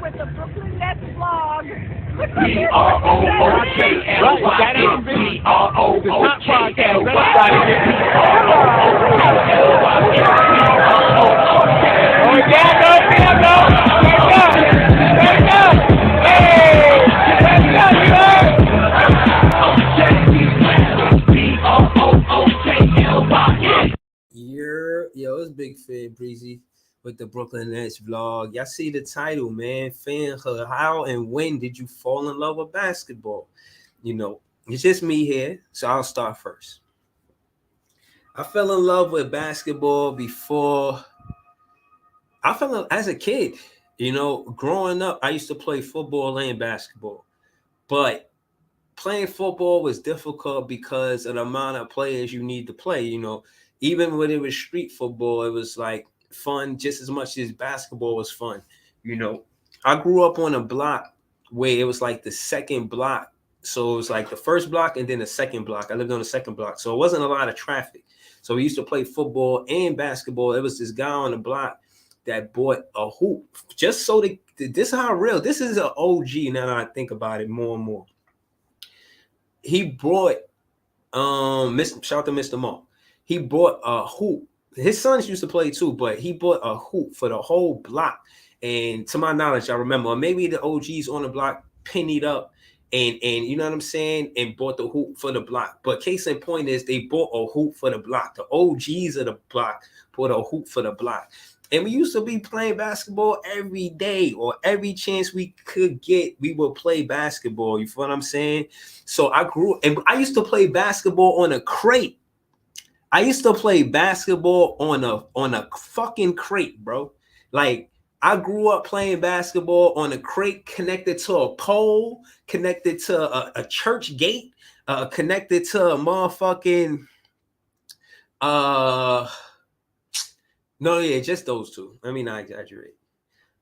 with the Brooklyn Nets vlog. Yo, it's Bigfanbreezy with the Brooklyn Nets vlog. Y'all see the title, man. Fanhood. How and when did you fall in love with basketball? You know, it's just me here, so I'll start first. I fell in love with basketball before. I fell in as a kid. You know, growing up, I used to play football and basketball, but playing football was difficult because of the amount of players you need to play. You know, even when it was street football, it was like fun just as much as basketball was fun. You know, I grew up on a block where it was like the second block. So it was like the first block and then the second block. I lived on the second block. So it wasn't a lot of traffic. So we used to play football and basketball. It was this guy on the block that bought a hoop just so this is how real. This is an OG now that I think about it more and more. He brought shout out to Mr. Mo. He bought a hoop. His sons used to play too, but he bought a hoop for the whole block. And to my knowledge, I remember maybe the OGs on the block pennied up and you know what I'm saying, and bought the hoop for the block. But case in point is they bought a hoop for the block. The OGs of the block bought a hoop for the block. And we used to be playing basketball every day, or every chance we could get, we would play basketball. You feel what I'm saying? So I grew, and I used to play basketball on a crate. I used to play basketball on a fucking crate, bro. Like, I grew up playing basketball on a crate connected to a pole, connected to a church gate, connected to a motherfucking no, yeah, just those two. Let me not exaggerate.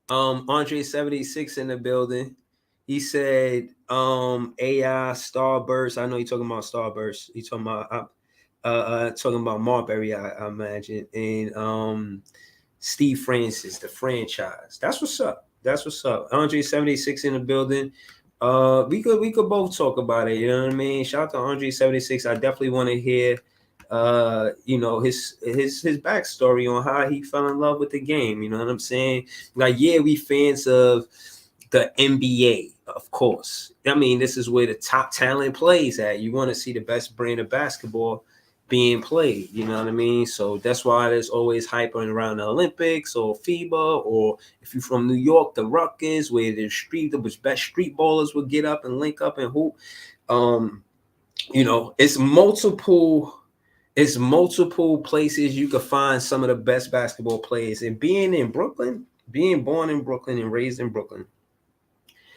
Andre 76 in the building. He said AI Starburst. I know you're talking about Starburst. He's talking about Marbury, I imagine. And Steve Francis, the franchise. That's what's up. That's what's up. Andre 76 in the building. We could both talk about it. You know what I mean? Shout out to Andre 76. I definitely want to hear you know, his backstory on how he fell in love with the game. You know what I'm saying? Like, yeah, we fans of the NBA, of course. I mean, this is where the top talent plays at. You want to see the best brand of basketball being played. You know what I mean? So that's why there's always hype around the Olympics or FIBA, or if you're from New York, the Rutgers, where the best street ballers would get up and link up and hoop. You know, it's multiple places you could find some of the best basketball players. And being in Brooklyn, being born in Brooklyn and raised in Brooklyn,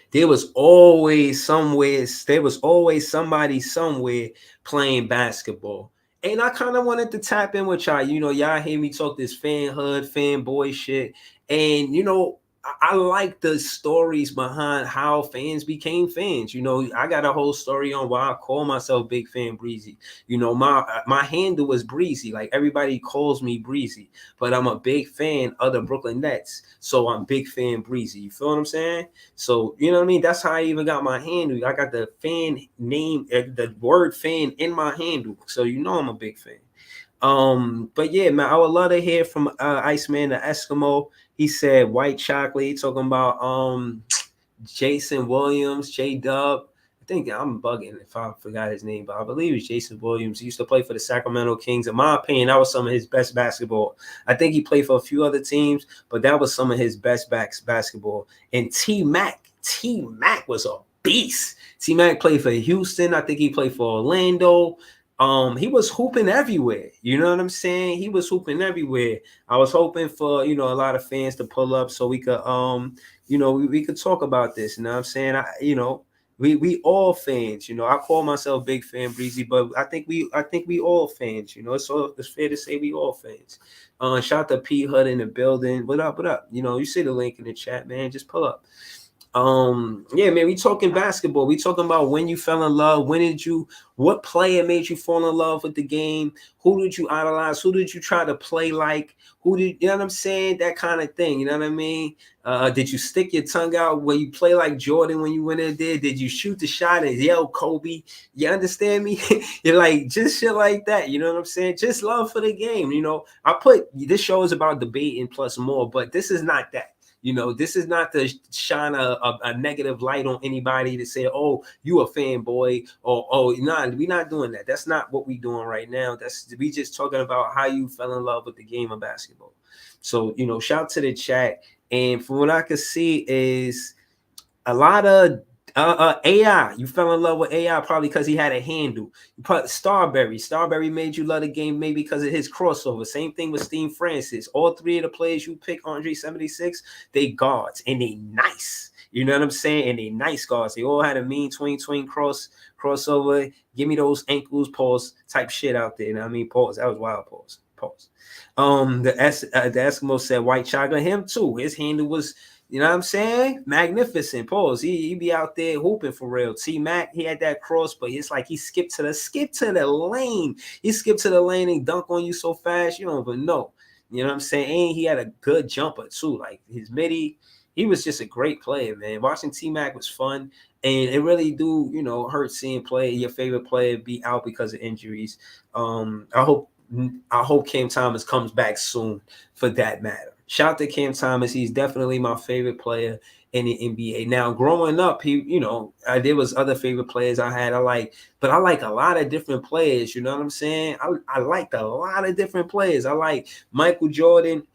there was always somebody somewhere playing basketball. And I kind of wanted to tap in with y'all. You know, y'all hear me talk this fanhood, fanboy shit. And, you know, I like the stories behind how fans became fans. You know, I got a whole story on why I call myself Bigfanbreezy. You know, my handle was Breezy. Like, everybody calls me Breezy, but I'm a big fan of the Brooklyn Nets. So I'm Bigfanbreezy. You feel what I'm saying? So, you know what I mean? That's how I even got my handle. I got the fan name, the word fan in my handle. So, you know, I'm a big fan. But yeah, man, I would love to hear from Iceman the Eskimo. He said white chocolate, talking about Jason Williams, J-Dub. I think I'm bugging if I forgot his name, but I believe it's Jason Williams. He used to play for the Sacramento Kings. In my opinion, that was some of his best basketball. I think he played for a few other teams, but that was some of his best basketball. And T-Mac was a beast. T-Mac played for Houston. I think he played for Orlando. He was hooping everywhere. You know what I'm saying? He was hooping everywhere. I was hoping for, you know, a lot of fans to pull up so we could, you know, we could talk about this. You know what I'm saying? You know, we all fans. You know, I call myself Bigfanbreezy, but I think we all fans. You know, it's fair to say we all fans. Shout out to P Hud in the building. What up? What up? You know, you see the link in the chat, man. Just pull up. Yeah, man, we talking basketball. We talking about when you fell in love. What player made you fall in love with the game? Who did you idolize? Who did you try to play like? You know what I'm saying? That kind of thing. You know what I mean? Did you stick your tongue out when you play like Jordan when you went in there? Did you shoot the shot and yell Kobe? You understand me? You're like, just shit like that. You know what I'm saying? Just love for the game. You know, this show is about debating plus more, but this is not that. You know, this is not to shine a negative light on anybody to say, oh, you a fanboy, or oh, nah, we're not doing that. That's not what we doing right now. We just talking about how you fell in love with the game of basketball. So, you know, shout to the chat. And from what I can see is a lot of AI. You fell in love with AI probably because he had a handle. You put Starberry made you love the game maybe because of his crossover. Same thing with Steve Francis. All three of the players you pick, Andre 76, they guards and they nice. You know what I'm saying? And they nice guards. They all had a mean tween crossover. Give me those ankles, pause type shit out there. You know what I mean? Pause. That was wild. Pause. The Eskimo said white chocolate. Him too. His handle was, you know what I'm saying? Magnificent. Pause. He be out there hooping for real. T-Mac, he had that cross, but it's like he skipped to the lane. He skipped to the lane and dunk on you so fast, you don't even know. You know what I'm saying? And he had a good jumper too. Like his midi, he was just a great player, man. Watching T-Mac was fun. And it really do, you know, hurt seeing your favorite player be out because of injuries. I hope Cam Thomas comes back soon for that matter. Shout out to Cam Thomas. He's definitely my favorite player in the NBA. Now, growing up, there was other favorite players but I like a lot of different players. You know what I'm saying? I liked a lot of different players. I like Michael Jordan,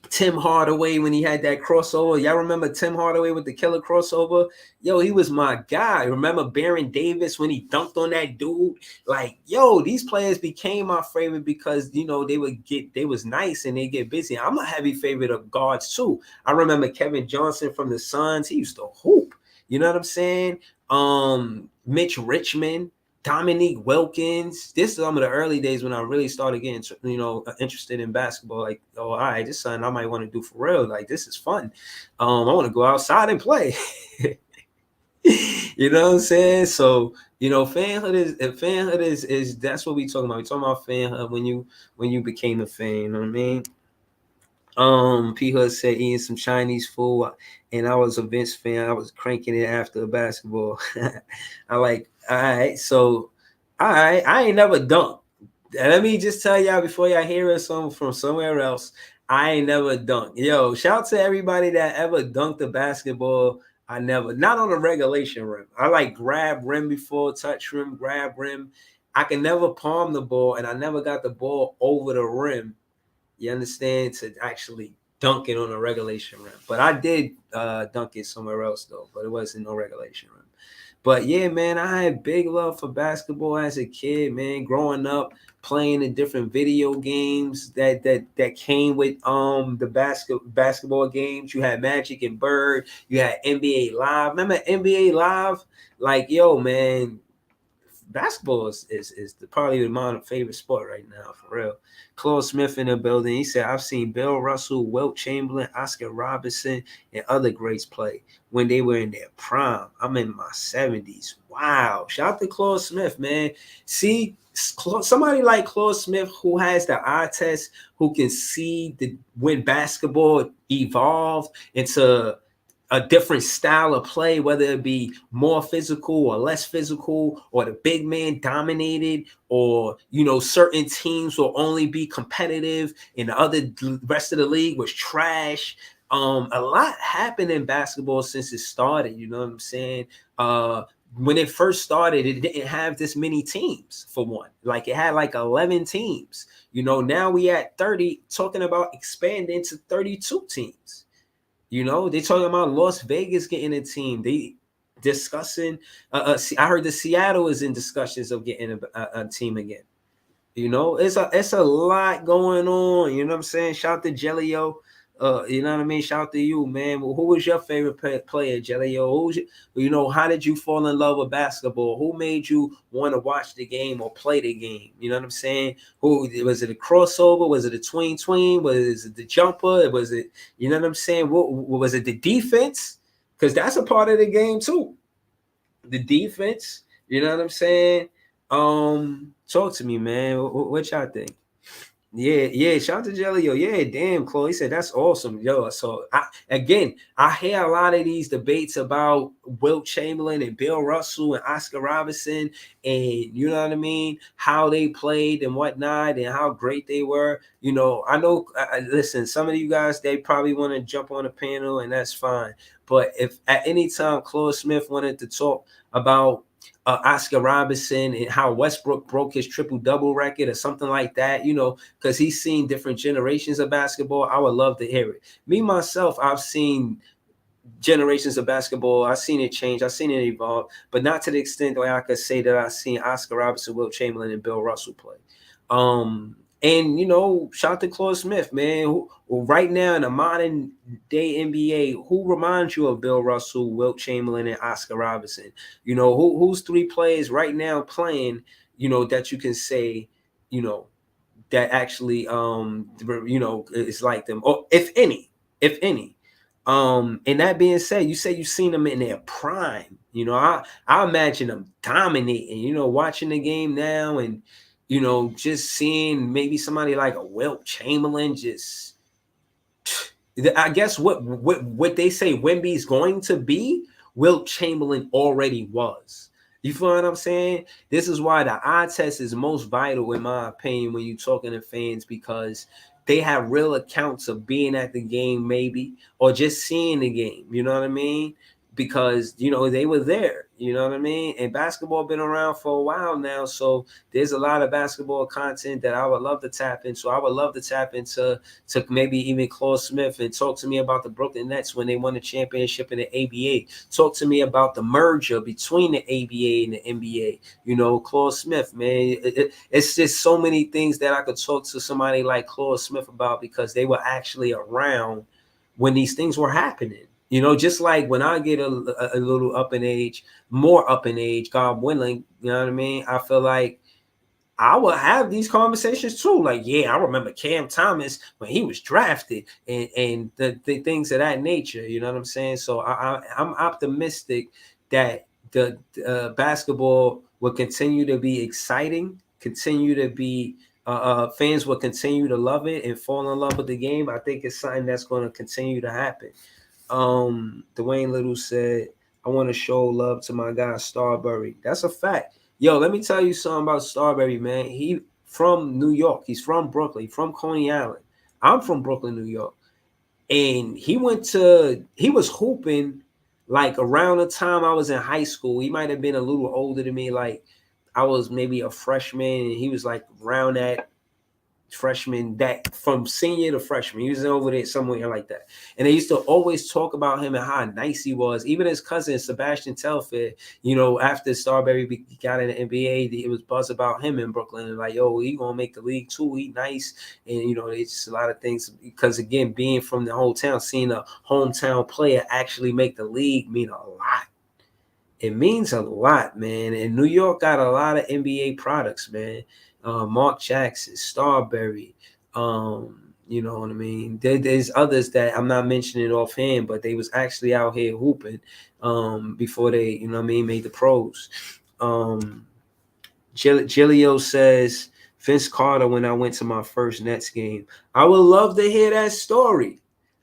Tim Hardaway when he had that crossover. Y'all remember Tim Hardaway with the killer crossover? Yo, he was my guy. Remember Baron Davis when he dunked on that dude? Like, yo, these players became my favorite because, you know, they was nice and they get busy. I'm a heavy favorite of guards too. I remember Kevin Johnson from the Suns. He used to hoop. You know what I'm saying? Mitch Richmond, Dominique Wilkins. This is some of the early days when I really started getting, you know, interested in basketball. Like, oh, all right, this is something I might want to do for real. Like, this is fun. I want to go outside and play. You know what I'm saying? So, you know, fanhood is that's what we talking about. We talking about fanhood when you became a fan. You know what I mean? P Hood said eating some Chinese food, and I was a Vince fan. I was cranking it after basketball. I like, all right, so I ain't never dunked. Let me just tell y'all before y'all hear it from somewhere else. I ain't never dunked. Yo, shout out to everybody that ever dunked the basketball. Not on the regulation rim. I like grab rim before, touch rim, grab rim. I can never palm the ball, and I never got the ball over the rim. You understand? To actually dunk it on a regulation rim. But I did dunk it somewhere else though, but it wasn't no regulation rim. But yeah, man, I had big love for basketball as a kid, man. Growing up, playing the different video games that came with the basketball games. You had Magic and Bird. You had NBA Live. Remember NBA Live? Like, yo, man, basketball is probably my favorite sport right now, for real. Claude Smith in the building. He said, I've seen Bill Russell, Wilt Chamberlain, Oscar Robertson, and other greats play when they were in their prime. I'm in my 70s. Wow. Shout out to Claude Smith, man. See, somebody like Claude Smith who has the eye test, who can see when basketball evolved into a different style of play, whether it be more physical or less physical, or the big man dominated, or, you know, certain teams will only be competitive and the rest of the league was trash. A lot happened in basketball since it started. You know what I'm saying? When it first started, it didn't have this many teams, for one. Like, it had like 11 teams. You know, now we at 30, talking about expanding to 32 teams. You know, they talking about Las Vegas getting a team. They discussing. I heard the Seattle is in discussions of getting a team again. You know, it's a lot going on. You know what I'm saying? Shout out to Jellio. You know what I mean? Shout out to you, man. Well, who was your favorite player, Jellio? You know, how did you fall in love with basketball? Who made you want to watch the game or play the game? You know what I'm saying? Who was it? A crossover? Was it a tween? Was it the jumper? Was it? You know what I'm saying? What was it? The defense? because that's a part of the game too. The defense, you know what I'm saying? Talk to me, man. What y'all think? Yeah, yeah. Shout out to Jelly, yo. Yeah, damn, Chloe said that's awesome, yo. So I hear a lot of these debates about Wilt Chamberlain and Bill Russell and Oscar Robertson, and you know what I mean, how they played and whatnot, and how great they were. You know, I know. Listen, some of you guys they probably want to jump on the panel, and that's fine. But if at any time Claude Smith wanted to talk about Oscar Robertson and how Westbrook broke his triple double record or something like that, you know, because he's seen different generations of basketball. I would love to hear it. Me myself, I've seen generations of basketball. I've seen it change. I've seen it evolve, but not to the extent where I could say that I've seen Oscar Robertson, Wilt Chamberlain, and Bill Russell play. And you know, shout out to Claude Smith, man. Who right now in the modern day NBA, who reminds you of Bill Russell, Wilt Chamberlain, and Oscar Robertson? You know, who's three players right now playing, you know, that you can say, you know, that actually you know is like them, or if any. And that being said, you say you've seen them in their prime. You know, I imagine them dominating, you know, watching the game now and you know, just seeing maybe somebody like a Wilt Chamberlain just I guess what they say Wemby's going to be, Wilt Chamberlain already was. You feel what I'm saying? This is why the eye test is most vital, in my opinion, when you're talking to fans, because they have real accounts of being at the game, maybe, or just seeing the game. You know what I mean? Because you know they were there. You know what I mean? And basketball been around for a while now, so there's a lot of basketball content that I would love to tap into. I would love to tap into to maybe even Claude Smith and talk to me about the Brooklyn Nets when they won the championship in the ABA. Talk to me about the merger between the ABA and the NBA. You know, Claude Smith, man. It's just so many things that I could talk to somebody like Claude Smith about because they were actually around when these things were happening. You know, just like when I get a little up in age, more up in age, God willing, you know what I mean? I feel like I will have these conversations too. Like, yeah, I remember Cam Thomas when he was drafted and the things of that nature. You know what I'm saying? So I'm optimistic that the basketball will continue to be exciting, continue to be fans will continue to love it and fall in love with the game. I think it's something that's going to continue to happen. Dwayne Little said, I want to show love to my guy Starbury. That's a fact. Yo, let me tell you something about Starbury, man. He from New York. He's from Brooklyn, from Coney Island. I'm from Brooklyn, New York. And he was hooping like around the time I was in high school. He might have been a little older than me. Like I was maybe a freshman and he was like around that freshman, that from senior to freshman. He was over there somewhere like that. And they used to always talk about him and how nice he was. Even his cousin, Sebastian Telfair, you know, after Starbury got in the NBA, it was buzz about him in Brooklyn. And like, yo, he going to make the league too. He nice. And, you know, it's just a lot of things. Because, again, being from the hometown, seeing a hometown player actually make the league mean a lot. It means a lot, man. And New York got a lot of NBA products, man. Mark Jackson, Starbury, you know what I mean? There's others that I'm not mentioning offhand, but they was actually out here hooping before they, you know what I mean, made the pros. Gilio says, Vince Carter when I went to my first Nets game. I would love to hear that story.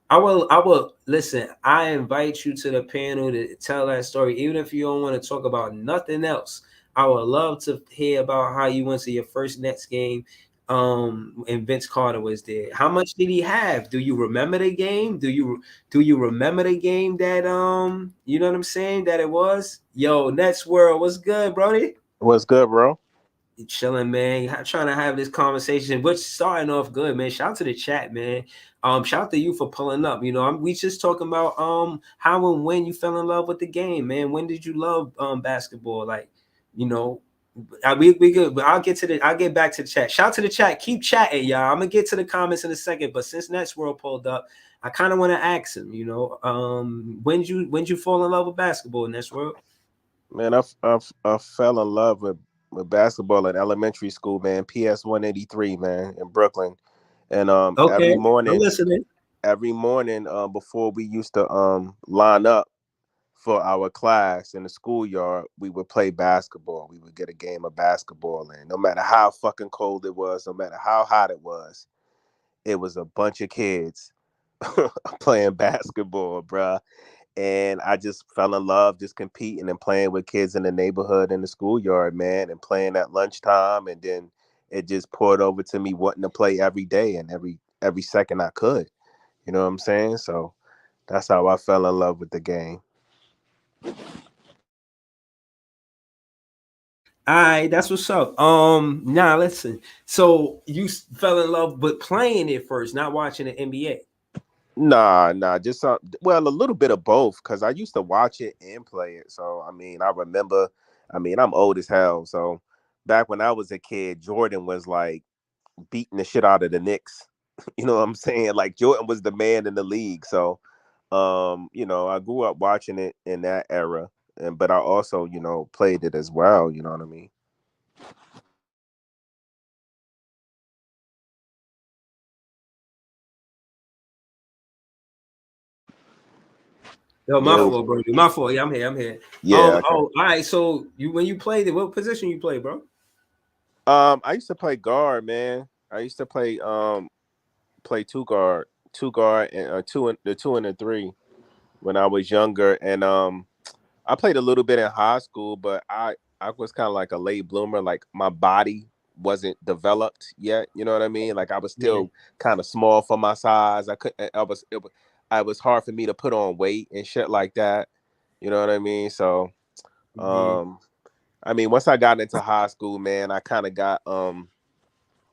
I will listen. I invite you to the panel to tell that story, even if you don't want to talk about nothing else. I would love to hear about how you went to your first Nets game, and Vince Carter was there. How much did he have? Do you remember the game? Do you remember the game that you know what I'm saying? That it was? Yo, Nets World, what's good, Brody? What's good, bro? Chilling, man. Trying to have this conversation, which starting off good, man. Shout out to the chat, man. Shout out to you for pulling up. You know, we just talking about how and when you fell in love with the game, man. When did you love basketball? Like, you know, we good. I'll get back to the chat. Shout out to the chat. Keep chatting, y'all. I'm gonna get to the comments in a second. But since Nets World pulled up, I kind of want to ask him. You know, when you fall in love with basketball, Nets World? Man, I fell in love with basketball at elementary school, man. PS 183, man, in Brooklyn. And Okay, I'm listening. every morning, before we used to line up for our class in the schoolyard, we would play basketball. We would get a game of basketball in. No matter how fucking cold it was, no matter how hot it was a bunch of kids playing basketball, bruh. And I just fell in love just competing and playing with kids in the neighborhood in the schoolyard, man, and playing at lunchtime. And then it just poured over to me wanting to play every day and every second I could. You know what I'm saying? So that's how I fell in love with the game. All right, that's what's up. Now listen. So you fell in love with playing it first, not watching the NBA. Nah, just well, a little bit of both because I used to watch it and play it. So I mean, I remember. I mean, I'm old as hell. So back when I was a kid, Jordan was like beating the shit out of the Knicks. You know what I'm saying? Like Jordan was the man in the league. So, I grew up watching it in that era, but I also, played it as well. You know what I mean? Yo, my Yo, fault, bro. My fault. Yeah, I'm here. I'm here. yeah. All right. So when you played it, what position you play, bro? I used to play guard, man. I used to play two guard, and two and the three when I was younger, and I played a little bit in high school, but I was kind of like a late bloomer. Like my body wasn't developed yet. You know what I mean? Like I was Yeah. still kind of small for my size. I couldn't. I was hard for me to put on weight and shit like that. You know what I mean? So, Yeah. I mean, once I got into high school, man, I kind of got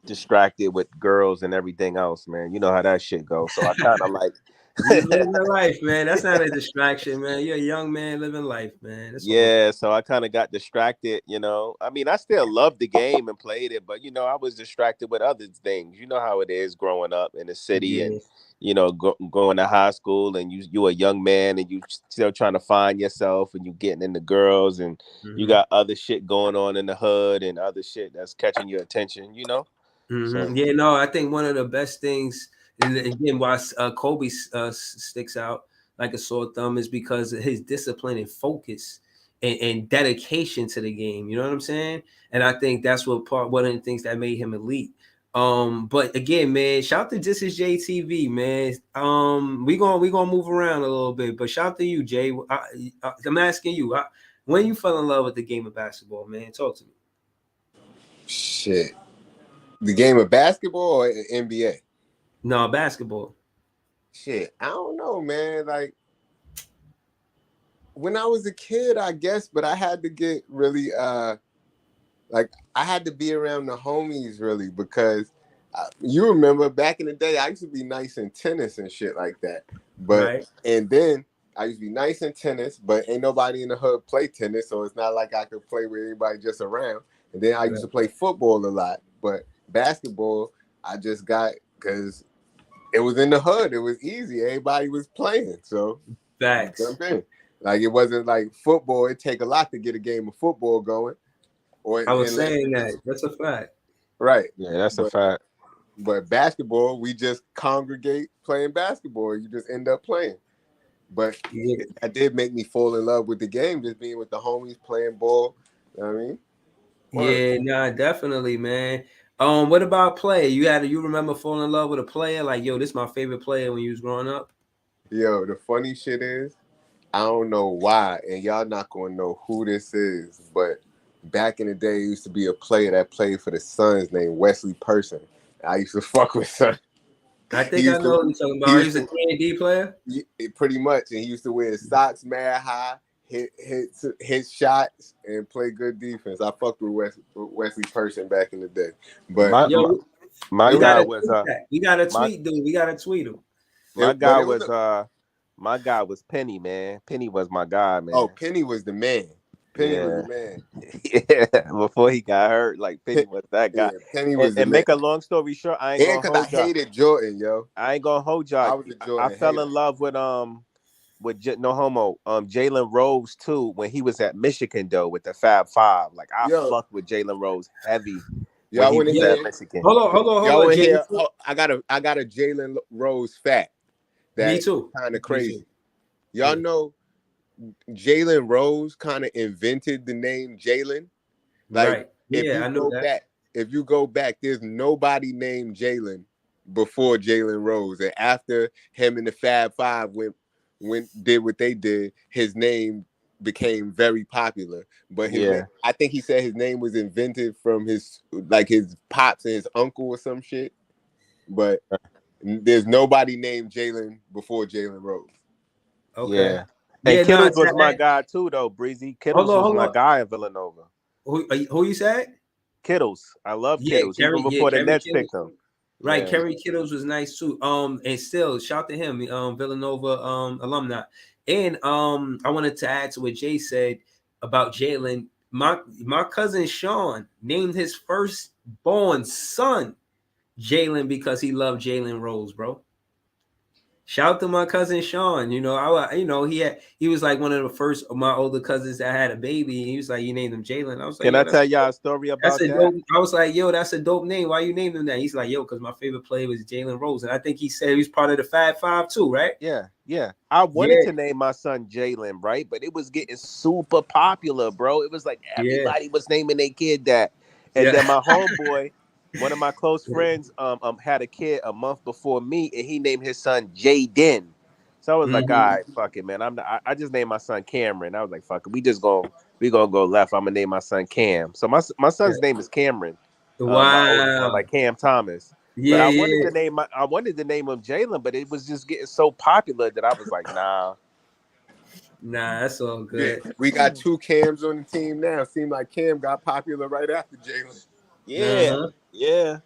distracted with girls and everything else, man. You know how that shit goes. So I kind of like. You living the life, man. That's not a distraction, man. You're a young man living life, man. That's all. Yeah, so I kind of got distracted, I mean, I still loved the game and played it, but I was distracted with other things. You know how it is growing up in the city and Yeah. going to high school and you a young man and you still trying to find yourself and you getting into girls and you got other shit going on in the hood and other shit that's catching your attention. So Yeah, no, I think one of the best things, and again, why Kobe sticks out like a sore thumb is because of his discipline and focus and dedication to the game. You know what I'm saying? And I think that's one of the things that made him elite. But again, man, shout to This Is JTV, man. We gonna move around a little bit, but shout to you, Jay. I'm asking you, when you fell in love with the game of basketball, man, talk to me. Shit. The game of basketball or NBA? No, basketball. Shit. I don't know, man. Like, when I was a kid, I guess, but I had to get really, like, I had to be around the homies really because you remember back in the day, I used to be nice in tennis and shit like that. But, Right. and then I used to be nice in tennis, but ain't nobody in the hood play tennis. So it's not like I could play with anybody just around. And then I used to play football a lot, but basketball, I just got because it was in the hood. It was easy. Everybody was playing. So you Facts. jump in. Like it wasn't like football. It take a lot to get a game of football going. I was saying that. That's a fact. Right. yeah, that's a But fact. but basketball, we just congregate playing basketball. You just end up playing. But Yeah. that did make me fall in love with the game, just being with the homies playing ball. You know what I mean? Word. Yeah, nah, definitely, man. What about play? You remember falling in love with a player? Like, yo, this is my favorite player when you was growing up. Yo, the funny shit is, I don't know why, and y'all not gonna know who this is, but back in the day, used to be a player that played for the Suns named Wesley Person. I used to fuck with Son. I He think I used know to, what you're talking he about. He used was a to, K&D player. pretty much, and he used to wear his socks mad high, hit shots, and play good defense. I fucked with Wesley Person back in the day, but My my, Yo, my we guy gotta was tweet that. We gotta my tweet, dude. We gotta tweet him. my but guy it was was my guy was Penny, man. Penny was my guy, man. Penny was the man. Penny was Yeah. the man. Yeah, before he got hurt, like Penny was that guy. Yeah, Penny And, was the and man. make a long story short, I ain't And gonna because I hold y'all. hated Jordan, yo. I ain't gonna hold I y'all. was a I Jordan fell hater. in love with no homo, Jalen Rose too when he was at Michigan though with the Fab Five. Like I fucked with Jalen Rose heavy when Y'all he want to was hear? at Michigan. Hold Y'all on, want to Jay. hear? I got a Jalen Rose fact Me that too. kind of Me crazy. too. Y'all Yeah. know Jalen Rose kind of invented the name Jalen. Like Right. Yeah, I know that. if you go back, there's nobody named Jalen before Jalen Rose, and after him and the Fab Five did what they did, his name became very popular. But I think he said his name was invented from his pops and his uncle or some shit. But there's nobody named Jalen before Jalen Rose. Okay. Yeah. And Kittles was my guy too, though, Breezy. Kittles was my guy in Villanova. Who you said? Kittles. I love Kittles. Even before the Nets picked him. Right, yeah. Kerry Kittles was nice too. And still, shout to him, Villanova alumni. And I wanted to add to what Jay said about Jalen. My cousin Sean named his firstborn son Jalen because he loved Jalen Rose, bro. Shout out to my cousin Sean. You know, he was like one of the first of my older cousins that had a baby. And he was like, you named him Jalen. I was like, can I tell y'all a story about that? Dope, I was like, yo, that's a dope name. Why you named him that? He's like, yo, because my favorite player was Jalen Rose. And I think he said he was part of the Fab Five too, right? Yeah. I wanted to name my son Jalen, right? But it was getting super popular, bro. It was like everybody was naming their kid that. And then my homeboy, one of my close friends, had a kid a month before me, and he named his son Jaden. So I was like, all right, fuck it, man. I just named my son Cameron. I was like, fuck it, we gonna go left. I'm gonna name my son Cam. So my son's name is Cameron. Wow, like Cam Thomas. Yeah, but I wanted to name him Jalen, but it was just getting so popular that I was like, nah. Nah, that's all good. Yeah, we got two Cams on the team now. Seemed like Cam got popular right after Jalen. Yeah.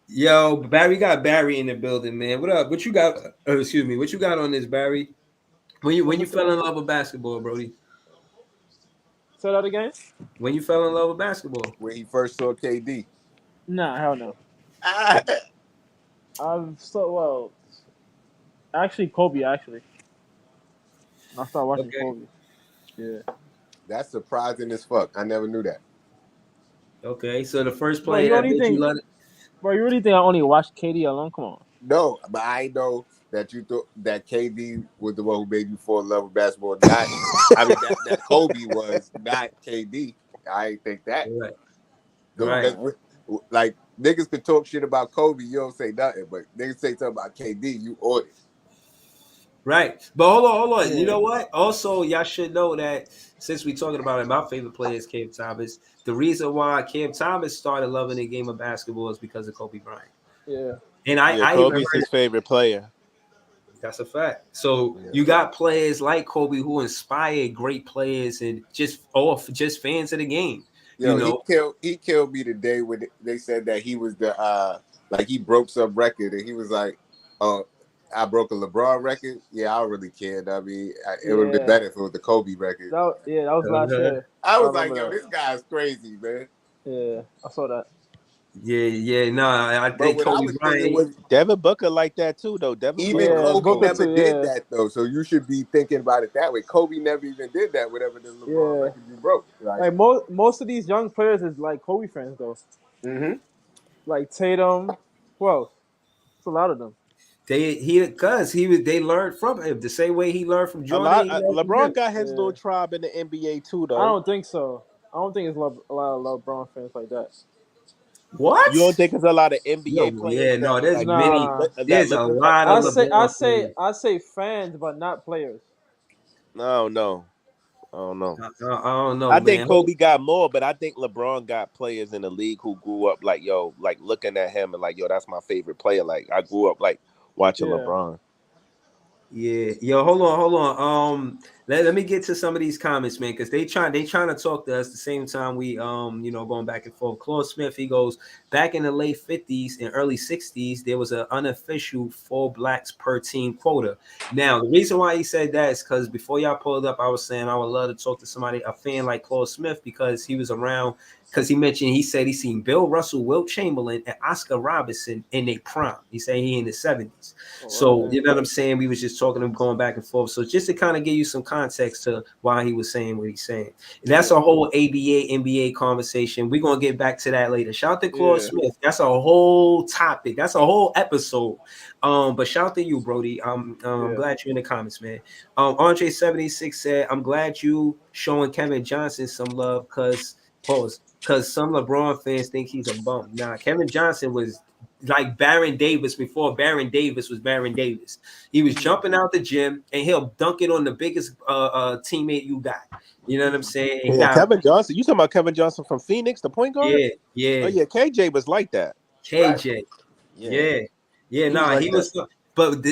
Yo, Barry got Barry in the building, man. What up? What you got? Excuse me. What you got on this, Barry? When you fell in love with basketball, Brody? Say that again. When you fell in love with basketball? When he first saw KD. Nah, hell no. Actually, Kobe. Actually, I started watching Kobe. Yeah. That's surprising as fuck. I never knew that. Okay, so the first player that made you love it. Bro, you really think I only watched KD alone? Come on. No, but I know that you thought that KD was the one who made you fall in love with basketball. Not, I mean, that Kobe was not KD. I ain't think that. Right. Like, niggas can talk shit about Kobe, you don't say nothing, but niggas say something about KD, you on it. Right. But hold on. Yeah. You know what? Also, y'all should know that since we're talking about it, my favorite player is Cam Thomas. The reason why Cam Thomas started loving the game of basketball is because of Kobe Bryant. Yeah. And I Kobe's his favorite player. That's a fact. So you got players like Kobe who inspired great players and just fans of the game. Yo, you know, he killed me the day when they said that he was the he broke some record and he was like, I broke a LeBron record. Yeah, I don't really care. I mean, it would have been better if it was the Kobe record. That was last year. I was like, yo, this guy's crazy, man. Yeah, I saw that. Yeah. Nah, I think Kobe Bryant. Devin Booker like that too, though. Kobe never did that though, so you should be thinking about it that way. Kobe never even did that. Whatever the LeBron record you broke. Like most of these young players is like Kobe fans though. Mm-hmm. Like Tatum. Who else? It's a lot of them. They learned from him the same way he learned from Jordan. LeBron got his little tribe in the NBA too, though. I don't think so. I don't think it's a lot of LeBron fans like that. What? You don't think there's a lot of NBA players? Yeah, no, there's many. There's a lot of I say fans, but not players. No. I don't know. I don't know. I think Kobe got more, but I think LeBron got players in the league who grew up like looking at him and like, yo, that's my favorite player. Like I grew up like watching LeBron. Yeah, yo, hold on. Let me get to some of these comments, man, because they trying to talk to us the same time we going back and forth. Claude Smith, he goes, back in the late 50s and early 60s, there was an unofficial 4 blacks per team quota. Now, the reason why he said that is because before y'all pulled up, I was saying I would love to talk to somebody, a fan like Claude Smith, because he was around. Because he said he seen Bill Russell, Wilt Chamberlain, and Oscar Robertson in their prime. He said he in the 70s. So, you know what I'm saying? We was just talking and going back and forth. So just to kind of give you some context context to why he was saying what he's saying. And that's a whole ABA NBA conversation. We're gonna get back to that later. Shout out to Claude Smith. That's a whole topic. That's a whole episode. But shout out to you, Brody. I'm glad you're in the comments, man. Andre 76 said, "I'm glad you showing Kevin Johnson some love because some LeBron fans think he's a bum. Nah, Kevin Johnson was like Baron Davis before Baron Davis was Baron Davis. He was jumping out the gym and he'll dunk it on the biggest teammate you got. You know what I'm saying? Yeah, Kevin Johnson. You talking about Kevin Johnson from Phoenix, the point guard? Yeah. Oh yeah, KJ was like that. KJ. Right? Yeah. He was. But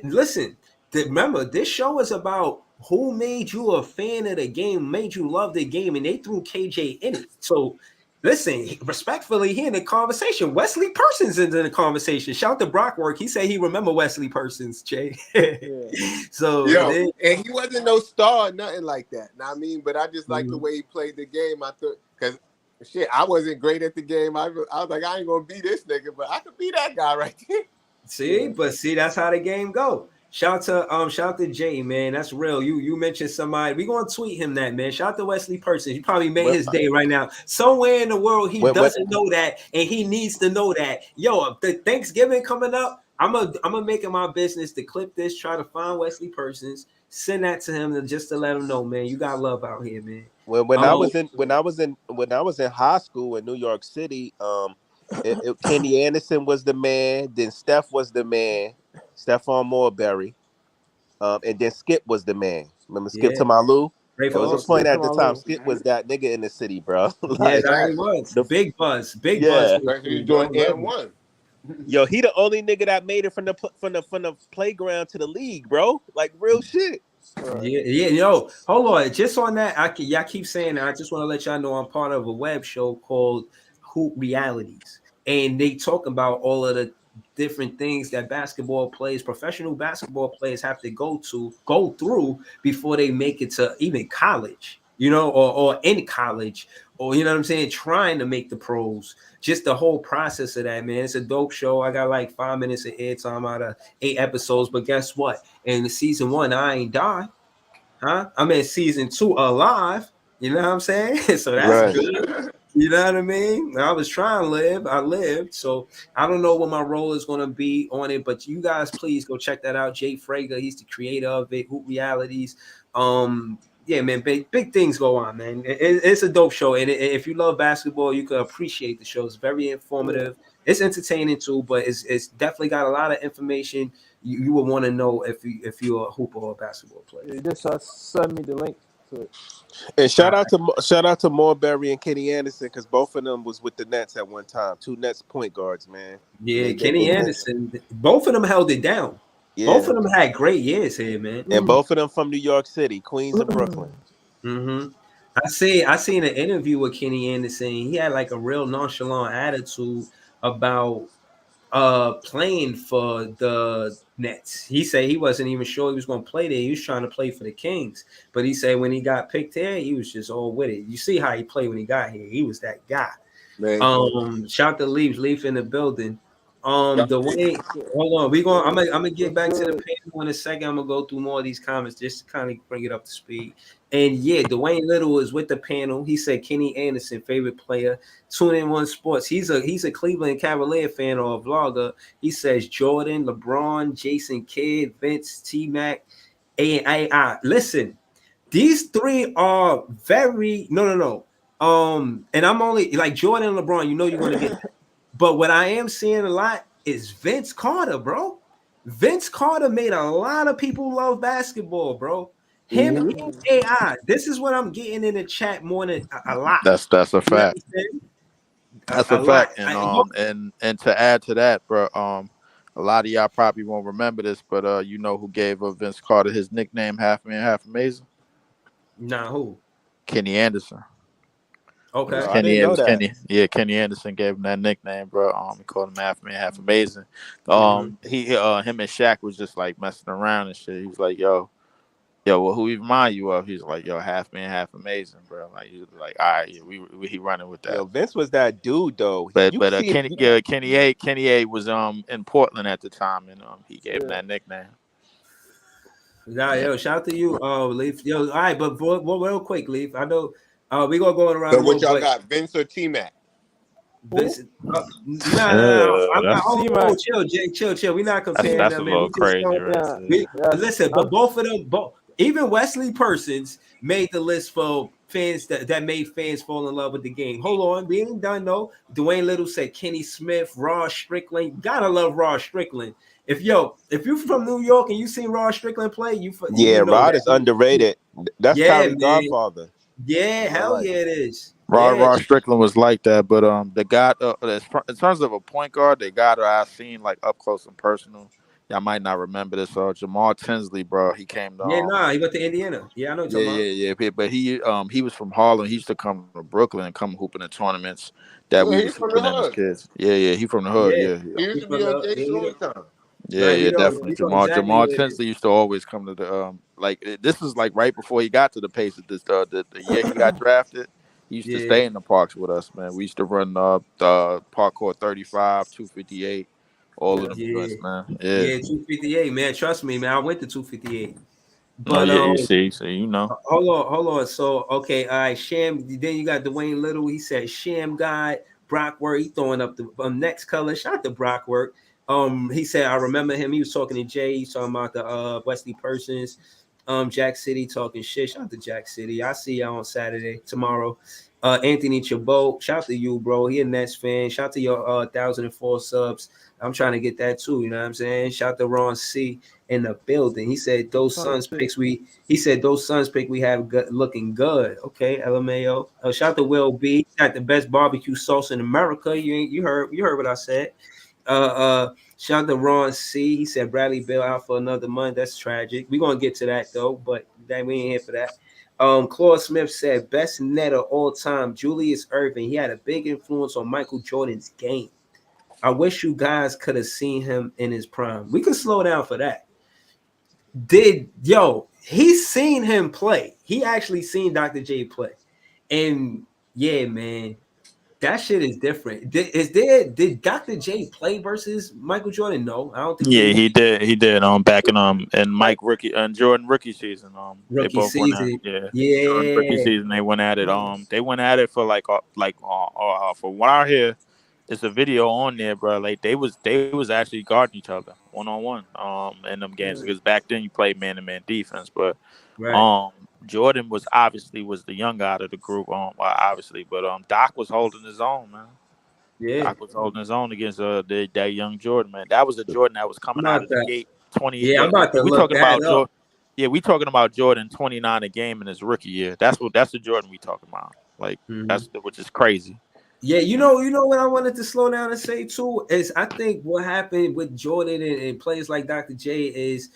listen, remember, this show is about who made you a fan of the game, made you love the game, and they threw KJ in it. So listen, respectfully, he in the conversation. Wesley Persons is in the conversation. Shout to Brockwork. He said he remember Wesley Persons, Jay. So and he wasn't no star, nothing like that. Know what I mean? But I just like the way he played the game. I thought because shit, I wasn't great at the game. I was like, I ain't gonna be this nigga, but I could be that guy right there. See, that's how the game go. Shout out to Jay, man. That's real. You mentioned somebody. We gonna tweet him that, man. Shout out to Wesley Persons. He probably made his day right now. Somewhere in the world, he doesn't know that, and he needs to know that. Yo, the Thanksgiving coming up, I'm gonna make it my business to clip this, try to find Wesley Persons, send that to him, just to let him know, man. You got love out here, man. When I was in high school in New York City, Kenny Anderson was the man. Then Steph was the man. Stephon Marbury, and then Skip was the man. Remember Skip Tamalu? There was a point at the time. Skip was that nigga in the city, bro. Like, he was the Big Buzz. Big Buzz. He was doing M1. Yo, he the only nigga that made it from the playground to the league, bro. Like real shit. Yeah. Yo, hold on. Just on that, y'all keep saying that. I just want to let y'all know I'm part of a web show called Hoop Realities, and they talk about all of the different things that professional basketball players have to go through before they make it to even college, or in college, or you know what I'm saying, trying to make the pros. Just the whole process of that, man. It's a dope show. I got like 5 minutes of airtime out of 8 episodes, but guess what? In season 1, I ain't died. I'm in season 2 alive. You know what I'm saying? So that's good. You know what I mean? I was trying to live. I lived. So I don't know what my role is going to be on it, but you guys please go check that out. Jay Frager, he's the creator of it. Hoop Realities. Yeah, man, big things go on, man. It's a dope show. And if you love basketball, you can appreciate the show. It's very informative. It's entertaining too, but it's definitely got a lot of information you would want to know if you're a hooper or a basketball player. Just send me the link to it. And shout out to Marbury and Kenny Anderson, because both of them was with the Nets at one time. 2 Nets point guards, man. Yeah, Kenny Anderson. Both of them held it down. Yeah. Both of them had great years here, man. And both of them from New York City, Queens and Brooklyn. I seen an interview with Kenny Anderson. He had like a real nonchalant attitude about playing for the Nets. He said he wasn't even sure he was going to play there. He was trying to play for the Kings, but he said when he got picked here, he was just all with it. You see how he played when he got here. He was that guy. Man. Shout to Leaf in the building. The way, hold on, I'm gonna get back to the panel in a second. I'm gonna go through more of these comments just to kind of bring it up to speed. And yeah, Dwayne Little is with the panel. He said Kenny Anderson, favorite player. Tune in One Sports. He's a Cleveland Cavalier fan or a vlogger. He says Jordan, LeBron, Jason Kidd, Vince, T-Mac, AI. Listen, these 3 are very no. And I'm only like Jordan and LeBron. You know you're gonna get. But what I am seeing a lot is Vince Carter, bro. Vince Carter made a lot of people love basketball, bro. Him and AI. This is what I'm getting in the chat more than a lot. That's a fact. That's a fact. And to add to that, bro, a lot of y'all probably won't remember this, but you know who gave Vince Carter his nickname, Half Man, Half Amazing? Nah, who? Kenny Anderson. Okay. Kenny Anderson gave him that nickname, bro. He called him Half Man, Half Amazing. Him and Shaq was just like messing around and shit. He was like, yo, well, who he remind you of? He's like, yo, Half Man, Half Amazing, bro. Like he was like, all right, he running with that. Yo, Vince was that dude though. But Kenny A was in Portland at the time, and he gave him that nickname. Nah, yo, shout out to you, Leaf. Yo, all right, but real quick, Leaf. I know we gonna go around So the what room, y'all but got? Vince or T-Mac? this, nah. I'm not. That's Oh, chill, Jay, chill. We're not comparing that's a them, man. little We just crazy, going. right Yeah, there. yeah. Listen, but both of them, even Wesley Persons made the list for fans that made fans fall in love with the game. Hold on, we ain't done though. Dwayne Little said Kenny Smith, Ross Strickland. Gotta love Ross Strickland. If you're from New York and you seen Ross Strickland play, you Yeah, know Rod that. is underrated. That's Yeah, Kyrie man. Godfather Yeah, in real hell life. yeah, it is. Yeah, Ross Strickland was like that, but the guy in terms of a point guard, the guy that I seen like up close and personal, y'all might not remember this. Jamal Tinsley, bro, he came to yeah, nah. He went to Indiana. Yeah, I know what yeah, you're talking yeah, yeah. But he was from Harlem. He used to come to Brooklyn and come hooping in tournaments that Yeah, we he's was from the hooping in as hood. kids. Yeah, yeah. He from the hood. about. Yeah, yeah. He used He to be from on the Jay yeah, Showtime. Yeah, nah, yeah, definitely. you know exactly Jamal what it is. Tinsley used to always come to the this was like right before he got to the Pacers. The year he got drafted, he used to Yeah, stay in the parks with us, man. We used to run the park court 35, 258, all of Yeah. them yeah, joints, man. Yeah. yeah. 258, man. Trust me, man. I went to 258. No, But yeah, you see, so hold on. So okay, all right, Sham. Then you got Dwayne Little. He said Sham God, Brockwork. He throwing up the next color. Shout out to Brockwork. He said I remember him. He was talking to Jay. He's talking about the Wesley Persons. Jack City talking shit. Shout out to Jack City. I see y'all on Saturday tomorrow. Anthony Chabot. Shout out to you, bro. He a Nets fan. Shout out to your 1,004 subs. I'm trying to get that too. You know what I'm saying? Shout out to Ron C in the building. He said those Suns picks we have looking good. Okay, LMAO. Shout out to Will B. Got the best barbecue sauce in America. You heard what I said. Shout out to Ron C. He said Bradley Bill out for another month. That's tragic. We're gonna get to that though, but that we ain't here for that. Claude Smith said best net of all time, Julius Irving. He had a big influence on Michael Jordan's game. I wish you guys could have seen him in his prime. We can slow down for that. He's seen him play. He actually seen Dr. J play. And yeah, man, that shit is different. Did Dr. J play versus Michael Jordan? No, I don't think he yeah, did. he did. He did. Back in and Mike rookie and Jordan rookie season. They Rookie both went at season. yeah. Jordan rookie Yeah. season. They went at it. They went at it for for what I hear, it's a video on there, bro. Like they was actually guarding each other 1-on-1 in them games because back then you played man to man defense, but Right. um Jordan was the young guy of the group, well, obviously, but Doc was holding his own, man. Yeah. Doc was holding his own against that young Jordan, man. That was a Jordan that was coming I'm out about of the to, gate 20. yeah, I'm about to We look talking that about up. Jordan. Yeah, we talking about Jordan 29 a game in his rookie year. That's the Jordan we talking about. Like which is crazy. Yeah, you know what I wanted to slow down and say too is I think what happened with Jordan and players like Dr. J is,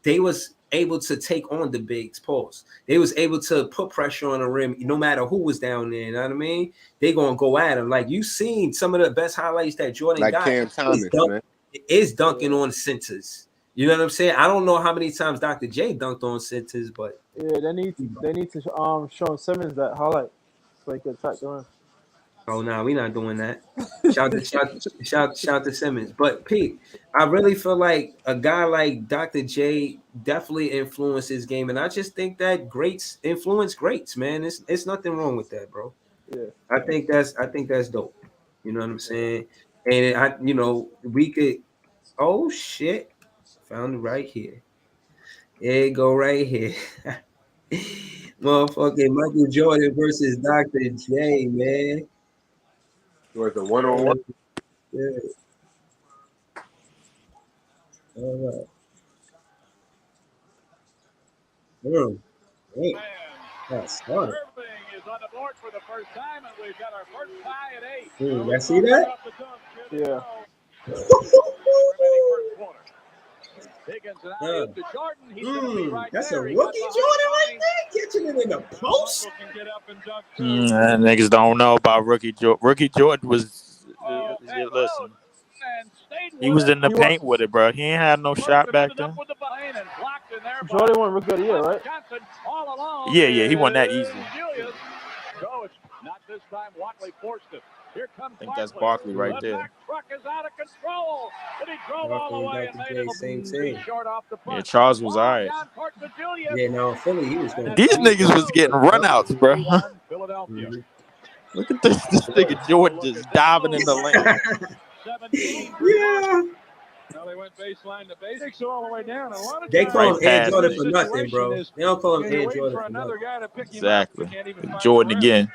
they was able to take on the bigs pause. They was able to put pressure on the rim no matter who was down there. You know what I mean? They gonna go at him. Like you seen some of the best highlights that Jordan Like got Cam Thomas, man. is dunking on centers. You know what I'm saying? I don't know how many times Dr. J dunked on centers, but Yeah, they need to show Simmons that highlight so he can attack the rim. oh no, we're not doing that. Shout to Simmons. But Pete, I really feel like a guy like Dr. J definitely influenced his game. And I just think that greats influence greats, man. It's nothing wrong with that, bro. Yeah. I think that's dope. You know what I'm saying? And we could oh shit. Found it right here. There you go right here. Motherfucking Michael Jordan versus Dr. J, man. It was a one-on-one. Yeah. All right. Wait. That's smart. Irving is on the board for the first time, and we've got our first tie at 8. You see that? Yeah. Higgins and alley to Jordan. He's going to be right That's there. a rookie Jordan right there, catching it in the post. Niggas don't know about rookie Jordan. Rookie Jordan was listen. He was in the paint with it, bro. He ain't had no shot back then. Jordan won rookie of the year, right? Yeah, he won that easy. Not this time Watley forced it. Here comes I think that's Barkley right The there. Mack truck is out of control. And he drove all the way and made it same be team. short off the front. Yeah, Charles was all right. Down towards the Julius. Yeah, no, Philly, he was going These crazy. niggas was getting runouts, bro. Philadelphia. Look at this nigga Jordan just diving in the lane. 17 for Yeah. Now they went baseline to basics all the way down. A lot of They times, call him Right Air past Jordan me. for nothing, bro. is They don't call him you're Air waiting Jordan for for another nothing. guy to pick him Exactly. up. You can't even find Jordan the rim. again.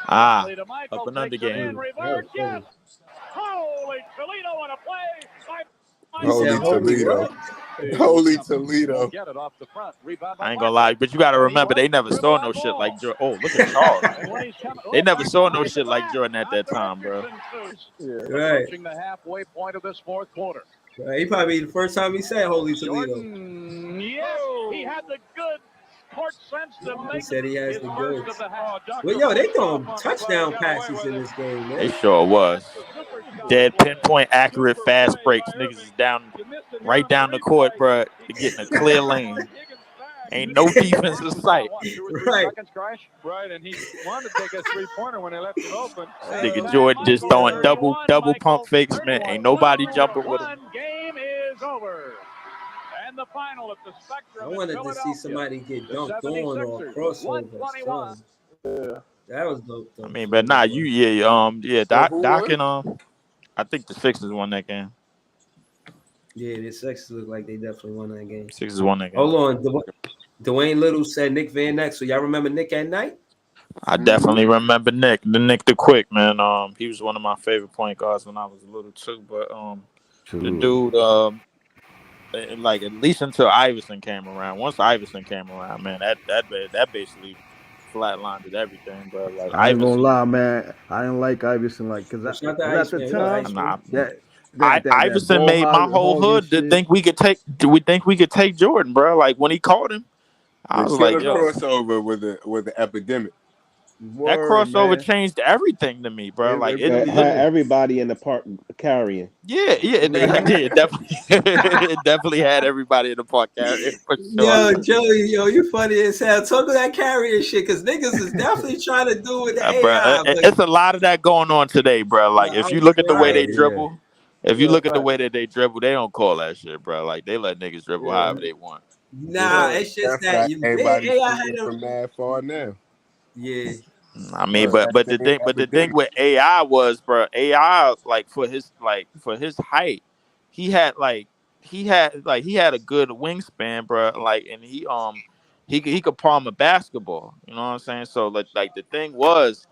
Ah, Watley to Michael, up another takes it game. in, reverse, yes. Holy Toledo on a play by He said, Holy holy Toledo. what? Holy Toledo. Get it off the front. Rebound by I ain't gonna lie, but you gotta remember they never saw no shit like Jordan. Oh, look at Charles. They never saw no shit like Jordan at that time, bro. Yeah. Right. Approaching the halfway point of this fourth quarter. Right. He probably the first time he said holy Toledo. Jordan, yes, he had the good court sense to He make said he has his the first goods. of the half. Well, yo, they throwing touchdown passes in this game, They man. sure was. Dead pinpoint accurate fast breaks. Niggas is down right down the court, bro. Getting a clear lane. Ain't no defense in sight. Right. Right, and he wanted to take a three-pointer when they left it open. Nigga Jordan just throwing double pump fakes, man. Ain't nobody jumping with him. Game is over. And the final at the Spectrum. I wanted to see somebody get dunked on or crossover. That was dope. I mean, but nah, Doc and I think the Sixers won that game. Yeah, the Sixers look like they definitely won that game. Sixers won that game. Hold on, Dwayne Little said Nick Van Neck. So y'all remember Nick at night? I definitely remember Nick the Quick, man. He was one of my favorite point guards when I was a little too. But the dude, like at least until Iverson came around. Once Iverson came around, man, that basically flatlined everything, bro. Like I ain't Iverson, gonna lie, man. I didn't like Iverson, like, cause at the time Iverson made my whole hood to think we could take Jordan, bro. Like when he called him, I was like, yo, crossover with the epidemic. That crossover changed everything to me, bro. Like it had everybody in the park carrying. Yeah, it definitely it definitely had everybody in the park carrying for sure. Yo, Joey, you funny as hell. Talk of that carrying shit, because niggas is definitely trying to do with the AI. Bro, it's a lot of that going on today, bro. Like if you look at the way they dribble, you look at the way that they dribble, they don't call that shit, bro. Like they let niggas dribble however they want. Nah, it's just that everybody AI had from mad far now. Yeah. I mean, but the thing with AI was, bro, AI like for his height, he had a good wingspan, bro. Like, and he could palm a basketball. You know what I'm saying? So like the thing was,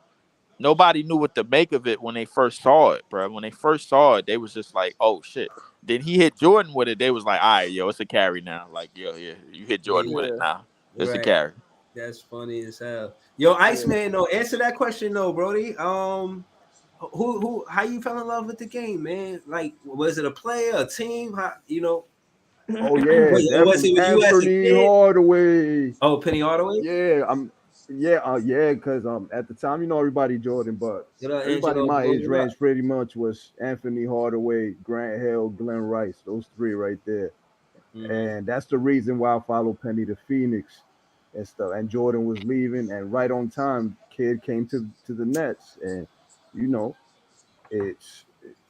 nobody knew what to make of it when they first saw it, bro. When they first saw it, they was just like, oh shit. Then he hit Jordan with it. They was like, all right, yo, it's a carry now. Like, yo, yeah, you hit Jordan with it now. It's a carry. That's funny as hell. Yo, Iceman, no, answer that question though, Brody. How you fell in love with the game, man? Like, was it a player, a team? How, Oh yeah, was it with you as a kid? Hardaway. Oh, Penny Hardaway. Yeah, because at the time, everybody Jordan, but everybody my age range pretty much was Anthony Hardaway, Grant Hill, Glenn Rice, those three right there, and that's the reason why I followed Penny to Phoenix and stuff. And Jordan was leaving, and right on time, kid came to the Nets, and it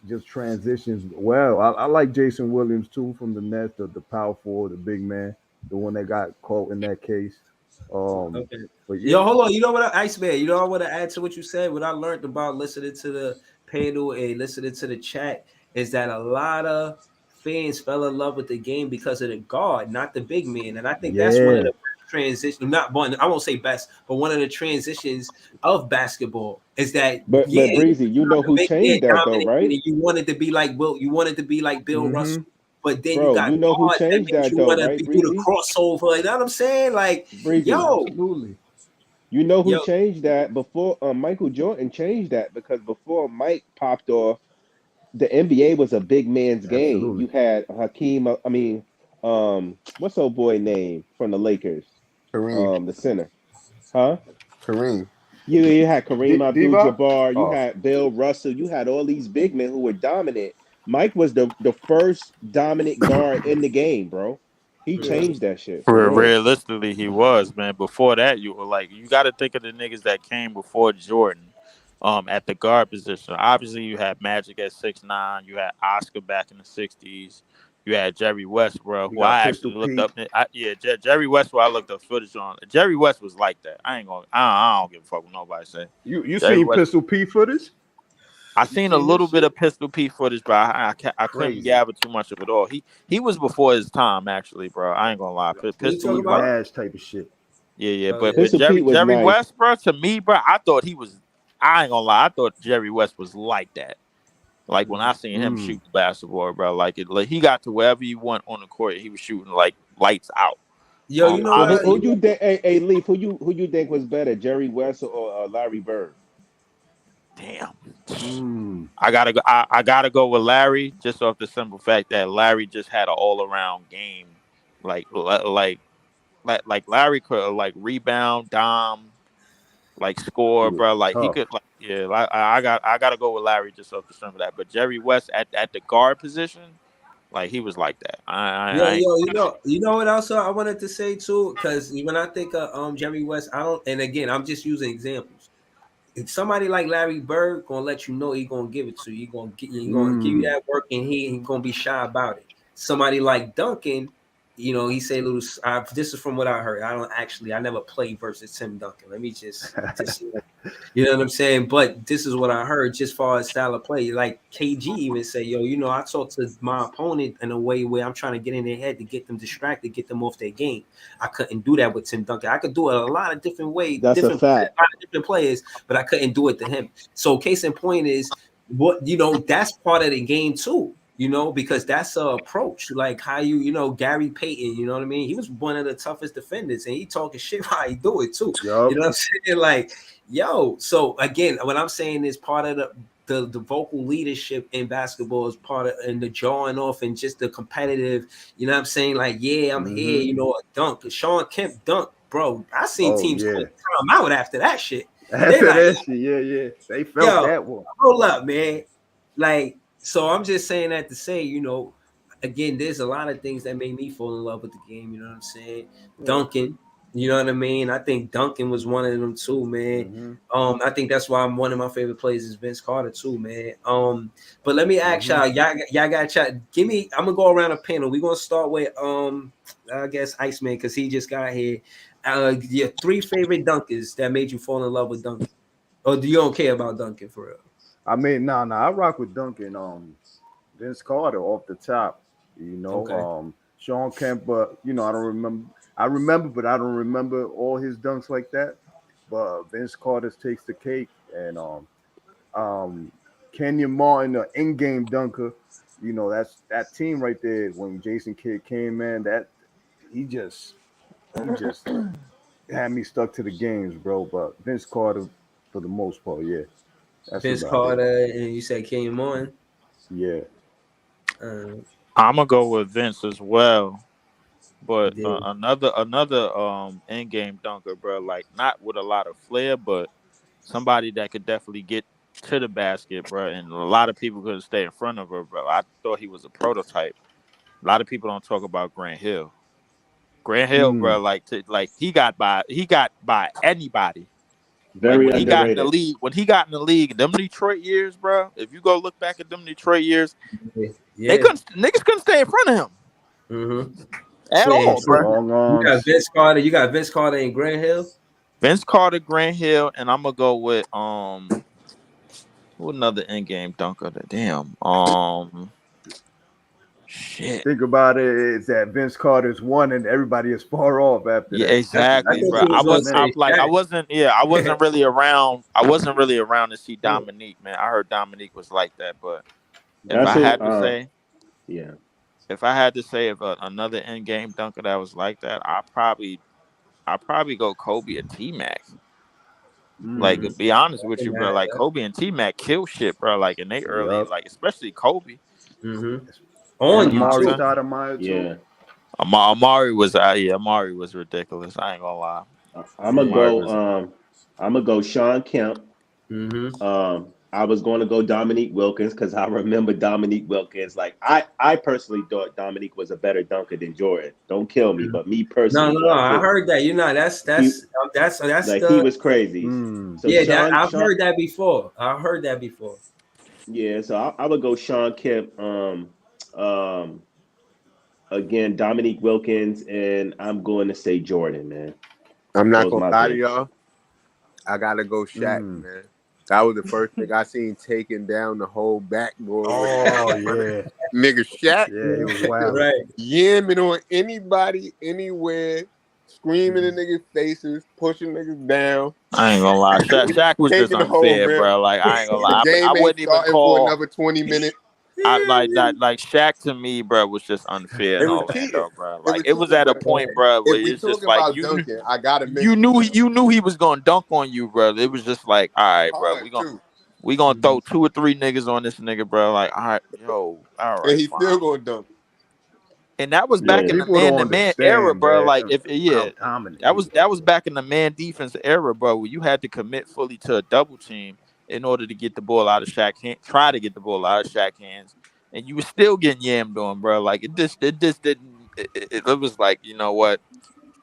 just transitions well. I like Jason Williams too from the Nets, the power forward, the big man, the one that got caught in that case. But yo, hold on. You know what, Iceman? You know I want to add to what you said. What I learned about listening to the panel and listening to the chat is that a lot of fans fell in love with the game because of the guard, not the big man. And I think that's one of the transitions. Not one. I won't say best, but one of the transitions of basketball is that. But Breezy, you know who changed that though, right? You wanted to be like Will. You wanted to be like Bill Russell. But then you got who changed that though, right? Do the crossover. You know what I'm saying? Like, Breezy, absolutely. You know who changed that before? Michael Jordan changed that because before Mike popped off, the NBA was a big man's game. You had Hakeem. What's old boy name from the Lakers? Kareem. The center, huh? Kareem. You had Kareem Abdul-Jabbar. You had Bill Russell. You had all these big men who were dominant. Mike was the first dominant guard in the game, bro. He changed that shit. Realistically, he was, man. Before that, you got to think of the niggas that came before Jordan At the guard position. Obviously, you had Magic at 6'9". You had Oscar back in the '60s. You had Jerry West, bro, You who I got Pistol actually looked Pete. up. Jerry West, who I looked up footage on. Jerry West was like that. I don't give a fuck what nobody say. You Jerry seen West. Pistol Pete footage? I seen a little bit of Pistol Pete footage, but I couldn't Crazy. gather too much of it all. He was before his time, actually, bro. I ain't gonna lie. Pistol Nicki Minaj type of shit. Yeah, Oh, but yeah. Pistol Pete was Jerry nice. West, bro, to me, bro, I thought he was. I ain't gonna lie, I thought Jerry West was like that. Like when I seen him shoot basketball, bro, like he got to wherever he went on the court, he was shooting like lights out. Yo, you know So what? who you think? Hey, Leaf, who you think was better, Jerry West or Larry Bird? Damn. I gotta go with Larry, just off the simple fact that Larry just had an all around game. Like Larry could like rebound, dom, like score, bro. Like he could, like I gotta go with Larry just off the strength of that. But Jerry West at the guard position, like he was like that. You know what else I wanted to say too? Because when I think of Jerry West, I don't. And again, I'm just using examples. If somebody like Larry Bird gonna let you know he gonna give it to you, he gonna give you that work, and he ain't gonna be shy about it. Somebody like Duncan, you know, he say little. This is from what I heard. I never played versus Tim Duncan. Let me just you know what I'm saying. But this is what I heard, just far as style of play. Like KG even say, yo, you know, I talk to my opponent in a way where I'm trying to get in their head to get them distracted, get them off their game. I couldn't do that with Tim Duncan. I could do it a lot of different ways, That's a fact. a lot of different players, but I couldn't do it to him. So case in point is what, you know, that's part of the game too. You know, because that's a approach, like how you know, Gary Payton, you know what I mean? He was one of the toughest defenders, and he talking shit while he do it too. You know what I'm saying? Like, yo, so again, what I'm saying is part of the vocal leadership in basketball is part of, and the jawing off and just the competitive, you know what I'm saying? Like, yeah, I'm here, you know, a dunk. Sean Kemp dunk, bro. I seen teams call time out after that shit. After that shit, they felt that one. Hold up, man. Like, so I'm just saying that to say, you know, again, there's a lot of things that made me fall in love with the game. You know what I'm saying? Duncan, you know what I mean? I think Duncan was one of them too, man. I think that's why one of my favorite players is Vince Carter too, man. But let me ask y'all got chat. Give me. I'm gonna go around a panel. We're gonna start with I guess Iceman, because he just got here. Your 3 favorite dunkers that made you fall in love with Duncan, or do you don't care about Duncan for real? I mean, I rock with Duncan. Vince Carter off the top, you know. Sean Kemp, but you know, I remember, but I don't remember all his dunks like that. But Vince Carter takes the cake, and Kenyon Martin, the in-game dunker. You know, that's that team right there. When Jason Kidd came in, that he just had me stuck to the games, bro. But Vince Carter, for the most part, yeah. That's Vince Carter, and you said Kenyon Martin. Yeah. I'm gonna go with Vince as well, but another in-game dunker, bro. Like not with a lot of flair, but somebody that could definitely get to the basket, bro. And a lot of people couldn't stay in front of her, bro. I thought he was a prototype. A lot of people don't talk about Grant Hill. Grant Hill, bro, like he got by anybody. Very when underrated. When he got in the league, them Detroit years, bro. If you go look back at them Detroit years, niggas couldn't stay in front of him. At all, bro. You got Vince Carter and Grant Hill. Vince Carter, Grant Hill, and I'm gonna go with who another in-game dunker? Damn. Shit. Think about it, is that Vince Carter's one and everybody is far off after that. Yeah, exactly, bro. I wasn't really around. I wasn't really around to see Dominique, man. I heard Dominique was like that, but if I had to say if another in-game dunker that was like that, I probably go Kobe or T-Mac. Like, to be honest with you, bro, like Kobe and T-Mac kill shit, bro. Like in they early, like especially Kobe. On Amari Stoudemire too. Yeah. Amari was ridiculous. I ain't gonna lie. I'm gonna go Sean Kemp. I was going to go Dominique Wilkins because I remember Dominique Wilkins. Like I personally thought Dominique was a better dunker than Jordan. Don't kill me, but me personally. No. I heard that. You know, that's That's like the he was crazy. So yeah. I've heard that before. Yeah, so I would go Sean Kemp. Again, Dominique Wilkins, and I'm going to say Jordan, man. I'm not Those gonna my lie to picks. y'all. I gotta go Shaq, man. That was the first thing I seen taking down the whole backboard. Oh yeah, nigga Shaq. yeah, he was wild. Right. Yamming on anybody, anywhere, screaming in niggas' faces, pushing niggas down. I ain't gonna lie, Shaq was just Taking the whole unfair, rim. bro. Like I ain't gonna lie, The game I ain't wouldn't even starting for call. another 20 minutes. I like that. Like Shaq to me, bro, was just unfair It in was cheating. Orlando, bro. Like it It was cheating, at a but point, bro, where if we it's just talking like about dunking, I gotta you mention knew he was gonna dunk on you, bro. It was just like, all right, bro, hard too. we gonna throw 2 or 3 niggas on this nigga, bro. Like, all right, yo, all right, And he's fine. still gonna dunk. And that was Yo, back in the people don't man-to-man era, understand, bro. man, Like if how dominant he that was back in the man defense era, bro, where you had to commit fully to a double team in order to get the ball out of Shaq's hand, try to get the ball out of Shaq's hands, and you were still getting yammed on, bro. Like it just didn't. It was like, you know what?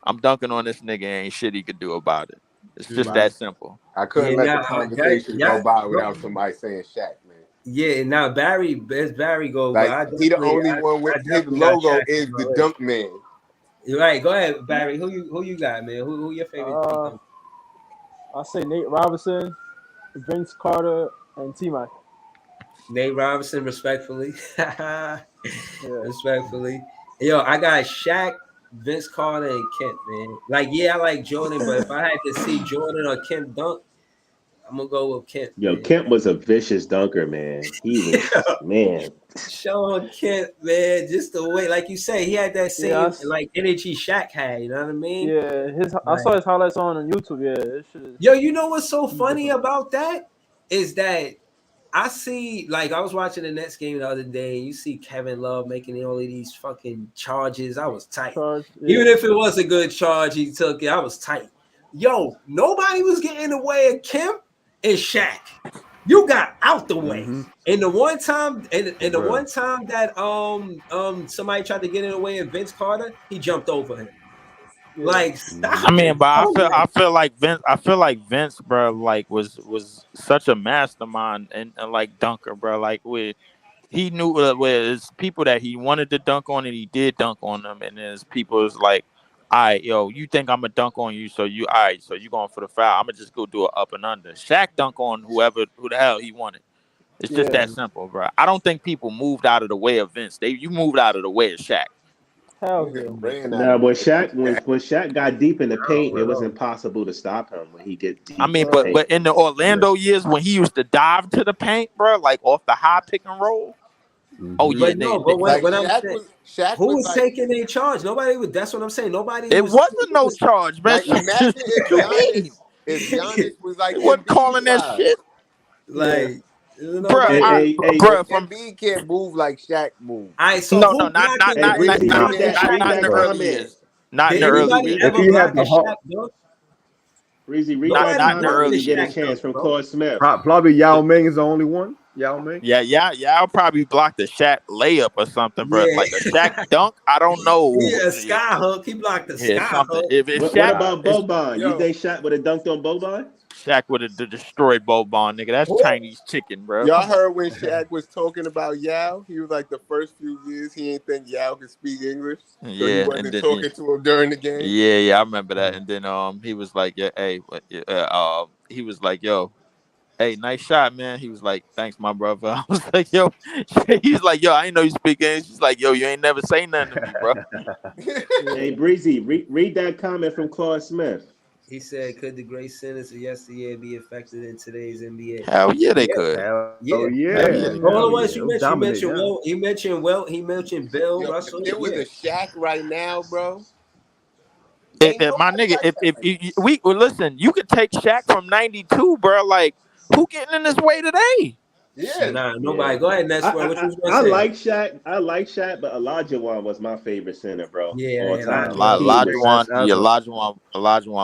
I'm dunking on this nigga. Ain't shit he could do about it. It's just that simple. I couldn't let the conversation go by without somebody saying Shaq, man. Yeah, now Barry go, Like but he the only one with his logo is the dunk man. You're right. Go ahead, Barry. Who you got, man? Who your favorite? I'll say Nate Robinson, Vince Carter, and T-Mac. Nate Robinson, respectfully. Respectfully. Yo, I got Shaq, Vince Carter, and Kemp, man. Like, yeah, I like Jordan, but if I had to see Jordan or Kemp dunk, I'm gonna go with Kemp. Yo, man. Kemp was a vicious dunker, man. He was man. Sean Kemp, man, just the way, like you say, he had that same like energy Shaq had. You know what I mean? Yeah, I saw his highlights on YouTube. Yeah, yo, you know what's so funny about that is that I see, like, I was watching the Nets game the other day. You see Kevin Love making all of these fucking charges. I was tight. Even if it was a good charge he took, I was tight. Yo, nobody was getting in the way of Kemp and Shaq. You got out the way. And the one time, the one time that somebody tried to get in the way of Vince Carter, he jumped over him. Like, stop. I mean, but I feel like Vince, bro, like was such a mastermind and like dunker, bro. Like he knew where there's people that he wanted to dunk on and he did dunk on them, and there's people is like, all right, yo, you think I'm gonna dunk on you, so you going for the foul. I'm gonna just go do it up and under. Shaq dunk on who the hell he wanted. It's just that simple, bro. I don't think people moved out of the way of Vince. You moved out of the way of Shaq. Hell yeah. Nah, but Shaq when Shaq got deep in the paint, it was impossible to stop him when he get deep. I mean, but in the Orlando years when he used to dive to the paint, bro, like off the high pick and roll. Oh yeah, what I'm saying, Shaq who was taking a charge? Nobody was. That's what I'm saying. Nobody. It wasn't no charge, man. Like, imagine if Giannis was like, what calling that shit? Like, bro, Embiid can't move like Shaq moved. So not in the early years. Not in the early years. If he had the heart. Breezy, read that comment when you get a chance from Claude Smith. Probably Yao Ming is the only one. Yao Ming. Yeah. I'll probably block the Shaq layup or something, bro. Like a Shaq dunk, I don't know. Yeah, sky hook. He blocked the sky hook. What about Boban? You think Shaq would have dunked on Boban? Shaq would have destroyed Boban, nigga. That's Chinese chicken, bro. Y'all heard when Shaq was talking about Yao? He was like, the first few years he didn't think Yao could speak English. So he wasn't talking to him during the game. Yeah, I remember that. And then he was like, he was like, yo, hey, nice shot, man. He was like, thanks, my brother. I was like, yo, he's like, yo, I ain't know you speak English. He's like, yo, you ain't never say nothing to me, bro. Hey, Breezy, read that comment from Claude Smith. He said, could the great sentence of yesterday be affected in today's NBA? Hell yeah, they could. All the ones you mentioned, he mentioned Bill Russell. If there was a Shaq right now, bro. My nigga, if we listen, you could take Shaq from 92, bro. Like, who getting in his way today? Yeah, nobody. Yeah. Go ahead, Ness. I like Shaq, but Olajuwon was my favorite center, bro. Olajuwon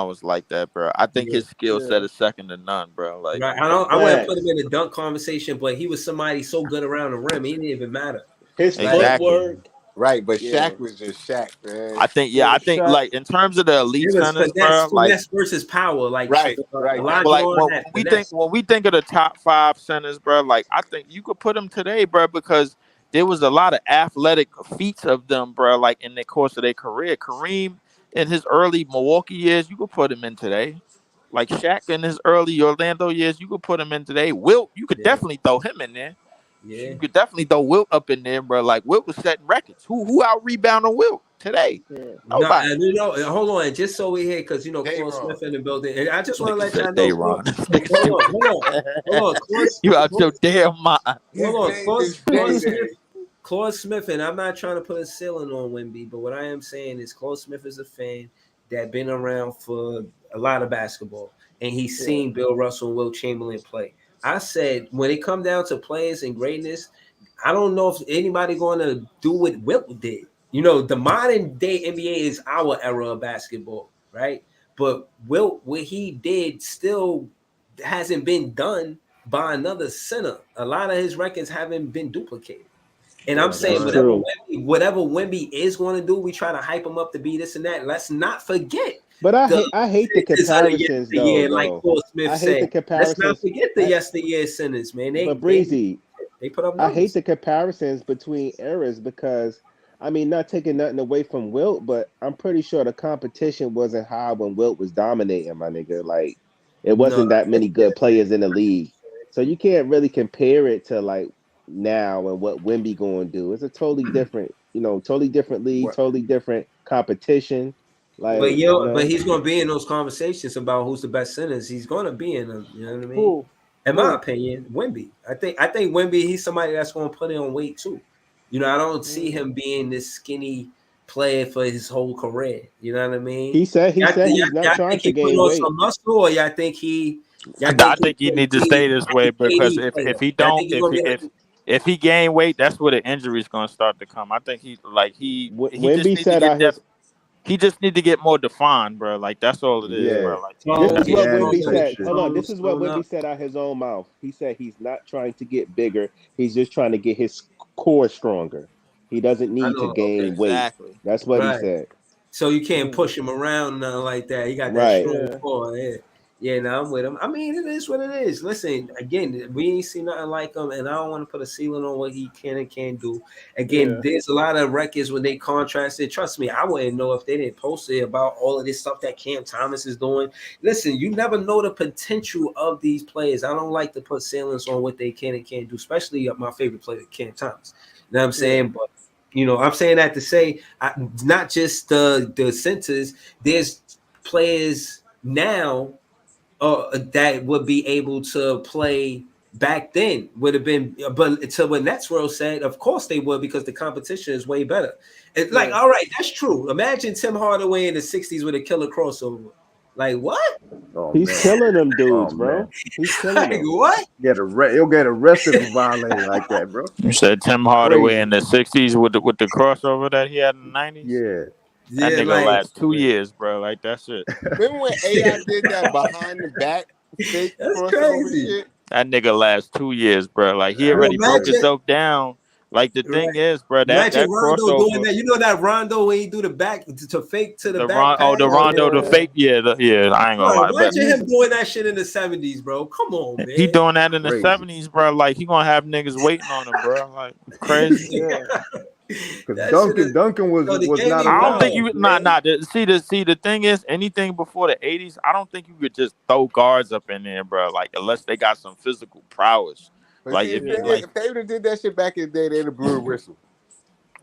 was like that, bro. I think his skill set is second to none, bro. Like, I wouldn't put him in the dunk conversation, but he was somebody so good around the rim, he didn't even matter. His footwork, Right, but Yeah. Shaq was just Shaq, man. I think like in terms of the elite It was centers, bro, like finesse versus power. Like Right, Elijah like Warren had finesse. when we think of the top 5 centers, bro, like I think you could put them today, bro, because there was a lot of athletic feats of them, bro, like in the course of their career. Kareem in his early Milwaukee years, you could put him in today. Like Shaq in his early Orlando years, you could put him in today. Wilt, you could definitely throw him in there. Yeah. You could definitely throw Wilt up in there, bro. Like Wilt was setting records. Who out rebounding Wilt today? No, Nobody. hold on, just so we here, because Claude Smith in the building, and I just want to let y'all know. Ron. Hold on, You out your damn mind. Hold on, His name is Day-Day. Claude Smith, and I'm not trying to put a ceiling on Wemby, but what I am saying is Claude Smith is a fan that been around for a lot of basketball, and he's seen Bill Russell and Wilt Chamberlain play. I said when it come down to players and greatness, I don't know if anybody going to do what Wilt did. The modern day NBA is our era of basketball, right? But Wilt, what he did still hasn't been done by another center. A lot of his records haven't been duplicated. And I'm saying whatever Wemby is going to do, we try to hype him up to be this and that. Let's not forget. But I hate the comparisons, though. Like Paul Smith said. The comparisons. Let's not forget the yesteryear centers, man. But Breezy, they put up. I hate the comparisons between eras because, I mean, not taking nothing away from Wilt, but I'm pretty sure the competition wasn't high when Wilt was dominating, my nigga. Like, it wasn't that many good players in the league, so you can't really compare it to like now and what Wemby going to do. It's a totally different, totally different league, totally different competition. Like, but he's going to be in those conversations about who's the best centers. He's going to be in them. You know what I mean? In my opinion, Wemby. I think Wemby. He's somebody that's going to put it on weight too. I don't see him being this skinny player for his whole career. You know what I mean? He said he's not trying to gain weight. Some muscle, or y'all think he? I think he needs to stay this way because if he don't, if he gain weight, that's where the injury is going to start to come. I think he just need to get more defined, bro. Like that's all it is, bro. Like this is what Wemby said. Hold on, this is what Wemby said out his own mouth. He said he's not trying to get bigger. He's just trying to get his core stronger. He doesn't need to gain weight. That's what he said. So you can't push him around nothing like that. He got that strong core. Yeah, no, I'm with him. I mean, it is what it is. Listen, again, we ain't seen nothing like him, and I don't want to put a ceiling on what he can and can't do. Again, there's a lot of records when they contrasted. Trust me, I wouldn't know if they didn't post it about all of this stuff that Cam Thomas is doing. Listen, you never know the potential of these players. I don't like to put ceilings on what they can and can't do, especially my favorite player, Cam Thomas. You know what I'm saying? But I'm saying that to say not just the centers. There's players now that would be able to play back then would have been, but to what Nets World said, of course they would because the competition is way better. It's like, all right, that's true. Imagine Tim Hardaway in the 60s with a killer crossover. Like what? He's killing them dudes, bro. He's killing them. What? He'll get arrested for violating like that, bro. You said Tim Hardaway in the 60s with the crossover that he had in the 90s? Yeah. That nigga last 2 years, bro. Like that's it. Remember when AI did that behind the back fake crossover shit? That nigga last 2 years, bro. Like he already broke himself down. Like the thing is, bro, that Rondo crossover. doing that. You know that Rondo when he do the back to fake to the back. The Rondo, the fake. Yeah, I ain't gonna lie. Imagine him doing that shit in the 70s, bro. Come on, man. He doing that in the 70s, bro. Like he gonna have niggas waiting on him, bro. Like crazy. Because Duncan was not. I don't think you See, the thing is, anything before the 80s, I don't think you could just throw guards up in there, bro. Like unless they got some physical prowess. But like if they would have did that shit back in the day, they'd have blew the whistle.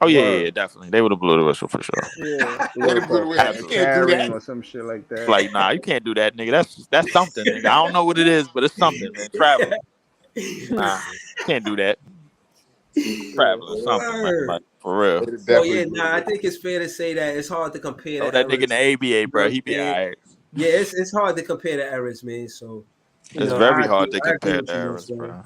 Oh yeah, definitely. They would have blew the whistle for sure. Yeah, they would have blew the whistle. You can't do that or some shit like that. Like nah, you can't do that, nigga. That's something, nigga. I don't know what it is, but it's something, man. Traveling. Nah, you can't do that. Traveling, something like for real. So I think it's fair to say that it's hard to compare. Oh, that nigga in the ABA, bro. He be alright. Yeah, it's hard to compare the eras, man. So it's very hard to compare the eras, bro.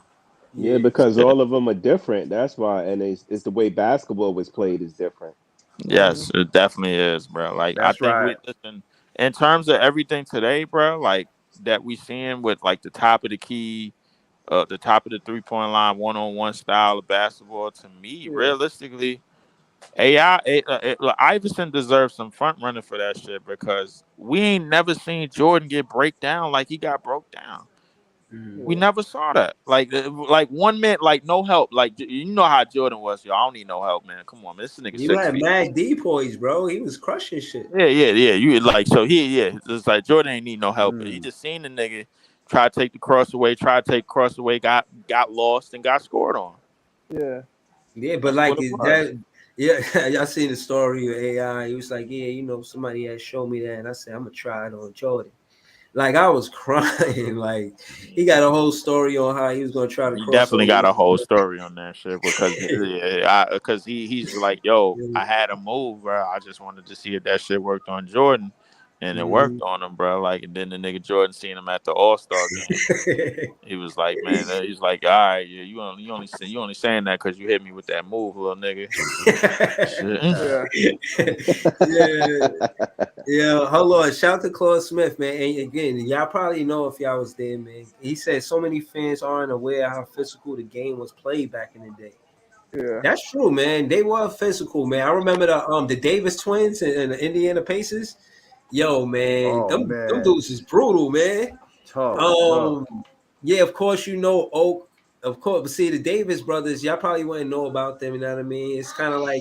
Yeah, because all of them are different. That's why, and it's the way basketball was played is different. Yes, it definitely is, bro. Like I think listen, in terms of everything today, bro, like that we seeing with like the top of the key, the top of the 3-point line, one-on-one style of basketball. To me, realistically, Look, Iverson deserves some front running for that shit because we ain't never seen Jordan get break down like he got broke down. We never saw that. Like 1 minute, like no help. Like you know how Jordan was, yo. I don't need no help, man. Come on, man. This nigga You 6 had feet. mad depoys, bro. He was crushing shit. Yeah. You like so it's like Jordan ain't need no help. But he just seen the nigga try to take the cross away, got lost and got scored on. Yeah. Yeah, but That's like that. Yeah, y'all seen the story of AI. He was like, yeah, you know, somebody had showed me that, and I said, I'm gonna try it on Jordan. Like I was crying. Like he got a whole story on how he was gonna try to He cross definitely over. got a whole story on that shit because he's like, yo, I had a move, bro. I just wanted to see if that shit worked on Jordan, and it worked on him, bro. Like, and then the nigga Jordan seen him at the All-Star game. He was like, man, he's like, all right, yeah, you only saying that because you hit me with that move, little nigga. Yeah. Hold on. Shout out to Claude Smith, man. And again, y'all probably know if y'all was there, man. He said so many fans aren't aware how physical the game was played back in the day. Yeah, that's true, man. They were physical, man. I remember the Davis twins and the Indiana Pacers. Yo, man, them dudes is brutal, man. Tough. Yeah, of course you know Oak. Of course, but see the Davis brothers, y'all probably wouldn't know about them. You know what I mean? It's kind of like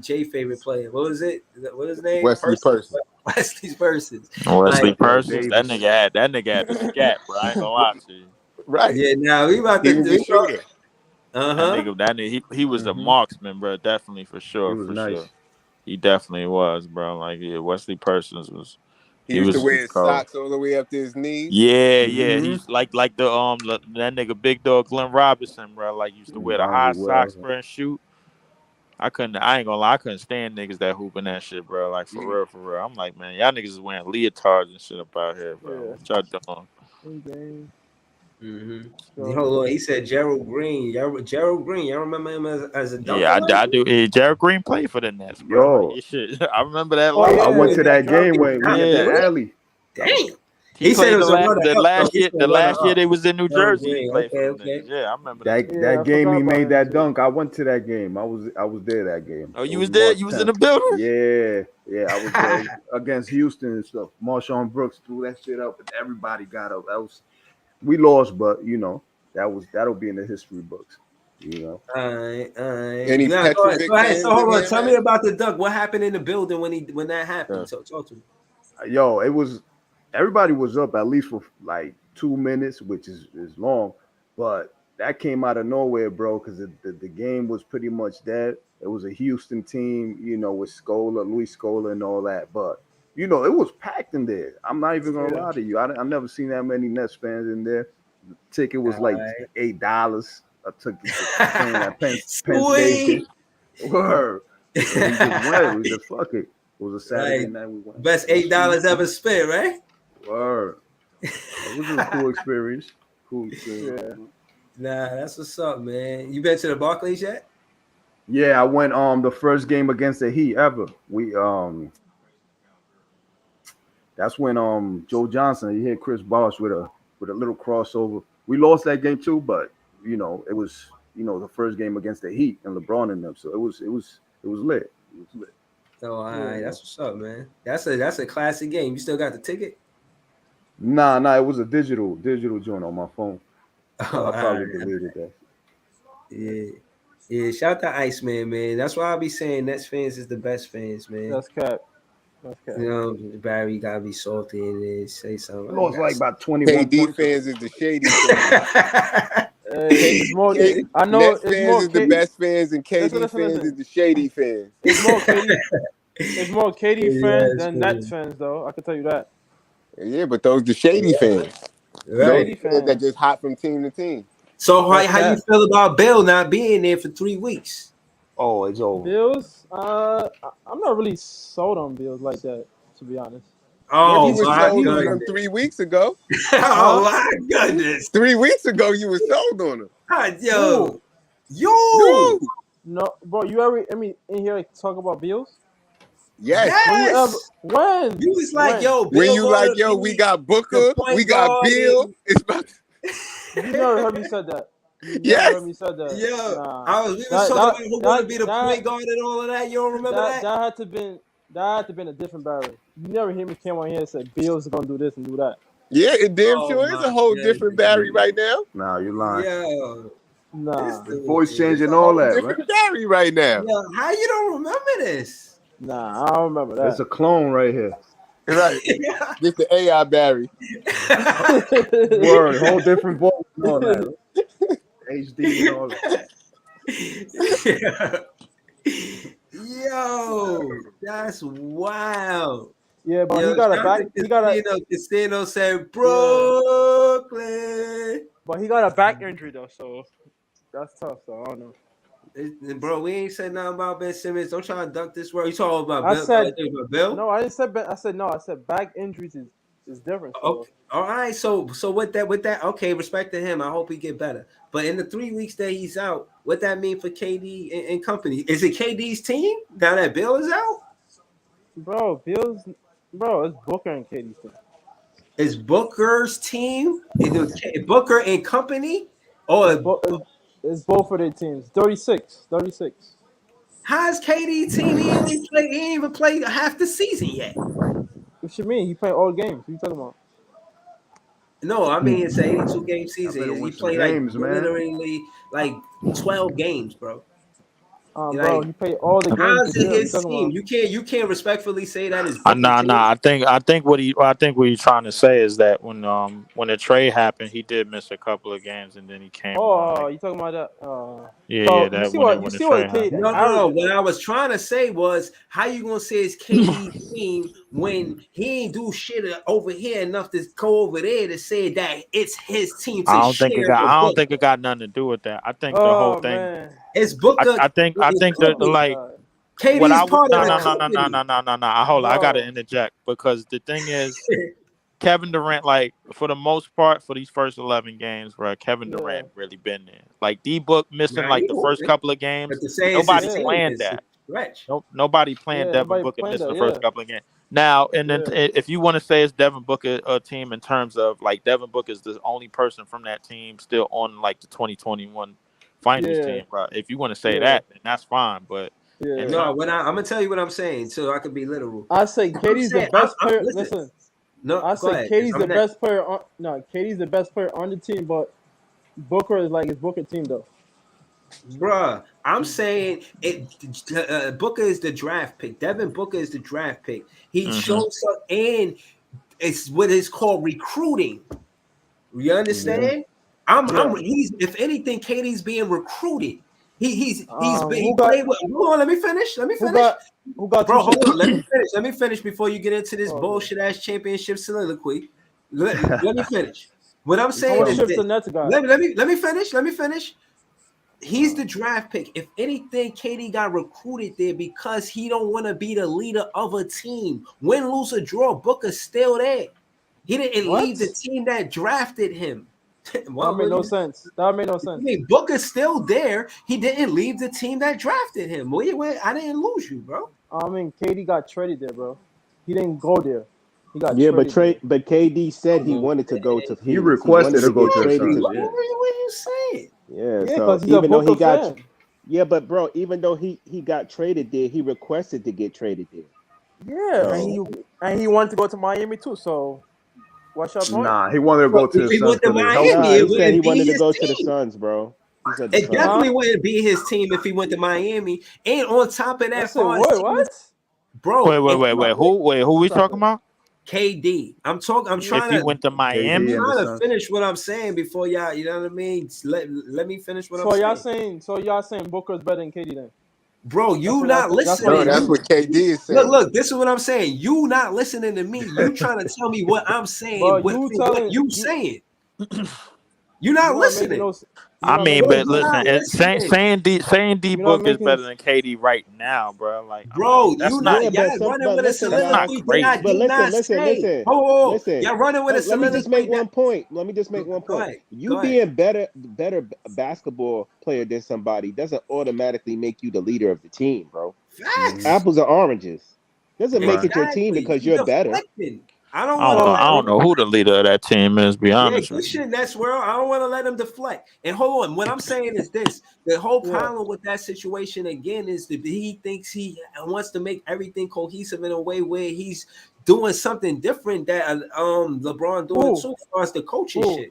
Jay's favorite player. What was it? What is his name? Wesley Person. Wesley Person. Wesley Person. That nigga had the scat, bro. I ain't gonna lie to you. Right. Yeah. Now we about He to was a shooter. That nigga, he was a marksman, bro. Definitely for sure. Sure. He definitely was, bro. Like Wesley Persons was. He used to wear his socks all the way up to his knees. Yeah. He's like the that nigga Big Dog Glenn Robinson, bro. Like used to wear the high socks, bro, and shoot. I ain't gonna lie, I couldn't stand niggas that hooping that shit, bro. Like for real. I'm like, man, y'all niggas is wearing leotards and shit up out here, bro. What y'all doing? Hold on, he said Gerald Green. Gerald Green, y'all remember him as a dunker? Yeah, I do. Gerald Green played for the Nets, bro. Like, shit. I remember that. I went to that game when we hit the alley. Damn. He played the last year they was in New Jersey. He played for the Nets. Yeah, I remember that game. He made that dunk. I went to that game. I was there that game. Oh, you was there? You was in the building? Yeah. I was there against Houston and stuff. Marshawn Brooks threw that shit up, and everybody got up. We lost, but you know that'll be in the history books. You know. All right. Any go ahead. So hold on. Tell me about the dunk. What happened in the building when that happened? So talk to me. Yo, it was. Everybody was up at least for like 2 minutes, which is long, but that came out of nowhere, bro, because the game was pretty much dead. It was a Houston team, you know, with Luis Scola and all that, but, you know, it was packed in there. I'm not even going to lie to you. I've never seen that many Nets fans in there. The ticket was like $8. I took it at Penn Station. Word. We just went. We just fuck it. It was a Saturday night. We went. Best $8 ever spent, right? Word. It was a cool experience. Yeah. Nah, that's what's up, man. You been to the Barclays yet? Yeah, I went the first game against the Heat ever. We that's when Joe Johnson he hit Chris Bosh with a little crossover. We lost that game too, but you know, it was the first game against the Heat and LeBron and them. So it was lit. It was lit. Oh, all right. That's what's up, man. That's a classic game. You still got the ticket? Nah, it was a digital joint on my phone. So I probably deleted that. Yeah. Shout out to Iceman, man. That's why I be saying Nets fans is the best fans, man. That's cap. You know, Barry gotta be salty and say something. Lost like about 21 KD fans is the shady fans. It's more, I know Nets it's fans more is the best fans, and KD fans is the shady fans. It's more KD fans than Nets fans, though. I can tell you that. Yeah, but those the shady fans. Right. Those fans that just hop from team to team. So how you feel about Bill not being there for 3 weeks? Oh, it's over. Bills? I'm not really sold on Bills like that, to be honest. Oh, you were sold on them 3 weeks ago. Oh my goodness! 3 weeks ago, you were sold on them. Yo. No, bro. You ever? I mean, in here talk about Bills? Yes. When? You was like, yo, Bill when you like, yo, we got Booker, we got Bill. It's about. You never heard me said that. You never Yes. heard me say that. Yo, Nah. we was talking about who going to be the point guard and all of that. You don't remember that? That had to been a different Barry. You never hear me came on here and say Bills are gonna do this and do that. Yeah, it damn Oh sure is my a whole goodness. different Barry right now. Nah, you lying. Yo, Nah. His voice it's changing a all whole that, Different right? Barry right now. Yo, how you don't remember this? Nah, I don't remember that. It's a clone right here. Right. This the AI Barry. Word, whole different voice and all that. Right? HD and all that. Yo, that's wild. Yeah, but Yo, he got a shout back. out to He got a. Casino said Brooklyn. But he got a back injury though, so that's tough. So I don't know. Bro, we ain't said nothing about Ben Simmons. Don't try to duck this word. You talking about I Bill? said Bill? no. I didn't say. I said no. I said back injuries is different. So. Okay. All right. So with that, okay, respect to him. I hope he get better. But in the 3 weeks that he's out, what that mean for KD and company? Is it KD's team now that Bill is out? Bro, it's Booker and KD's team. Is Booker's team? Is it Booker and company? Or it's both of their teams. 36. How's KD team? He ain't even played half the season yet. What you mean? He played all games. What you talking about? No, I mean it's an 82-game season. He played literally like 12 games, bro. Bro, he played all the games. How's it his team? You can't respectfully say that is. Nah. I think what he's trying to say is that when the trade happened, he did miss a couple of games and then he came. Oh, you talking about that? Yeah. That you see what KD? No. What I was trying to say was, how you gonna say it's KD's team when he ain't do shit over here enough to go over there to say that it's his team? I don't think it got nothing to do with that. I think the whole thing. Man. It's Booker. I think that like. KD's part of No. Hold on, I gotta interject because the thing is, Kevin Durant, like for the most part, for these first 11 games, bro, Kevin Durant really been there. Like D-Book missing like the first couple of games. Nobody planned that. Nobody planned Devin Booker missing the first couple of games. Now, and then if you want to say it's Devin Booker team in terms of like Devin Booker is the only person from that team still on like the 2021 finals team, bro. If you want to say that, then that's fine. But no, I'm gonna tell you what I'm saying, so I could be literal. I say KD's the best player. Listen, no, I say KD's the best player. KD's the best player on the team, but Booker is like his Booker team though. Bruh, I'm saying Booker is the draft pick. Devin Booker is the draft pick. He shows up, and it's what is called recruiting. You understand? He's if anything, KD's being recruited. He's being played with. Hold on, let me finish. Who got bro? Hold on, let me finish before you get into this bullshit ass championship soliloquy. Let me finish. What I'm saying is let me finish. He's the draft pick. If anything, KD got recruited there because he don't want to be the leader of a team. Win, lose, or draw, Booker's still there. He didn't leave the team that drafted him. That made no sense. I mean, Booker's still there. He didn't leave the team that drafted him. Wait, I didn't lose you, bro. I mean, KD got traded there, bro. He didn't go there. He got but KD said he wanted to go to. He requested to go to the Suns. What are you saying? Yeah, so even though he got, but bro, even though he got traded there, he requested to get traded there. Yeah, and he wanted to go to Miami too. So, what's your point? Nah, he wanted to go to the Suns. He said he wanted to go to the Suns, bro. It definitely wouldn't be his team if he went to Miami. And on top of that, what? Bro, wait. Who we talking about? KD. I'm trying if he went to Miami. I'm trying to finish what I'm saying before y'all, you know what I mean? Let me finish what I'm saying. So y'all saying Booker's better than KD then? Bro, you not listening. That's what KD is saying. Look, this is what I'm saying. You not listening to me. You trying to tell me what I'm saying. What you saying. You're not listening. I mean, but listen, saying D Book is better than KD right now, bro. Like, bro, that's you not running with a soliloquy. But listen. Y'all running with a soliloquy. Let me just make one point. You being better basketball player than somebody doesn't automatically make you the leader of the team, bro. Facts. Apples and oranges doesn't make it your team because you're better. I don't I want to let don't know who the leader of that team is. Be honest good with you. shit, that's where I don't want to let him deflect. And hold on, what I'm saying is this: the whole problem with that situation again is that he thinks he wants to make everything cohesive in a way where he's doing something different that LeBron doing too, as far as the coaching shit.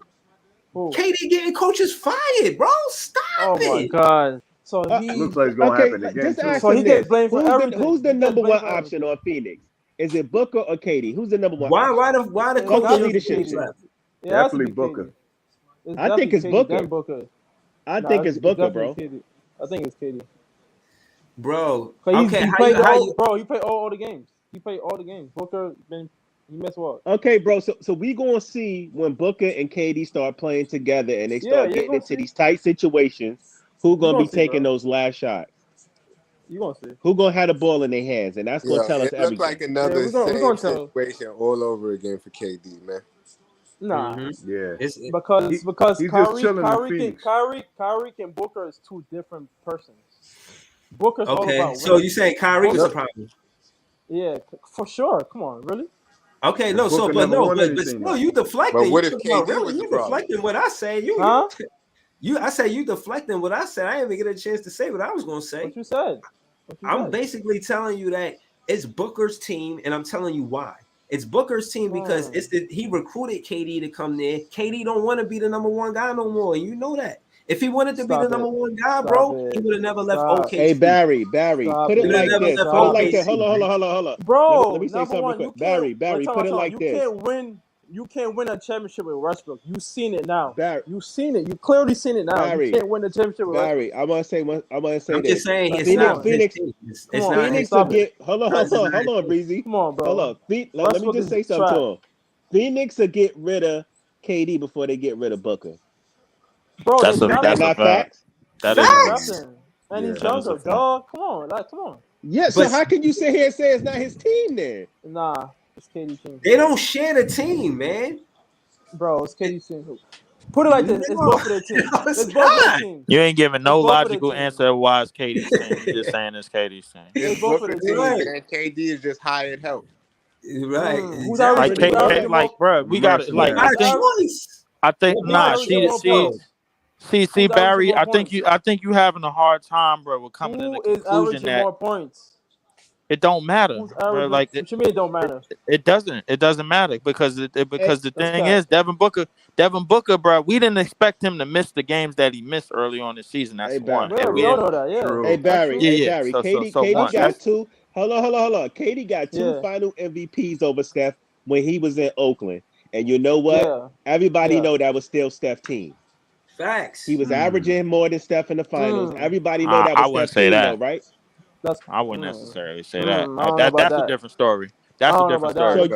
KD getting coaches fired, bro. Stop it. Oh my god. So he looks like it's gonna happen again. Just Too. ask so him he this: gets blamed for everything. who's the He gets number blamed one for option everything. on Phoenix? Is it Booker or KD? Who's the number one? Why option? the It coach has to be leadership KD. left? It has to Definitely be Booker. KD. It's I think it's KD, Booker. then Booker. I think it's Booker, bro. KD. I think it's KD. Bro. Okay, Okay, he played all the games. He played all the games. Booker he missed what? Okay, bro. So we gonna see when Booker and KD start playing together and they start getting into these tight situations. Who gonna be taking those last shots? You gonna see. Who gonna have the ball in their hands, and that's gonna tell us It everything. looked like another same situation all over again for KD, man. Nah. Yeah. Because he's Kyrie, just chilling in Phoenix. Kyrie and Booker is two different persons. Booker's all about winning. So you saying Kyrie's a problem? Yeah, for sure. Come on, really? Okay, no, Booker but anything, still, you deflecting. But what if You KD was the problem? deflecting what I say. I say you deflecting what I said. I didn't even get a chance to say what I was gonna say. What you said? I'm basically telling you that it's Booker's team, and I'm telling you why. It's Booker's team because he recruited KD to come there. KD don't want to be the number one guy no more. You know that. If he wanted to be the number one guy, bro, he would have never left OKC. Hey Barry, put it like this. Put it like this. Hold on. Bro, let me say something real quick. Barry, put it like this. You can't win a championship with Westbrook. You've seen it now. Barry, you've seen it. You clearly seen it now. Barry, you can't win the championship with Barry, Westbrook. I'm just saying it's not Phoenix. Phoenix will get. Hold on, Breezy. Come on, bro. Hold on. Let me just say something to him. Phoenix will get rid of KD before they get rid of Booker. Bro, that's not facts. That is and he's younger, dog. Come on. Yeah, so how can you sit here and say it's not his team then? Nah, it's KD's team. They don't share the team, man. Bro, it's KD's team. Put it like this: it's both of their teams. It's both of their teams. You ain't giving no logical answer why it's KD's team. You just saying it's KD's team. It's both of the teams, and KD is just hired help. Right. Who's like, bro, we got it. Like, I think See, Barry, I think you having a hard time, bro, with coming to the conclusion that more points. It don't matter, bro. Like, what you mean it don't matter? It doesn't matter because the thing is, Devin Booker, bro. We didn't expect him to miss the games that he missed early on this season. That's one. We all know that, yeah. Hey Barry, KD got two. Hold on. KD got two final MVPs over Steph when he was in Oakland, and you know what? Yeah. Everybody know that was still Steph's team. Facts. He was averaging more than Steph in the finals. Everybody know that was Steph's team, though, right? I wouldn't necessarily say that. That's a different story. That's a different story.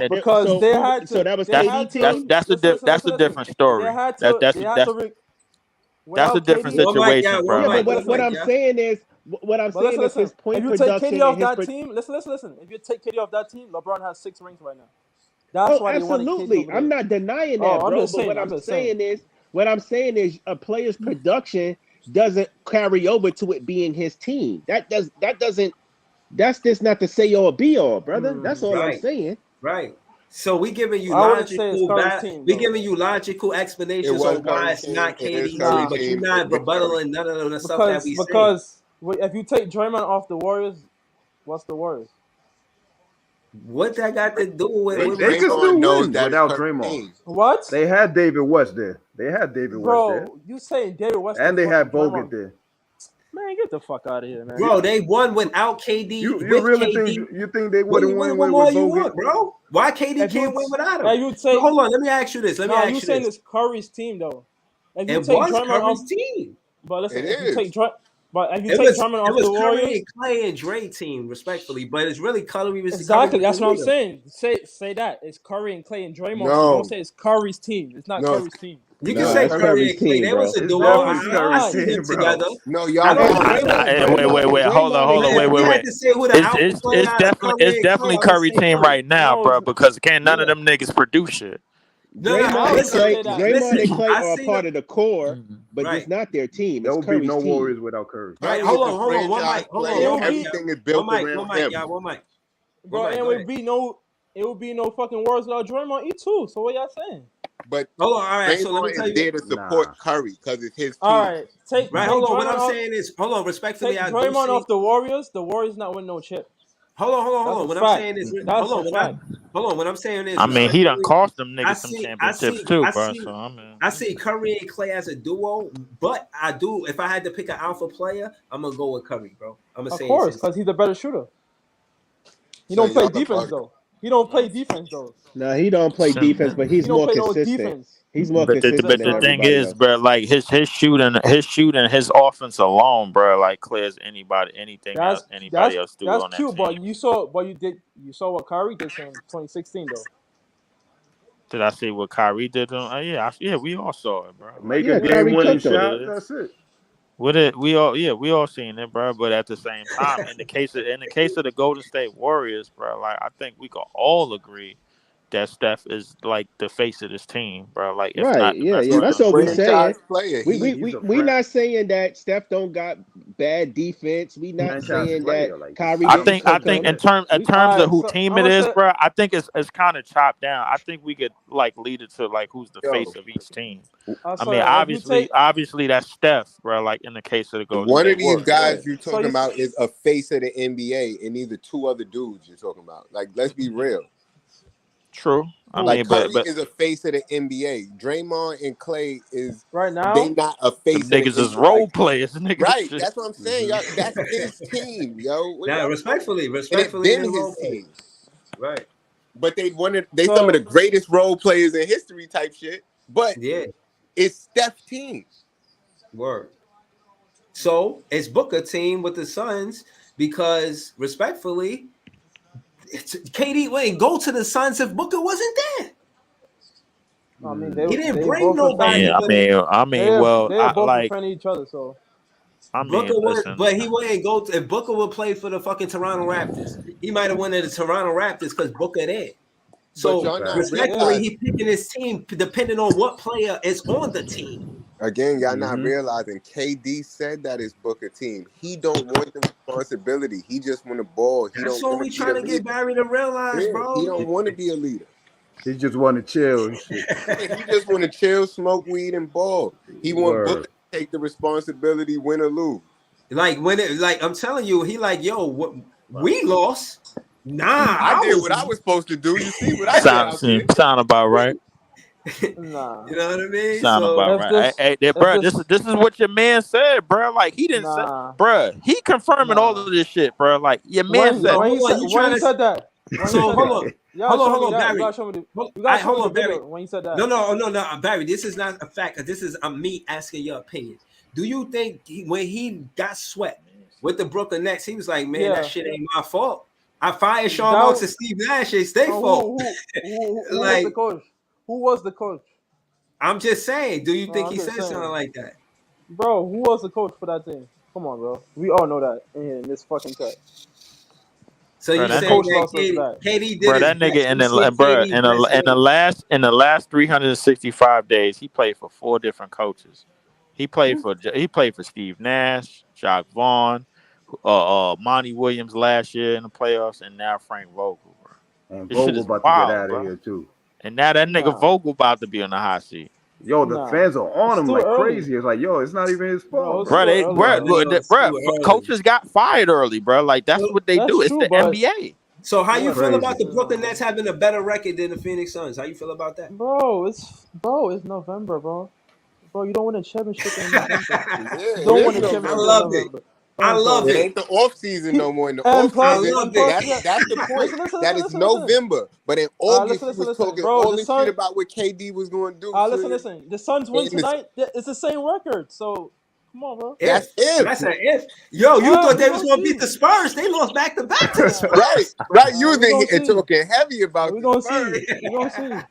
Because they had to. So that was KD team. That's a different story. That's a different situation, bro. Yeah, but what I'm saying is his point production. If you take KD off that team, listen. If you take KD off that team, LeBron has 6 rings right now. That's why absolutely. I'm not denying that, bro. But what I'm saying is a player's production doesn't carry over to it being his team. That's just not to say all be all, brother. That's all I'm saying. Right. So we giving you logical explanations on why it's not KD's team, but you're not rebuttaling none of the stuff that we say. Because if you take Draymond off the Warriors, what's the Warriors? What that got to do with they could still win without Draymond. What? They had David West there. Bro, you saying David West? And they had Bogut there. Man, get the fuck out of here, man. Bro, they won without KD. You really think they would have won with Bogut, bro? Why KD can't win without him? Hold on, let me ask you this. You saying it's Curry's team though? If you take Drummond off team, but listen, if you take Drummond off the Warriors, Curry and Clay and Dre team, respectfully, but it's really Curry. Exactly, that's what I'm saying. Say that it's Curry and Clay and Draymond. No. Don't say it's Curry's team. It's not Curry's team. You can say Curry and Clay. They was a duo. I see them together. No, y'all. Wait. Hold on. Wait. It's definitely Curry team right now, bro. Because none of them niggas produce shit. Draymond and Clay are a part of the core, but it's not their team. There would be no Warriors without Curry. Right, hold on. One mic. Everything is built around him. Bro, and we beat no it would be no fucking Warriors without Draymond too. So what y'all saying? But Hold on, all right. So let me Draymond tell is you. there to support Curry because it's his All team. right, take Right, hold on. What Draymond I'm off. saying is, hold on. Respectfully, Take I do Draymond see. off the Warriors. The Warriors not win no chip. Hold on. That's a What I'm fact. saying is, That's hold a on. fact. What I'm saying is, I mean, he done respectfully, cost them I niggas some see, championships too, bro. So I mean, I see Curry and Clay as a duo, but I do. If I had to pick an alpha player, I'm gonna go with Curry, bro. I'm gonna Of say course, it's because he's the better shooter. He So don't play y'all are defense bugging. though. He don't play defense though. No, he don't play defense, but He he's don't more play no consistent. defense. He's more but consistent than the thing everybody is, else. bro, like his shooting, his offense alone, bro, like clears anything else anybody else do That's on that cute, but team. you saw what Kyrie did to him 2016 though. Did I see what Kyrie did to him? Yeah, we all saw it, bro. Like Make a Yeah, it is Kyrie what game-winning cooked it him. shot. is. That's it. We all seen it, bro. But at the same time, in the case of the Golden State Warriors, bro, like I think we can all agree that Steph is like the face of this team, bro. Like if Right. not the Yeah. best Yeah. He's player a That's on the all we court. saying. franchise player. He's a We not saying that Steph don't got bad defense. We not franchise saying that player. Like Kyrie I didn't think I cook think him. in We terms of Alright, who so team I'm it gonna is, say bro. I think it's kind of chopped down. I think we could like lead it to like who's the Yo, face of each team. I I mean, say if you take obviously that's Steph, bro. Like in the case of the Golden one of State these Warriors. yeah. guys you're So talking about is a face of the NBA, and either two other dudes you're talking about. Like, let's be real. True. I Who? Like mean, Curry but is a face of the NBA. Draymond and Clay is Right they now, not a them face of the niggas is NBA. Like, role players, niggas. right, Shit. that's what I'm saying. Y'all, that's his team, yo. What now y'all respectfully, and it respectfully, been they his role play. team. Right. But they some of the so greatest role players in history type shit. But Yeah. it's Steph's team. Word. So it's Booker team with the Suns because respectfully, KD wouldn't go to the Suns if Booker wasn't there. I mean He didn't they bring both defend nobody Yeah, with him. well, they I both like. defend each other. So I Booker mean, would, listen. but he wouldn't go to, if Booker would play for the fucking Toronto Raptors. He might have won to the Toronto Raptors because Booker there. But So y'all not respectfully, yeah, realizing he picking his team depending on what player is on the team. again, y'all not realizing KD said that is Booker team. He don't want the responsibility. He just want the ball. He That's don't what want we to be the trying to get leader. Barry to realize, Yeah, he bro. don't want to be a leader. He just want to chill and shit. Yeah, he just want to chill, smoke weed, and ball. He want Booker Word. to take the responsibility, win or lose. Like when it, like I'm telling you, he like, yo, what we lost. Nah, I did what I was supposed to do. You see what I did out there. Sound about right. nah. You know what I mean? Sound So about If right. this Hey, if bro, this this is what your man said, bro. Like he didn't say, nah bro. He confirming all nah of this shit, bro. Like your man when said. no, when he hold on. said You when trying he to? said that when he So said that you gotta show me that you Barry. gotta show me Hold the on, Barry. video when he said that. No, Barry. This is not a fact. This is me asking your opinion. Do you think when he got swept with the Brooklyn Nets, he was like, man, that Yeah, shit ain't my fault. I fired Sean Marks that and Steve Nash. It's their fault. who was the Like, coach? Who was the coach? I'm just saying. Do you think I'm he just said something saying, like that? bro. Who was the coach for that team? Come on, bro. We all know that in this fucking cut. So Bro, you The that saying coach nigga, that lost respect. KD did bro, his that best? nigga You say KD best win. in the last 365 days, he played for 4 different coaches. He played for Steve Nash, Jacques Vaughn, Monty Williams last year in the playoffs, and now Frank Vogel, bro. And This shit Vogel is about to get wild, out of bro. here too. And now that nigga Nah, Vogel about to be on the hot seat. Yo, the nah. fans are on It's him too like early, crazy. It's like, yo, it's not even his bro. fault, It's bro. too early, bro. It's too early. Coaches got fired early, bro. Like that's what they That's do. It's true, the but NBA. So how you yeah, feel Crazy. about the Brooklyn Nets having a better record than the Phoenix Suns? How you feel about that? It's November, bro. Bro, you don't win a championship in November. Yeah, You it don't is win a I championship November. in love it. November. I love It it. ain't the off season no more. In the And off I plus, season, and love it. plus, that's the point. That is listen. November. But in August, you was Listen, talking bro. all The this shit Sun. about what KD was going to do. So, Listen. The Suns win and tonight. It's the same record. So come on, bro. If that's if. that's an if. Yo, you thought We they was gonna gonna beat see. the Spurs. They lost back to back to the Right, Spurs. right. You was We in gonna here see. talking heavy about We the gonna Spurs. see. We gonna see.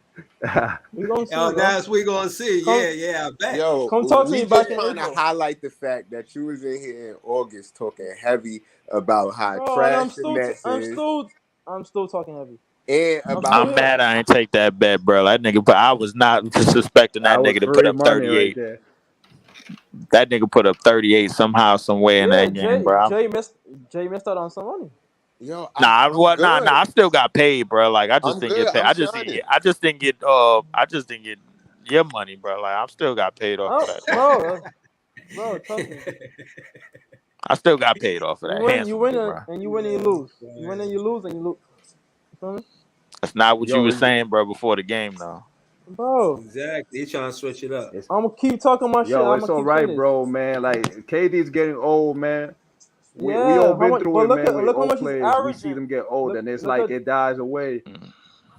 We gonna see, Oh, bro. that's we gonna see. Come, Yeah, I bet. Yo, come talk to we me back just in trying to April, highlight the fact that you was in here in August talking heavy about how bro. And trash the Nets is I'm still talking heavy. and I'm still about I'm here. mad I ain't take that bet, bro. That nigga, but I was not suspecting that That was nigga to put free up money right 38. there. That nigga put up 38 somehow, some way in Yeah, that game, bro. Jay missed out on some money. Yo, Nah, I'm good. I still got paid, bro. Like I just I'm didn't good. get paid. I'm shining. I just didn't get your money, bro. Like I still got paid off of Oh, that. bro, trust me. I still got paid off of You that win, handsomely, bro. and you win and you lose. You win and you lose and you lose. You feel me? That's not what you Yo, were saying, bro, before the game, though. Bro, Exactly. He's trying to switch it up. it's I'm gonna keep talking my shit. I'm it's gonna all keep right, saying this. bro, man. Like KD's getting old, man. We all Yeah, how been much? through But it, man. With look how old much he's players, we see averaging. them get old, and it's Look like at it dies away.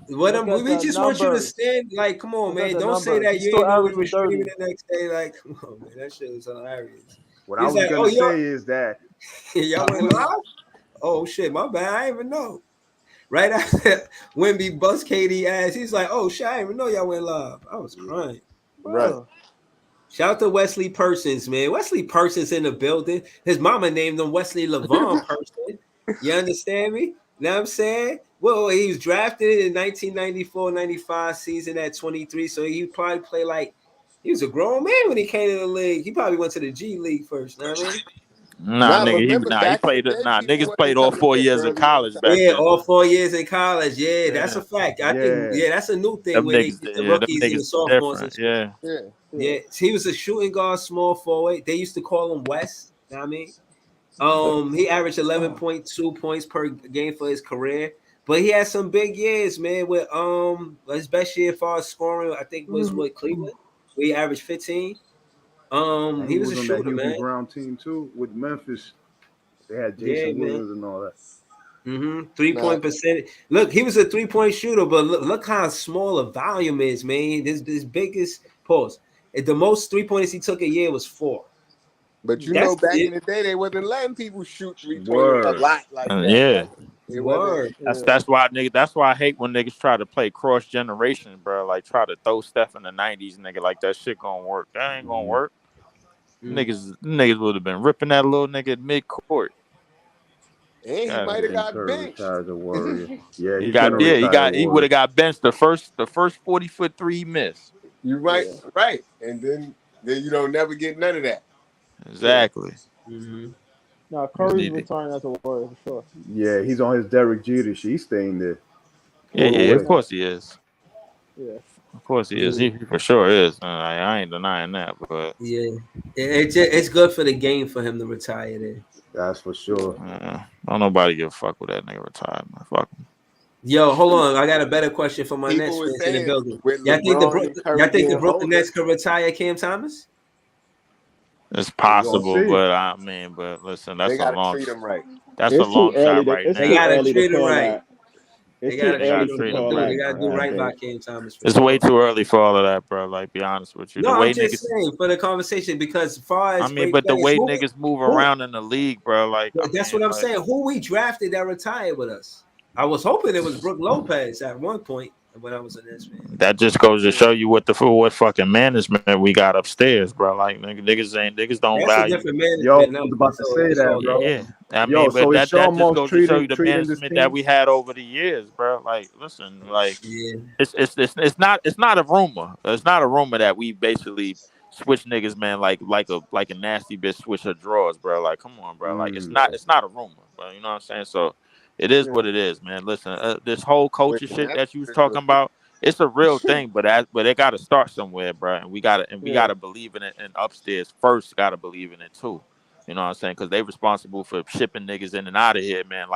look at We the just want you to numbers. stand. Like, come on, Look at man. the Don't say numbers. that He's you still ain't know we were averaging streaming 30. the next day. Like, come on, man. That shit was hilarious. What I He's was like, gonna oh, say is that y'all went live? Oh, shit. My bad. I didn't even know. Right after Wimby bust KD ass, he's like, oh, shit. I didn't even know y'all went live. I was crying. Right. Bro. Shout out to Wesley Persons, man. Wesley Persons in the building. His mama named him Wesley Levon Person. You understand me? Know what I'm saying? Well, he was drafted in 1994-95 season at 23, so he probably played like he was a grown man when he came to the league. He probably went to the G League first. Know what I mean? Nah, nigga, Remember he back in the played. day, Nah, people niggas wasn't played all coming 4 in years of early on college time. back Yeah, then. all 4 years in college. Yeah, that's Yeah, a fact. I think yeah, that's a new thing them where they niggas, get the yeah, them rookies and the niggas sophomores and different. shit. Yeah, Yeah. Yeah, he was a shooting guard, small forward. They used to call him West. Know what I mean? He averaged 11.2 points per game for his career, but he had some big years, man. With his best year as far as scoring, I think was with Cleveland, where he averaged 15. and He he was a was on that shooter, Hubie man. Brown team too with Memphis. They had Yeah, Jason man. Williams and all that. 3-point percentage. Look, he was a 3-point shooter, but look how small a volume is, man. This biggest pause. The most 3-pointers he took a year was 4. But you know, That's back it. in the day, they wasn't letting people shoot 3-pointers a Word. lot like that. yeah. Like it wasn't. Word. That's why nigga. That's why I hate when niggas try to play cross generation, bro. Like try to throw Steph in the '90s, nigga. Like that shit gonna work. That ain't gonna work. Niggas would have been ripping that little nigga at mid court. And he might have Stephen got Curry benched. retires a Warrior. Yeah, He he's gonna retire a he would Warrior. have got benched the first 40-foot three he missed. You right, right. And then you don't never get none of that. Exactly. No, Curry's retiring as a Warrior for sure. Yeah, he's on his Derek Jeter shit. He's staying there. Yeah, All the yeah, way. of course he is. Yeah. Of course he is. He for sure is. I ain't denying that, but Yeah, it's good for the game for him to retire there. That's for sure. don't nobody give a fuck with that nigga retired, man. Fuck him. Yo, hold on. I got a better question for my People Nets were fans in the saying building. with Y'all think LeBron and Curry y'all think the getting Brooklyn older, Nets could retire Cam Thomas? It's We're gonna possible, see. but I mean, but listen, they that's a got to long. treat him right. That's a It's too long early. shot right It's They too now. gotta early to treat him call right. that. It's They too gotta They early gotta treat to him. treat call him They right, that. gotta bro. do I right by think. Cam Thomas for It's sure. way too early for all of that, bro. Like, be honest with you. The No, way I'm just niggas, saying for the conversation because as far I as mean, great but the players, way niggas move who around in the league, bro. Like, I that's mean, what I'm like saying. Who we drafted that retired with us? I was hoping it was Brooke Lopez at one point when I was a Nets fan. that just goes to show you what fucking management we got upstairs, bro. Like, niggas don't That's a value. different Yo, I management now. was about to So say it's that, all bro. good. Yeah, I Yo, mean, but so is that Sean just Marks goes to show you the treating this management that team? we had over the years, bro. Like, listen, like Yeah. it's not a rumor. It's not a rumor that we basically switch niggas, man, like a nasty bitch switch her drawers, bro. Like, come on, bro. Like, it's not a rumor, bro. You know what I'm saying? So it is what it is, man. Listen, this whole With culture the shit Nets, that you was talking about, it's a real thing, but it got to start somewhere, bro. And we gotta believe in it. And upstairs first, gotta believe in it too. You know what I'm saying? Because they responsible for shipping niggas in and out of here, man.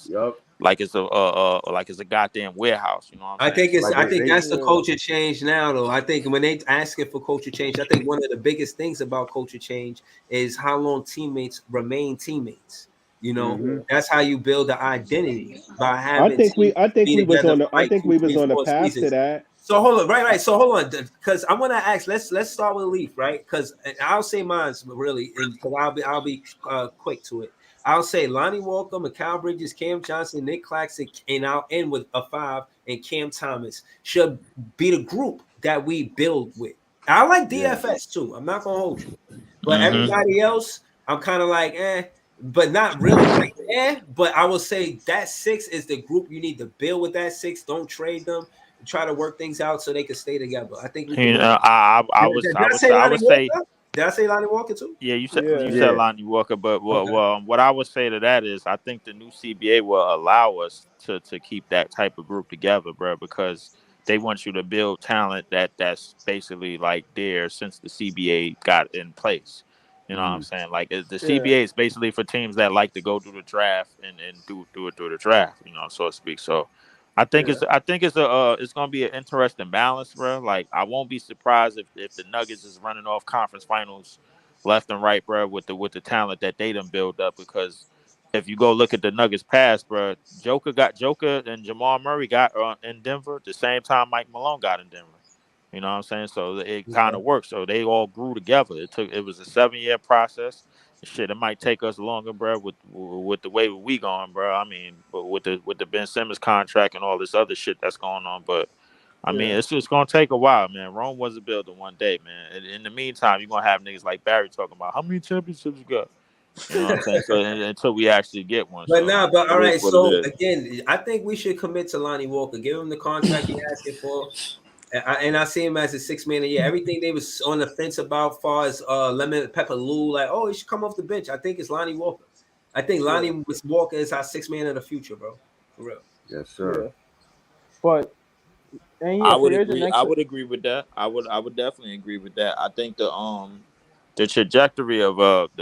Yup. Like it's a goddamn warehouse. You know what I'm I saying? think So Like I think they that's the culture change now, though. I think when they asking for culture change, I think one of the biggest things about culture change is how long teammates remain teammates. You know, that's how you build the identity by having teams I think be we was together on for the I like think 2, we was 3, on the 4 path to seasons. that. So hold on, right. So hold on, because I want to ask. Let's start with Leaf, right? Because I'll say mine's really, and because I'll be quick to it. I'll say Lonnie Walker, Mikal Bridges, Cam Johnson, Nick Claxton, and I'll end with a 5 and Cam Thomas should be the group that we build with. I like DFS too. I'm not gonna hold you, but everybody else, I'm kind of like, but not really like, But I will say that 6 is the group you need to build with. That 6, don't trade them. Try to work things out so they can stay together. I think we can you work. know, Did I say I Lonnie would say Walker? Did I say Lonnie Walker too? Yeah, you said Yeah. Lonnie Walker, but Okay. what I would say to that is I think the new CBA will allow us to keep that type of group together, bro, because they want you to build talent that's basically like there since the CBA got in place. You know what I'm saying? Like the Yeah. CBA is basically for teams that like to go through the draft and do it through the draft, you know, so to speak. So I think it's gonna be an interesting balance, bro. Like I won't be surprised if the Nuggets is running off conference finals left and right, bro, with the talent that they done build up. Because if you go look at the Nuggets past, bro, Joker and Jamal Murray got in Denver the same time Mike Malone got in Denver. You know what I'm saying? So it kind of worked. So they all grew together. It was a 7-year process. Shit, it might take us longer, bro, with the way we going, bro. I mean, but with the Ben Simmons contract and all this other shit that's going on, but I mean, it's just gonna take a while, man. Rome wasn't built in one day, man. And in the meantime, you're gonna have niggas like Barry talking about how many championships you got. You know what I'm saying? So until we actually get one, But so nah, but all it is right. what it So is. again, I think we should commit to Lonnie Walker. Give him the contract he's asking for. And I see him as a 6 man a year. Everything they was on the fence about, far as Lemon Pepper Lou, like, oh, he should come off the bench. I think it's Lonnie Walker. I think Lonnie Walker is our 6 man of the future, bro. For real. Yes, sir. Yeah. But and he I a would free agent agree. next. I would agree with that. I would definitely agree with that. I think the trajectory of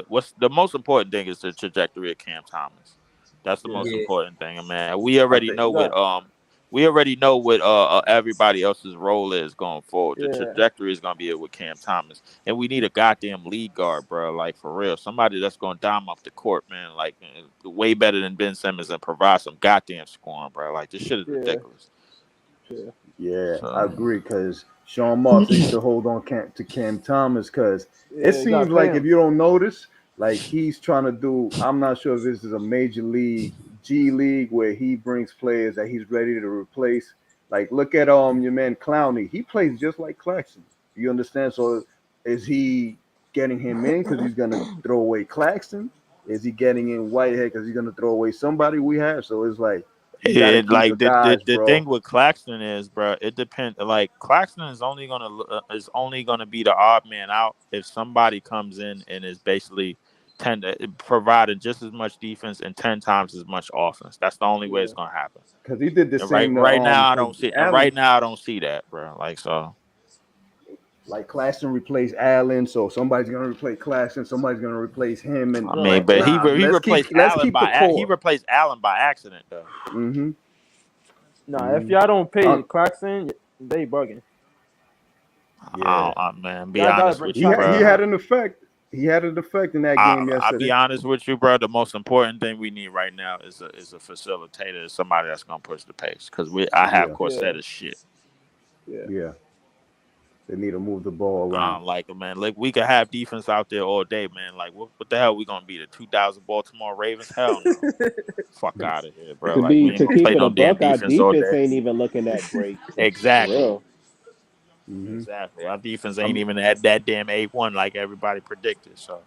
what's the most important thing is the trajectory of Cam Thomas. That's the most Yeah. important thing, man. I think We already know what everybody else's role is going forward. The Yeah. trajectory is going to be with Cam Thomas, and we need a goddamn lead guard, bro. Like for real, somebody that's going to dime up the court, man. Like way better than Ben Simmons and provide some goddamn scoring, bro. Like this shit is Yeah. ridiculous. Yeah. Yeah, I So agree because Sean Marks needs to hold on to Cam Thomas because it Yeah. You gotta seems pay like if him. you don't notice, like he's trying to do. I'm not sure if this is a major league G League where he brings players that he's ready to replace. Like look at your man Clowney. He plays just like Claxton. You understand? So is he getting him in because he's gonna throw away Claxton? Is he getting in Whitehead because he's gonna throw away somebody we have? So it's like you got to it keep the like guys, the bro. thing with Claxton is, bro, it depends. Like Claxton is only gonna be the odd man out if somebody comes in and is basically providing just as much defense and 10 times as much offense. That's the only way Yeah. it's gonna happen. Because he did the And same right now I to don't see. And right Allen. now I don't see that, bro. Like so. Like Claxton replaced Allen, so somebody's gonna replace Claxton, somebody's gonna replace him, and I mean, like, but nah, let's keep the He core. replaced Allen by accident though. Mm-hmm. Nah, if y'all don't pay Uh, Claxton, they bugging. yeah, Man, be Y'all gotta honest bring with you, he Claxton bro. had back. an effect. He had an effect in that game I'll be yesterday. honest with you, bro. The most important thing we need right now is a facilitator, is somebody that's gonna push the pace. Because I have Yeah, Yeah. Corset as shit. Yeah. yeah. They need to move the ball I around. don't like it, man. Like we could have defense out there all day, man. Like what the hell we gonna be, the 2000 Baltimore Ravens? Hell no. Fuck out of here, bro. Like we ain't To gonna keep play it no a damn buck, our defense all defense day. ain't even looking that great. For Exactly. real. Mm-hmm. Exactly. Our defense ain't Um, even at that damn A1 like everybody predicted. So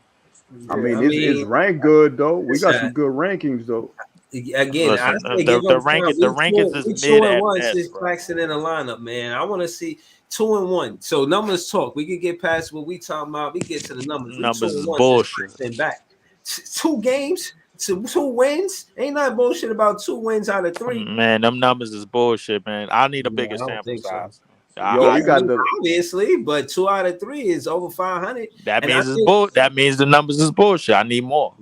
I Yeah, mean, I it's mean, ranked good though. We got some listen, good rankings though. again, I listen, say give them time. the rankings is We mid two and at one best, since bro. Claxton in the lineup, man. I want to see 2-1. So numbers talk. We could get past what we talking about. We get to the numbers. We Numbers is 2-1 since bullshit. Claxton back. 2 games, two wins. Ain't not bullshit about 2 wins out of 3. Man, them numbers is bullshit, man. I need a Yeah, bigger I don't sample think so. size. Yo, Yeah, I we I got mean, the obviously, but 2 out of 3 is over 500, that and I means it's think, bull. That means the numbers is bullshit. I need more.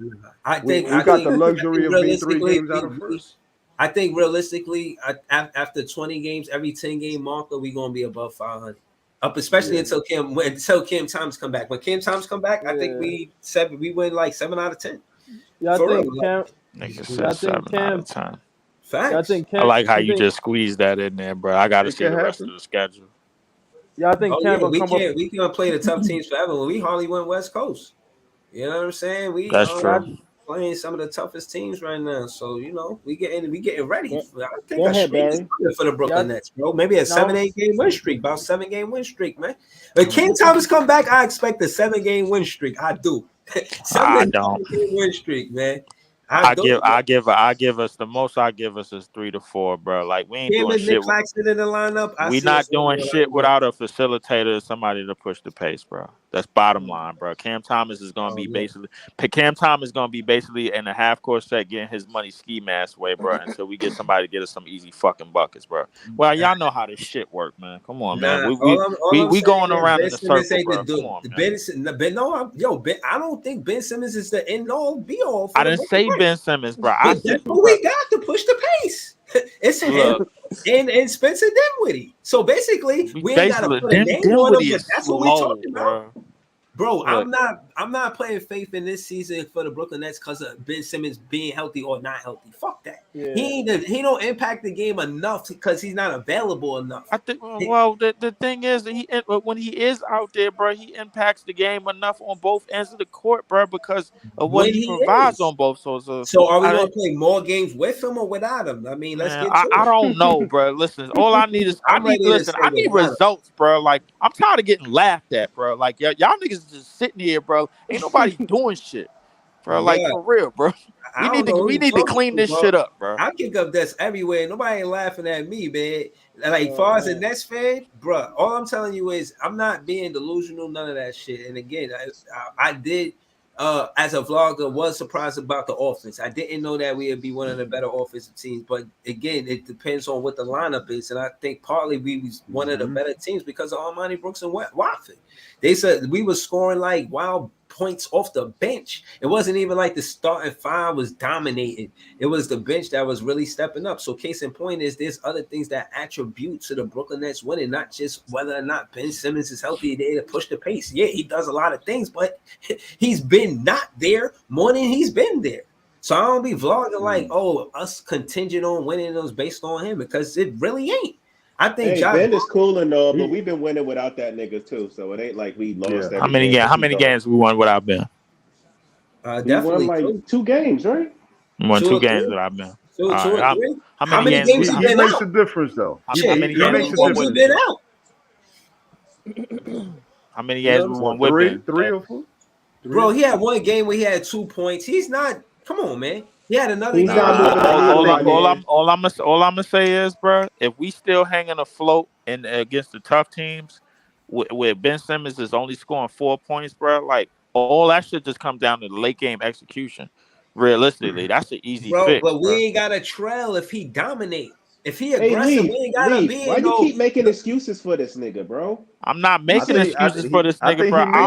I we, think, we I got the think, I luxury think of being 3 realistically, games out of first. I think realistically, after 20 games, every 10-game marker, we're gonna be above 500. Up, especially Yeah. until Cam Thomas come back. When Cam Thomas come back, I think Yeah. we win like 7 out of 10. Y'all For real, think Cam? Nigga Y'all said think 7 out of Cam? 10. Y'all facts. think I Cam? like how you think? just squeezed that in there, bro. I got to It see can the rest of happen. the schedule. Y'all think Oh Cam yeah, gonna come up? we can't play the tough teams forever. We hardly went West Coast. You know what I'm saying? We That's true. playing some of the toughest teams right now. So we getting ready. Go, I think go a ahead, streak is Barry. coming for the Y'all Brooklyn Nets, bro. Maybe a no. 7-8 game win streak, about 7 game win streak, man. When Cam Thomas come back, I expect a 7 game win streak. I do. I 7 don't. game win streak, man. I do. I give us the most I give us is 3 to 4, bro. Like we ain't Cam doing and Nick shit. Claxton in the lineup. I We see us not winning doing a lot shit of games. without a facilitator, somebody to push the pace, bro. That's bottom line, bro. Cam Thomas is gonna be basically in a half court set getting his money ski mask way, bro. Until we get somebody to get us some easy fucking buckets, bro. Well, y'all know how this shit work, man. Come on, man. All I'm We going saying is around Ben in a Simmons circle, ain't bro. the Come on, man. I don't think Ben Simmons is the end all be all for I the didn't Brooklyn say Nets. Ben Simmons, bro. But that's what we got to push the pace. It's him and Spencer Dinwiddie. So basically, we ain't got to put a name on him, but that's what we're talking about. Bro, I'm not playing faith in this season for the Brooklyn Nets because of Ben Simmons being healthy or not healthy. Fuck that. Yeah. He don't impact the game enough because he's not available enough. I think. Well, the thing is that when he is out there, bro, he impacts the game enough on both ends of the court, bro, because of what he provides on both sides. So are we going to play more games with him or without him? I mean, let's get to it. I don't know, bro. Listen, all I need is I need results, bro. Like I'm tired of getting laughed at, bro. Like y'all niggas just sitting here, bro. Ain't nobody doing shit, bro. Like for real, bro. We need to clean this shit up, bro. I kick up dust everywhere. Nobody ain't laughing at me, man. Like far as a Nets fan, bro, all I'm telling you is I'm not being delusional, none of that shit. And again, I did as a vlogger was surprised about the offense. I didn't know that we would be one of the better offensive teams, but again, it depends on what the lineup is. And I think partly we was one of the better teams because of Armani Brooks and Watford. They said we were scoring like wild points off the bench. It wasn't even like the starting five was dominating. It was the bench that was really stepping up. So case in point is there's other things that attribute to the Brooklyn Nets winning, not just whether or not Ben Simmons is healthy there to push the pace. Yeah, he does a lot of things, but he's been not there more than he's been there. So I don't be vlogging like, oh, us contingent on winning those based on him because it really ain't. I think Ben is cool and all, but we've been winning without that nigga too. So it ain't like we lost. How many games we won without Ben? Definitely won like 2 games, right? We won 2 games without Ben. How many games he been out? He makes a difference though. How many games he been out? How many games we won with Ben? 3 or 4. Bro, he had one game where he had 2 points. He's not. Come on, man. He had another game. All I'm gonna say is, bro, if we still hanging afloat and against the tough teams, where Ben Simmons is only scoring 4 points, bro, like all that shit just comes down to the late game execution. Realistically, that's an easy fix. But we ain't got a trail if he dominate. If he aggressive, we ain't gotta be. Why you keep making excuses for this nigga, bro? I'm not making excuses for this nigga, bro. I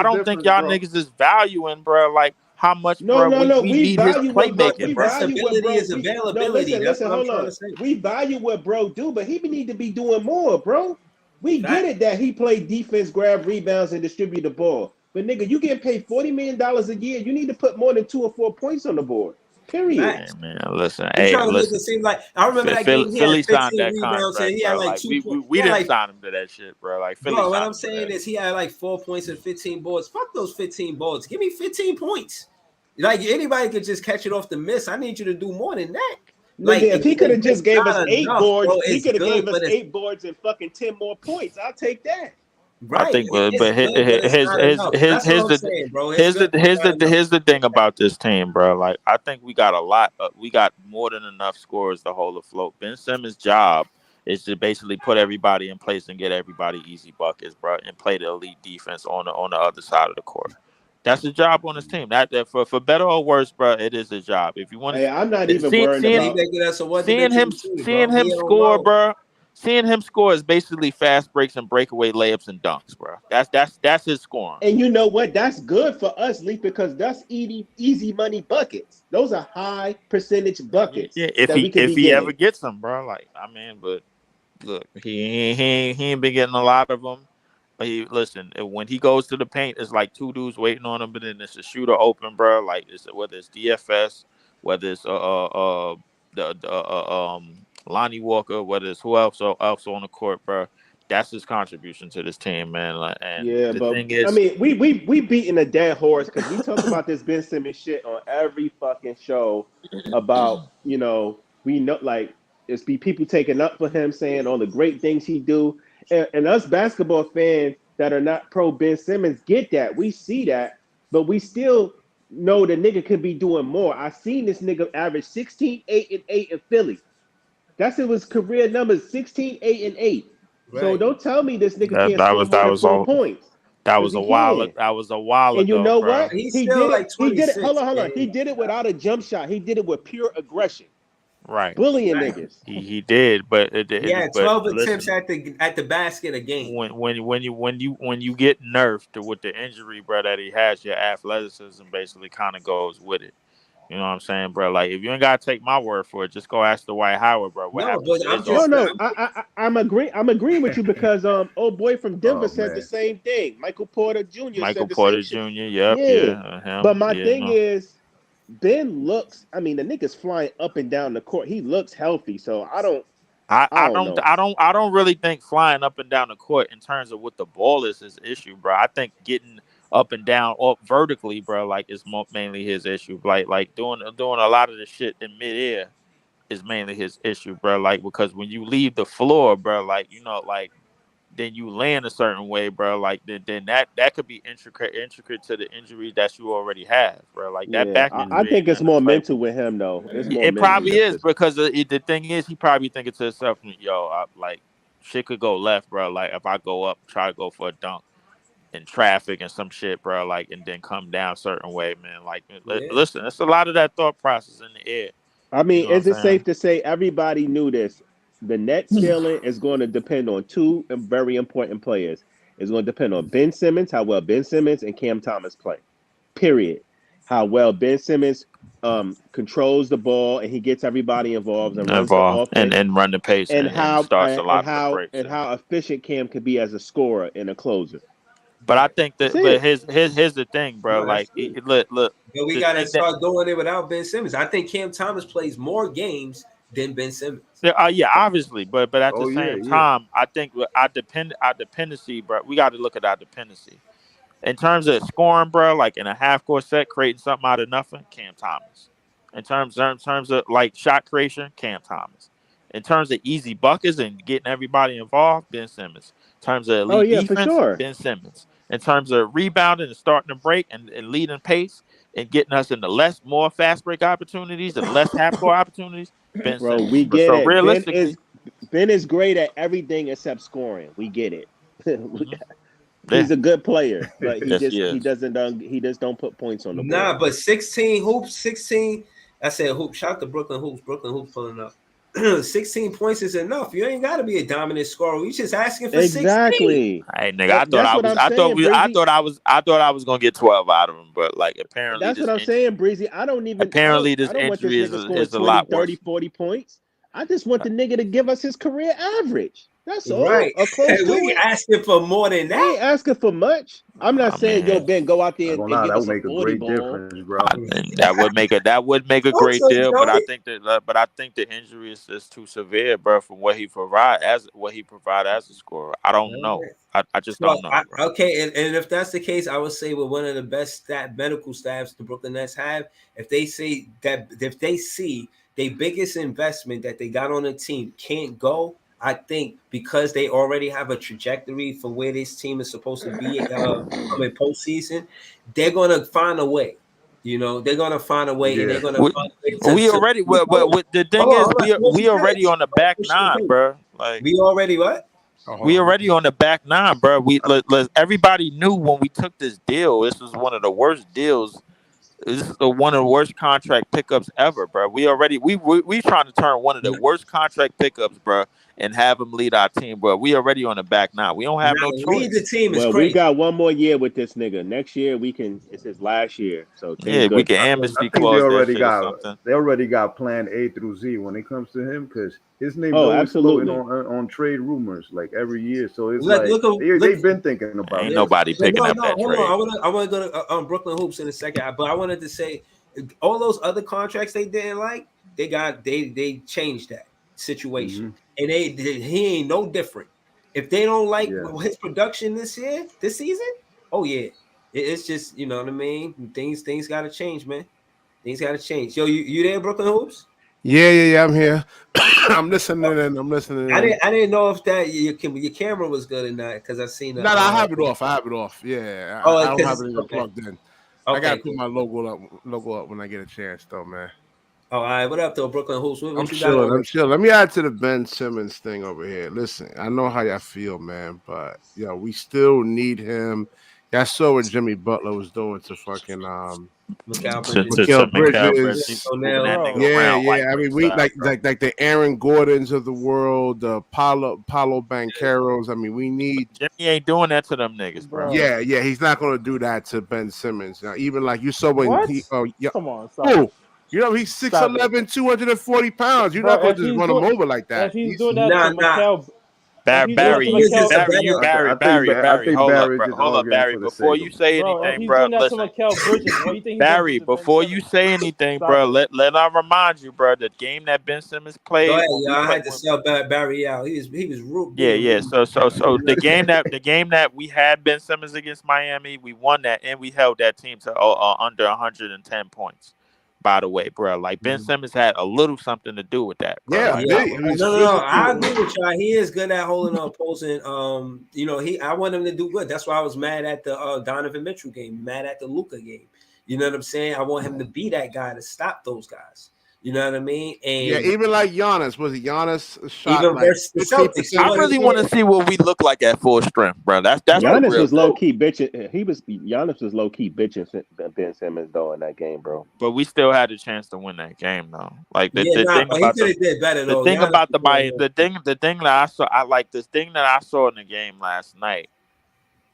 don't think y'all niggas is valuing, bro, like how much, bro, we need his playmaking, bro. Accessibility is availability. That's what I'm trying to say. We value what bro do, but he need to be doing more, bro. We get it that he played defense, grab rebounds, and distribute the ball. But nigga, you getting paid $40 million a year. You need to put more than 2 or 4 points on the board. Period. Hey, man, listen. It seem like I remember that game. Philly signed that contract. And he had like 2 points. We didn't sign him to that shit, bro. Like Philly. Bro, what I'm saying is he had like 4 points and 15 boards. Fuck those 15 boards. Give me 15 points. Like anybody could just catch it off the miss. I need you to do more than that. Like if he could have just gave us 8 boards, he could have gave us 8 boards and fucking 10 more points. I'll take that. Right. I think, but here's the thing about this team, bro. Like I think we got we got more than enough scorers to hold afloat. Ben Simmons' job is to basically put everybody in place and get everybody easy buckets, bro, and play the elite defense on the other side of the court. That's his job on his team. That for better or worse, bro, it is his job. If you want to, I'm not even worried about seeing him score, bro. Seeing him score is basically fast breaks and breakaway layups and dunks, bro. That's his scoring. And you know what? That's good for us, Lee, because that's easy money buckets. Those are high percentage buckets. Yeah, if he ever gets them, bro. Like I mean, but look, he ain't been getting a lot of them. But listen, when he goes to the paint, it's like 2 dudes waiting on him, but then it's a shooter open, bro. Like whether it's DFS, whether it's Lonnie Walker, whether it's who else on the court, bro. That's his contribution to this team, man. Like, and thing is, I mean, we beating a dead horse because we talk about this Ben Simmons shit on every fucking show about, we know like it's be people taking up for him, saying all the great things he do, and us basketball fans that are not pro Ben Simmons get that. We see that, but we still know the nigga could be doing more. I seen this nigga average 16, 8, and 8 in Philly. That's his career numbers, 16, 8, and 8. Right. So don't tell me this nigga can't score more than 4 points. That because was he a while. can. That was a while And you ago, know bro. what? He's He still did it. like He did it. 26, Hold on. man. He did it without a jump shot. He did it with pure aggression, Right. bullying Right. niggas. He did, but He had but 12 attempts listen, at the basket a game. when you get nerfed with the injury, bro, that he has, your athleticism basically kind of goes with it. You know what I'm saying, bro? Like if you ain't gotta take my word for it, just go ask Dwight Howard, bro, what No, happened but to I'm his just No, offense. I'm agreeing with you because old boy from Denver Oh said the man. same thing. Michael Porter Jr. Michael said the same Porter shit. Jr. Yep, Yeah, yeah, but him, my yeah, thing no. is, Ben looks. I mean, the nigga's flying up and down the court. He looks healthy, so I don't know. I don't really think flying up and down the court in terms of what the ball is his issue, bro. I think getting up and down up vertically, bro, like is mainly his issue. Like doing a lot of the shit in midair is mainly his issue, bro. Like because when you leave the floor, bro, like like then you land a certain way, bro. Like then that could be intricate to the injuries that you already have, bro. Like that Yeah, back I injury think ain't it's nothing to more play mental with. with him though. It's more It mental. probably is Because because the thing is he probably thinking to himself, yo, like shit could go left, bro. Like if I go up, try to go for a dunk in traffic and some shit, bro. Like and then come down a certain way, man. Like yeah. listen, it's a lot of that thought process in the air. I You mean, know what is I'm it saying? safe to say everybody knew this? The net ceiling is going to depend on two very important players. It's going to depend on Ben Simmons, how well Ben Simmons and Cam Thomas play. Period. How well Ben Simmons controls the ball and he gets everybody involved and runs the Involved offense, and run the pace and starts a lot of the breaks. and how efficient Cam could be as a scorer and a closer. But I Right. think That's that, but it. here's the thing, bro. No, that's Like, true. look, But we the got to thing that, start doing it without Ben Simmons. I think Cam Thomas plays more games than Ben Simmons. yeah, obviously, but at the oh yeah, same yeah. time, I think our dependency, bro. We got to look at our dependency in terms of scoring, bro. Like in a half court set, creating something out of nothing, Cam Thomas. In terms of like shot creation, Cam Thomas. In terms of easy buckets and getting everybody involved, Ben Simmons. In terms of Oh elite yeah, for defense, sure. Ben Simmons. In terms of rebounding and starting to break and leading pace and getting us into more fast break opportunities and less half court opportunities, Ben Bro, Simmons. we But get so it. realistically, Ben is great at everything except scoring. We get it. mhm, yeah, He's a good player, but yes, he he is. doesn't he just don't put points on the board. Nah, but 16 hoops, 16. I said hoop. Shout out to Brooklyn Hoops. Brooklyn Hoops pulling up. 16 points is enough. You ain't got to be a dominant scorer. We just asking for 16. Exactly. Hey nigga, I thought That's I what was, I'm saying, Breezy. I thought I was gonna get 12 out of him, but like That's what I'm saying, Breezy. apparently I this don't want this injury nigga scoring is a 20, lot 30, worse. 40 points. I just want the nigga to give us his career average. That's all. Right. Or close to We it. asking for more than We that. ain't asking for much. I'm not I saying, yo, mean, Ben, go out there Not gonna and lie, give that us would a make a 40 great ball. difference, bro. that would make a great Also, deal, but Joey, I think the injury is too severe, bro, from what he provide as a scorer. I don't know. I just so don't know, bro. okay, and if that's the case, I would say with one of the best medical staffs the Brooklyn Nets have, if they see their biggest investment that they got on the team can't go, I think because they already have a trajectory for where this team is supposed to be coming postseason, they're gonna find a way. You know, they're gonna find a way, and Yeah. they're gonna We, find a way we to already, you know, but the thing hold on, is, hold on. Let me we already finish. on the back nine, bro. Like. We already what? We already on the back nine, bro. Everybody knew when we took this deal. This was one of the worst deals. This is one of the worst contract pickups ever, bro. We trying to turn one of the worst contract pickups, bro, and have him lead our team, bro. We already on the back nine. We don't have Now no lead the choice. team is Well, we crazy. got one more year with this nigga. Next year it's his last year. So things Yeah, we good can for him. I amnesty think clause that shit or something. they already got plan A through Z when it comes to him because his name's Oh, always floating absolutely. on trade rumors like every year. So it's Look, like look, look. they've been thinking about Ain't Yeah. this. nobody But picking no, up no, that hold trade. on. I want to go to Brooklyn Hoops in a second, but I wanted to say all those other contracts they didn't like, they changed that situation, and he ain't no different. If they don't like Yeah. his production this season, oh yeah, it's just you know what I mean. Things got to change, man. Things got to change. Yo, you there, Brooklyn Hoops? Yeah, I'm here. I'm listening in. I didn't know if that your camera was good or not because I seen No, I have it off. I have it off. Yeah, oh I don't have because it even okay. plugged in. I Okay, gotta put cool. my logo up when I get a chance, though, man. Oh, all right. What up, though, Brooklyn Hoops? I'm What you got chilling. on I'm this? chilling. Let me add to the Ben Simmons thing over here. Listen, I know how y'all feel, man, but we still need him. I saw what Jimmy Butler was doing to fucking Mikal To Bridges. Mikal Mikal Bridges. Bridges, moving that Bro. nigga around Yeah. white I boy mean, we style, bro. like the Aaron Gordons of the world, the Paulo Bancheros. I mean, we need. Jimmy ain't doing that to them niggas, bro. Bro. Yeah. He's not going to do that to Ben Simmons. Now, even like you saw when What? he. Oh yeah. Come on, stop Who? it. You know he's Stop it. 6'11", 240 pounds. You're Bro, not going if to just he's run him doing over like that. if he's He's doing that to Nah. Mikal, if he's doing that to Barry, The thing is, it's a Mikal, better. Barry, I hold up, think bro. just Hold up, arguing Barry. for the Before sake you of. say bro, if anything, he's bro, doing that to listen. Mikal Bridges, what do you think he's gonna do Barry, to Ben before you Simmons? say anything, Stop bro, it. let I remind you, bro, the game that Ben Simmons Go played ahead, when we y'all. I played had to sell Barry out. He was being yeah. rude. So the game that we had Ben Simmons against Miami, we won that and we held that team to under 110 points. By the way, bro, like Ben Simmons had a little something to do with that, bro. yeah. Like Yeah, He was no. I physical. agree with y'all. He is good at holding up opposing. I want him to do good. That's why I was mad at the Donovan Mitchell game, mad at the Luka game. You know what I'm saying? I want him to be that guy to stop those guys. You know what I mean? Yeah, And even like Giannis, was it Giannis shot even like versus the 15% Celtics, he I from really wasn't three? want to see what we look like at full strength, bro. That's the right. Giannis real was low deal. key bitching. Giannis was low key bitching Ben Simmons though in that game, bro. But we still had a chance to win that game, though. Like the thing But he about could have did better the though. thing Giannis about was playing well. the thing that I saw, I like this thing that I saw in the game last night.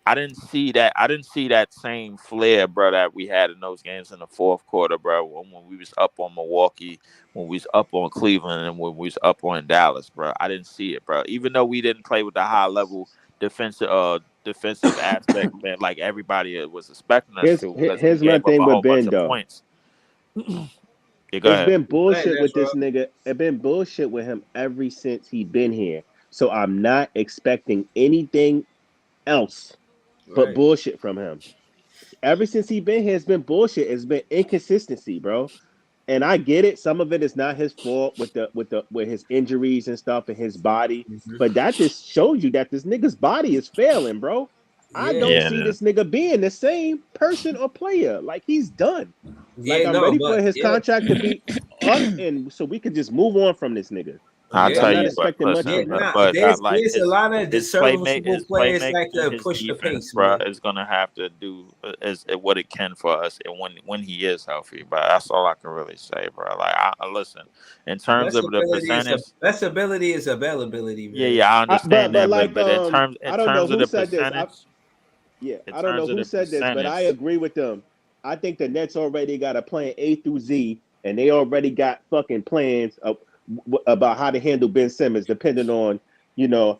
I didn't see that same flair, bro, that we had in those games in the fourth quarter, bro. When we was up on Milwaukee, when we was up on Cleveland, and when we was up on Dallas, bro. I didn't see it, bro. Even though we didn't play with the high level defensive aspect that like everybody was expecting us to, because we Here's my gave up thing a with whole bunch Ben of though. points. Yeah, go It's ahead. been bullshit That's with right. this nigga. It's been bullshit with him ever since he been here. So I'm not expecting anything else but Right. bullshit from him. Ever since he been here, it's been bullshit. It's been inconsistency, bro. And I get it. Some of it is not his fault with his injuries and stuff and his body. But that just shows you that this nigga's body is failing, bro. I don't Yeah, see man. this nigga being the same person or player. Like he's done. Like I'm ready for his contract to be up, and so we could just move on from this nigga. I'll Like I'm tell not you what. expecting much Listen, from him. but like There's a lot of his serviceable players playmaking that and could his push the defense, pace, bro, man. is gonna have to do is what it can for us, and when he is healthy. But that's all I can really say, bro. Like, I listen in terms of the percentage. Best ability is availability, man. Yeah, I understand But that, like but in I don't know terms of who the said this. percentage, in I don't know terms of who the said this, but I percentage, agree with them. I think the Nets already got a plan A through Z, and they already got fucking plans about how to handle Ben Simmons, depending on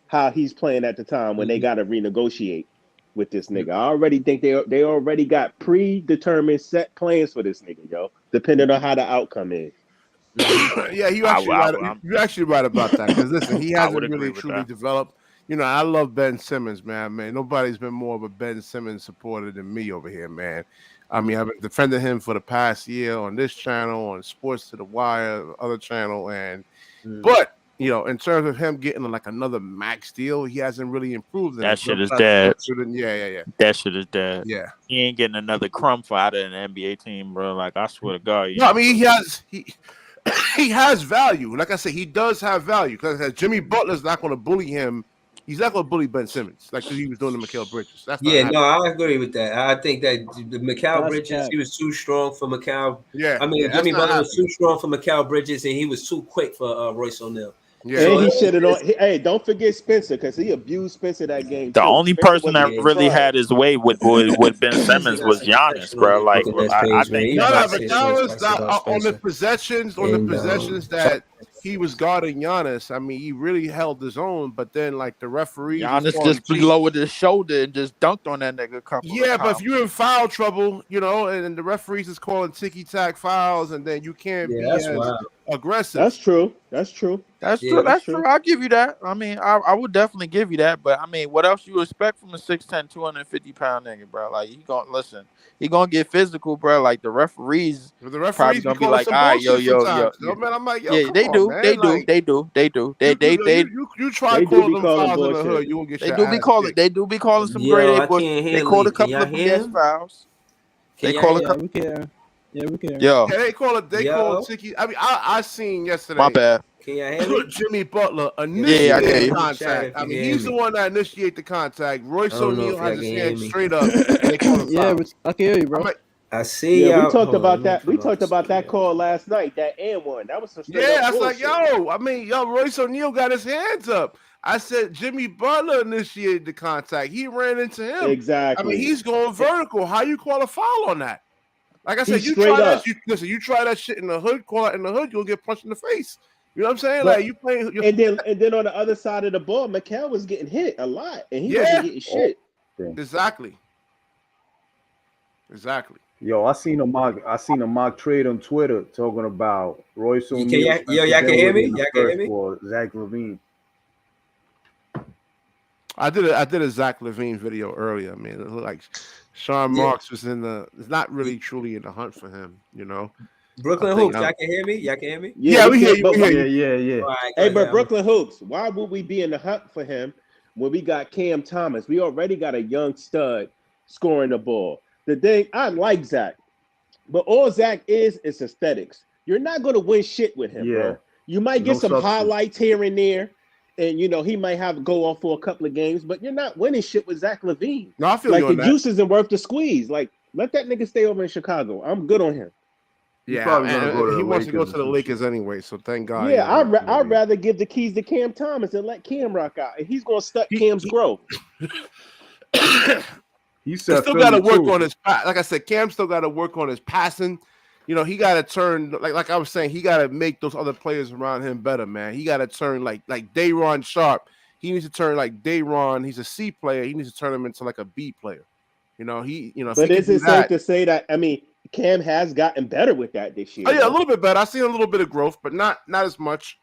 how he's playing at the time when they got to renegotiate with this nigga. I already think they already got predetermined set plans for this nigga, yo, depending on how the outcome is. Yeah, you actually right. You're actually right about that. Because listen, he I would hasn't agree really with truly that. developed. I love Ben Simmons, man. Nobody's been more of a Ben Simmons supporter than me over here, man. I mean, I've been defending him for the past year on this channel, on Sports to the Wire, other channel, but in terms of him getting like another max deal, he hasn't really improved. That shit is dead. Yeah. That shit is dead. Yeah. He ain't getting another crumb for out of an NBA team, bro. Like, I swear to God. No, I mean, he has value. Like I said, he does have value because Jimmy Butler's not going to bully him. He's not going to bully Ben Simmons like he was doing to Mikal Bridges. That's not happening. I agree with that. I think that the Mikal Bridges, he was too strong for Mikal. Yeah, Jimmy Butler was too strong for Mikal Bridges, and he was too quick for Royce O'Neal. Yeah, and he shitted on. Hey, don't forget Spencer because he abused Spencer that game. The only person that really had his way with Ben Simmons was Giannis, bro. Like, I think on the possessions that he was guarding Giannis. I mean, he really held his own, but then like the referee, Giannis just lowered his shoulder and just dunked on that nigga a couple of times. But if you're in foul trouble, and the referees is calling ticky-tack fouls, and then you can't be as aggressive. That's true. That's true. That's true. I'll give you that. I mean, I would definitely give you that. But I mean, what else you expect from a 6'10", 250-pound nigga, bro? Like, he gonna get physical, bro. Like the referees probably gonna be like, all right, yo. Man, I'm like, yo, yeah, they do. They do. You try calling them fouls in the hood, you won't get. They do be calling some grade A, but they called a couple of against fouls. They call it. We can. Yeah, we can. Yo. Yeah, they call it ticky. I mean, I seen yesterday. My bad. Can y'all hear me? Jimmy Butler Yeah, initiated yeah. contact. I mean, he's the one that initiated the contact. Royce don't know O'Neal if y'all has can his hear hand me. straight up, and they call him Yeah, fouls. I can hear you, bro. I see Yeah, y'all. we talked Hold on, about let me that. We come talked up about that here. call last night. That and one. That was some straight Yeah, up I was like, bullshit. Royce O'Neal got his hands up. I said Jimmy Butler initiated the contact. He ran into him. Exactly. I mean, he's going vertical. How you call a foul on that? Like I said, He's you straight try that. up. You try that shit in the hood. Call it in the hood, you'll get punched in the face. You know what I'm saying? But- like you playing. And then on the other side of the ball, Mikal was getting hit a lot, and he wasn't getting shit. Exactly. Yo, I seen a mock trade on Twitter talking about Royce O'Neal. Y'all can hear me? Y'all can hear me? For Zach LaVine. I did a Zach LaVine video earlier. I mean, it looked like Sean Marks was is not really truly in the hunt for him, you know. Brooklyn Hoops, y'all can hear me? Y'all can hear me? Yeah, we hear you. Yeah. All right, Hey, but Brooklyn Hoops, why would we be in the hunt for him when we got Cam Thomas? We already got a young stud scoring the ball. The thing, I like Zach, but all Zach is aesthetics. You're not going to win shit with him, bro. You might get some highlights here and there, and he might have go off for a couple of games, but you're not winning shit with Zach LaVine. No, I feel like you on the that. juice isn't worth the squeeze. Like, let that nigga stay over in Chicago. I'm good on him. Yeah, probably gonna go to he the wants to go Lakers to the or some Lakers shit. anyway. So thank God. Yeah, I'd rather give the keys to Cam Thomas and let Cam rock out, and he's gonna stunt Cam's growth. He still got to work on his. Like I said, Cam still got to work on his passing. He got to turn like I was saying. He got to make those other players around him better, man. He got to turn like Day'Ron Sharp. He needs to turn like Day'Ron. He's a C player. He needs to turn him into like a B player. But is it safe to say that? I mean, Cam has gotten better with that this year. Oh yeah, a little bit better. I've seen a little bit of growth, but not as much.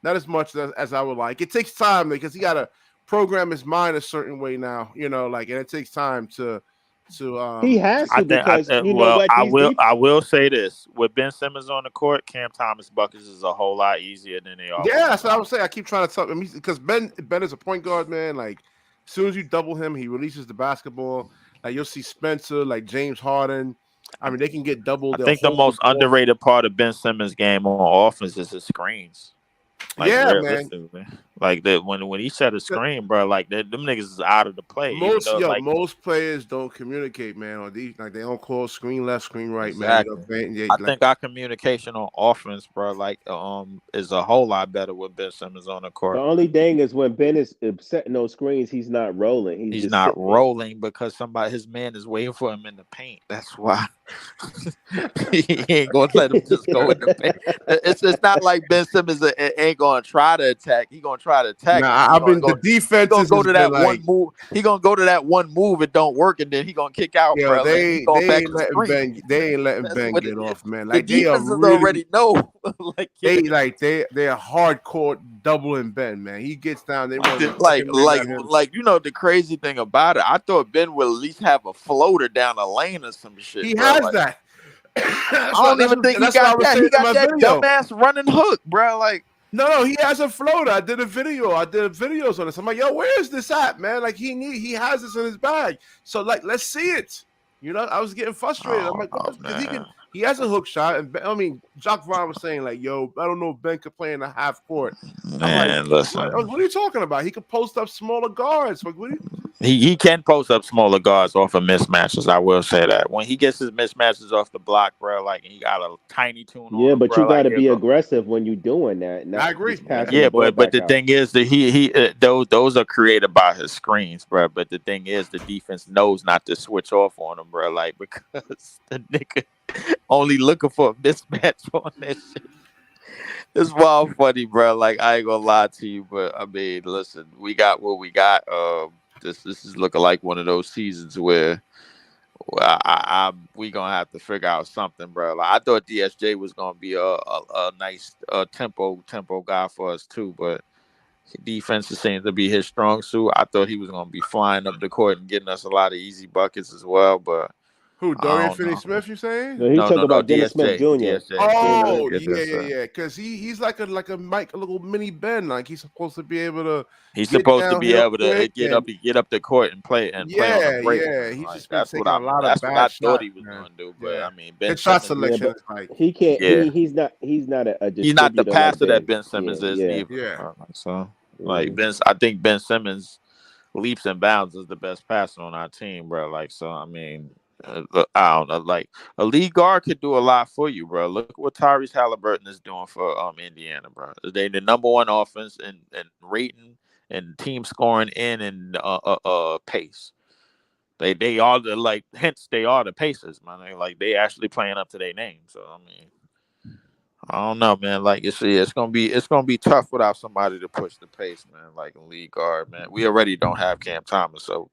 Not as much as I would like. It takes time because he got to program his mind a certain way now. And it takes time to. He has to because I will say this: with Ben Simmons on the court, Cam Thomas buckets is a whole lot easier than they are. Yeah, that's what I was saying. I keep trying to tell him because Ben is a point guard, man. Like as soon as you double him, he releases the basketball. Like you'll see Spencer, like James Harden. I mean, they can get doubled. I think the most underrated part of Ben Simmons' game on offense is his screens. Like, yeah, man. Like that when he set a screen, bro. Like them niggas is out of the play. Most players don't communicate, man. Or they don't call screen left, screen right, exactly. man. I think our communication on offense, bro, is a whole lot better with Ben Simmons on the court. The only thing is when Ben is setting those screens, he's not rolling. He's not rolling because his man is waiting for him in the paint. That's why he ain't gonna let him just go in the paint. It's not like Ben Simmons ain't gonna try to attack. He gonna try to attack. The defense is gonna go to that one move. He gonna go to that one move. It don't work, and then he gonna kick out. Yeah, bro. they ain't letting Ben get off, man. Like the defenses already know. They're hardcore doubling Ben, man. He gets down. They run the crazy thing about it. I thought Ben would at least have a floater down the lane or some shit. He has that. I don't even think he got that. He got that dumbass running hook, bro. Like, no, he has a floater. I did videos on this. I'm like, yo, where is this at, man? Like, he has this in his bag. So, like, let's see it. I was getting frustrated. I'm like, he has a hook shot, and Jacques Vaughn was saying like, "Yo, I don't know if Ben could play in the half court." Man, listen, what are you talking about? He could post up smaller guards. Like, he can post up smaller guards off of mismatches. I will say that when he gets his mismatches off the block, bro, like he got a tiny tune. Yeah, on but him, you got to be aggressive when you're doing that. I agree. Yeah, but the thing is that those are created by his screens, bro. But the thing is, the defense knows not to switch off on him, bro. Like because the nigga only looking for a mismatch on that shit. It's wild funny, bro. Like I ain't gonna lie to you, but I mean, listen, we got what we got. This is looking like one of those seasons where we gonna have to figure out something, bro. Like I thought DSJ was gonna be a nice tempo guy for us too, but defense seems to be his strong suit. I thought he was gonna be flying up the court and getting us a lot of easy buckets as well, but Who, I Dorian don't know. Finney-Smith, you saying? No, he talking about Dennis Smith Jr. DSJ. Oh, DSJ. yeah. Because he's like a Mike, a little mini Ben. Like he's supposed to be able to. He's get supposed to be downhill able to quick get and up the court and play on the break. yeah. Man. He's Like, just been taking a lot of that's what bad I thought shots, he was man. going to do. But Yeah. I mean, Ben His shot Simmons, selection is like he can't. Yeah. He's not a he's not the distributor passer like that Ben Simmons is either. Yeah. So like I think Ben Simmons leaps and bounds is the best passer on our team, bro. Like, so I mean, I don't know. Like, a lead guard could do a lot for you, bro. Look what Tyrese Halliburton is doing for Indiana, bro. They the number one offense in rating and team scoring and pace. They are the hence they are the Pacers, man. They actually playing up to their name. So I mean, I don't know, man. Like it's gonna be tough without somebody to push the pace, man. Like a lead guard, man. We already don't have Cam Thomas, so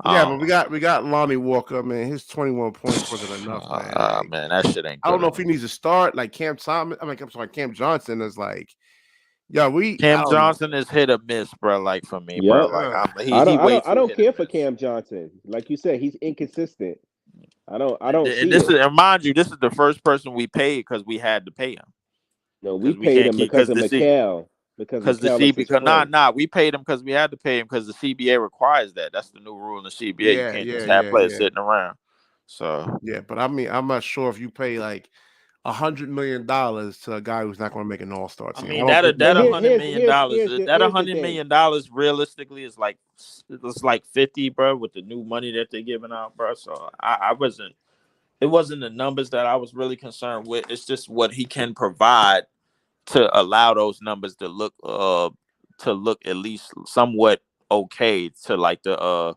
yeah, but we got Lonnie Walker, man. His 21 points wasn't enough, man. Man, that shit ain't good. I don't know if he needs to start like Cam Thomas. I'm sorry, Cam Johnson is like, Cam Johnson is hit or miss, bro. Like for me, Yep. bro. Like I don't care for Cam Johnson. Like you said, he's inconsistent. I don't see this it. is, and mind you, this is the first person we paid because we had to pay him. No, we paid him because of McHale. Because we paid him because we had to pay him because the CBA requires that. That's the new rule in the CBA. You can't just have players sitting around. So yeah, but I mean, I'm not sure if you pay like $100 million to a guy who's not going to make an All-Star team. I mean, that $100 million, that $100 million realistically is like 50, bro, with the new money that they're giving out, bro. So it wasn't the numbers that I was really concerned with. It's just what he can provide to allow those numbers to look at least somewhat okay to like the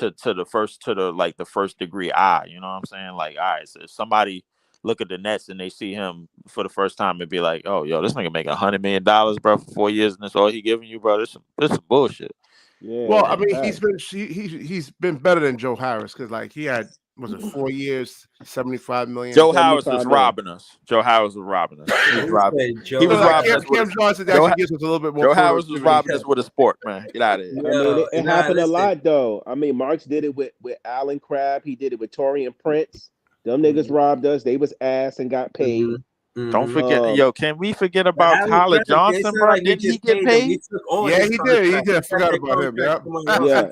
the first degree eye. You know what I'm saying? Like, all right, so if somebody look at the Nets and they see him for the first time and be like, oh, yo, this nigga making $100 million, bro, for 4 years, and that's all he giving you, bro. This is bullshit. Yeah. Well, I mean, he's been better than Joe Harris because like he had 4 years, $75 million. Joe Harris was robbing us. He was robbing us. Cam Johnson actually gives us a little bit more. Joe Harris was robbing us with a sport, man. Get out of here. I mean, it happened a lot though. I mean, Marks did it with Alan Crabb. He did it with Torian Prince. Them niggas robbed us. They was ass and got paid. Don't forget, can we forget about Tyler Johnson, bro? Didn't he get paid? Yeah, he did. He did. I forgot about him. Yeah.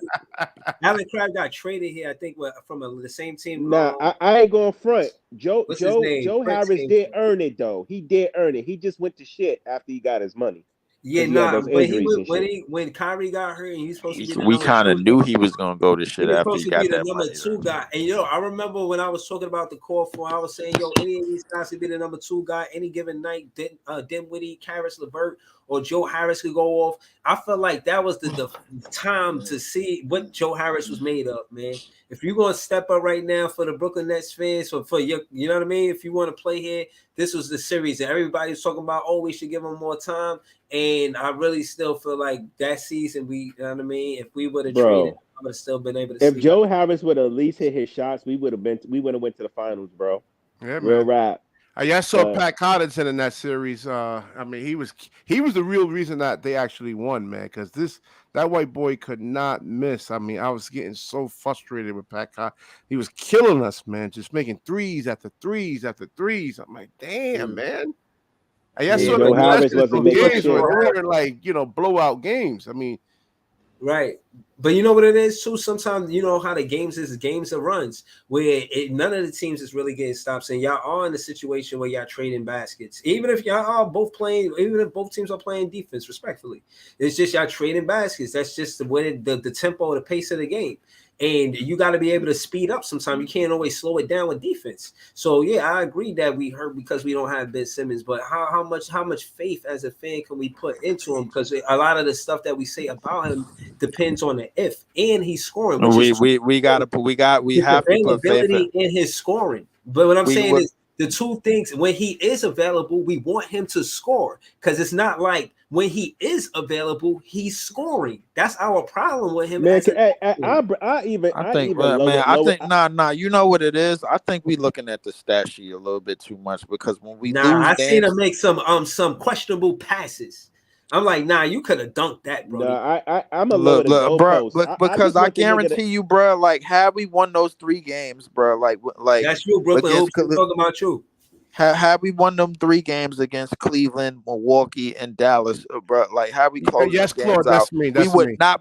Alan Crabb got traded here, I think, from the same team. Nah, I ain't going front. Joe Harris did earn it though. He did earn it. He just went to shit after he got his money. Yeah, when Kyrie got hurt and he was supposed to be we kind of knew he was gonna go to shit after he got that number money. 2 guy. And I remember when I was talking about the core 4, I was saying, any of these guys could be the number 2 guy any given night. Dinwiddie, Karis LeVert, or Joe Harris could go off. I felt like that was the time to see what Joe Harris was made of, man. If you're gonna step up right now for the Brooklyn Nets fans, for your, you know what I mean? If you want to play here, this was the series that everybody's talking about. Oh, we should give him more time. And I really still feel like that season, you know what I mean? If we would have traded, I would have still been able to. If Joe Harris would have at least hit his shots, we would have went to the finals, bro. Yeah, man. Real rap. I saw Pat Connaughton in that series. I mean, he was the real reason that they actually won, man. Because that white boy could not miss. I mean, I was getting so frustrated with Pat Connaughton. He was killing us, man. Just making threes after threes after threes. I'm like, damn, man. I saw Joe Harris wasn't making shit. They were like, blowout games. I mean, right. But you know what it is too? Sometimes you know how the games are runs where none of the teams is really getting stops, and y'all are in a situation where y'all trading baskets. Even if y'all are both playing, even if both teams are playing defense, respectfully, it's just y'all trading baskets. That's just the tempo, the pace of the game. And you got to be able to speed up sometimes. You can't always slow it down with defense. So yeah, I agree that we hurt because we don't have Ben Simmons. But how much faith as a fan can we put into him? Because a lot of the stuff that we say about him depends on the if, and he's scoring. We have to put faith in his scoring. But what I'm saying is the two things: when he is available, we want him to score, because it's not like when he is available, he's scoring. That's our problem with him. Man, I think you know what it is? I think we looking at the stat sheet a little bit too much, because when we lose I games, seen him make some questionable passes. I'm like, nah, you could have dunked that, bro. No, I'm a lower the bro, goalpost. because I guarantee you, bro, like, had we won those 3 games, bro, like that's you, Brooklyn Hoops. We're talking about you. Had we won them 3 games against Cleveland, Milwaukee, and Dallas, bro, like, had we closed yes, these games Claude, that's me. That's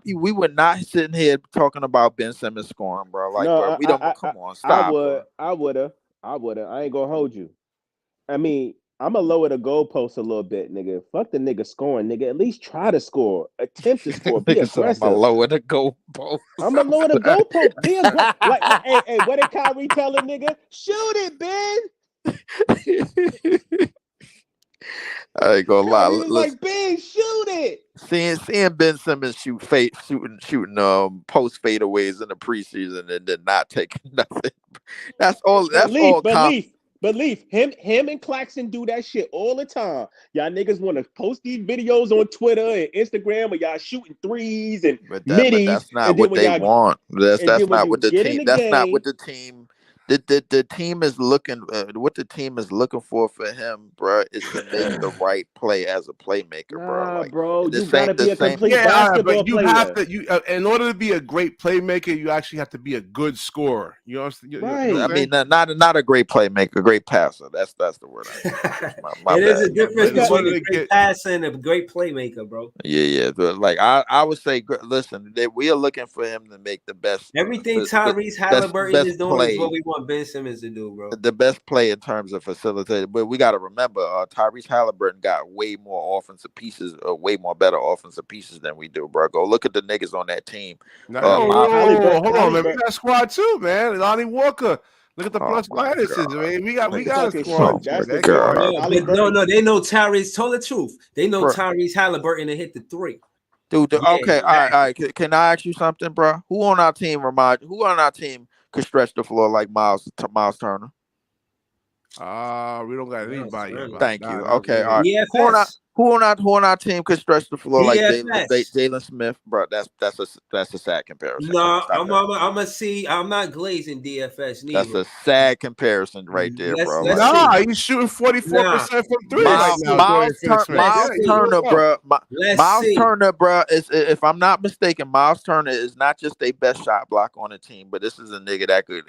we would not sitting here talking about Ben Simmons scoring, bro. Like, no, bro, we don't come on, stop. I would have. I ain't gonna hold you. I mean, I'm gonna lower the goalpost a little bit, nigga. Fuck the nigga scoring, nigga. At least try to score. Attempt to score. Be aggressive. I'm gonna lower the goalpost. I'm gonna lower the goalpoast. Be aggressive. like, hey, what did Kyrie tell a nigga? Shoot it, Ben. I ain't gonna lie. Was like, Ben, shoot it. Seeing Ben Simmons shooting post fadeaways in the preseason and then not taking nothing. That's all. Belief. Him and Claxton do that shit all the time. Y'all niggas want to post these videos on Twitter and Instagram of y'all shooting threes and middies. That's not what they want. That's not what the team. That's not what the team. The team is looking. What the team is looking for him, bro, is to make the right play as a playmaker, bro. Like, bro, you gotta be a complete basketball player. Have to. In order to be a great playmaker, you actually have to be a good scorer. You know, right? I mean, not a great playmaker, a great passer. That's the word. It is a difference between a great passer and a great playmaker, bro. Yeah. Like I would say, listen, that we are looking for him to make the best. Everything Tyrese Halliburton is doing is what we want Ben Simmons to do, bro. The best play in terms of facilitated, but we got to remember, Tyrese Halliburton got way more offensive pieces, way more better offensive pieces than we do, bro. Go look at the niggas on that team. Hold on, man. We got a squad too, man. Lonnie Walker. Look at the plus minuses, man. We got a squad. No, they know Tyrese. Tell the truth. They know Tyrese Halliburton to hit the 3. Dude, okay, all right. Can I ask you something, bro? Who on our team could stretch the floor like Miles Turner? We don't got anybody. Thank you. Okay, all right. Who on our team could stretch the floor like Jalen Smith, bro? That's a sad comparison. No, I'm not glazing DFS neither. That's a sad comparison right there, bro. He's shooting 44% from 3 right now. Miles Turner, bro. Miles Turner, bro. If I'm not mistaken, Miles Turner is not just a best shot block on the team, but this is a nigga that could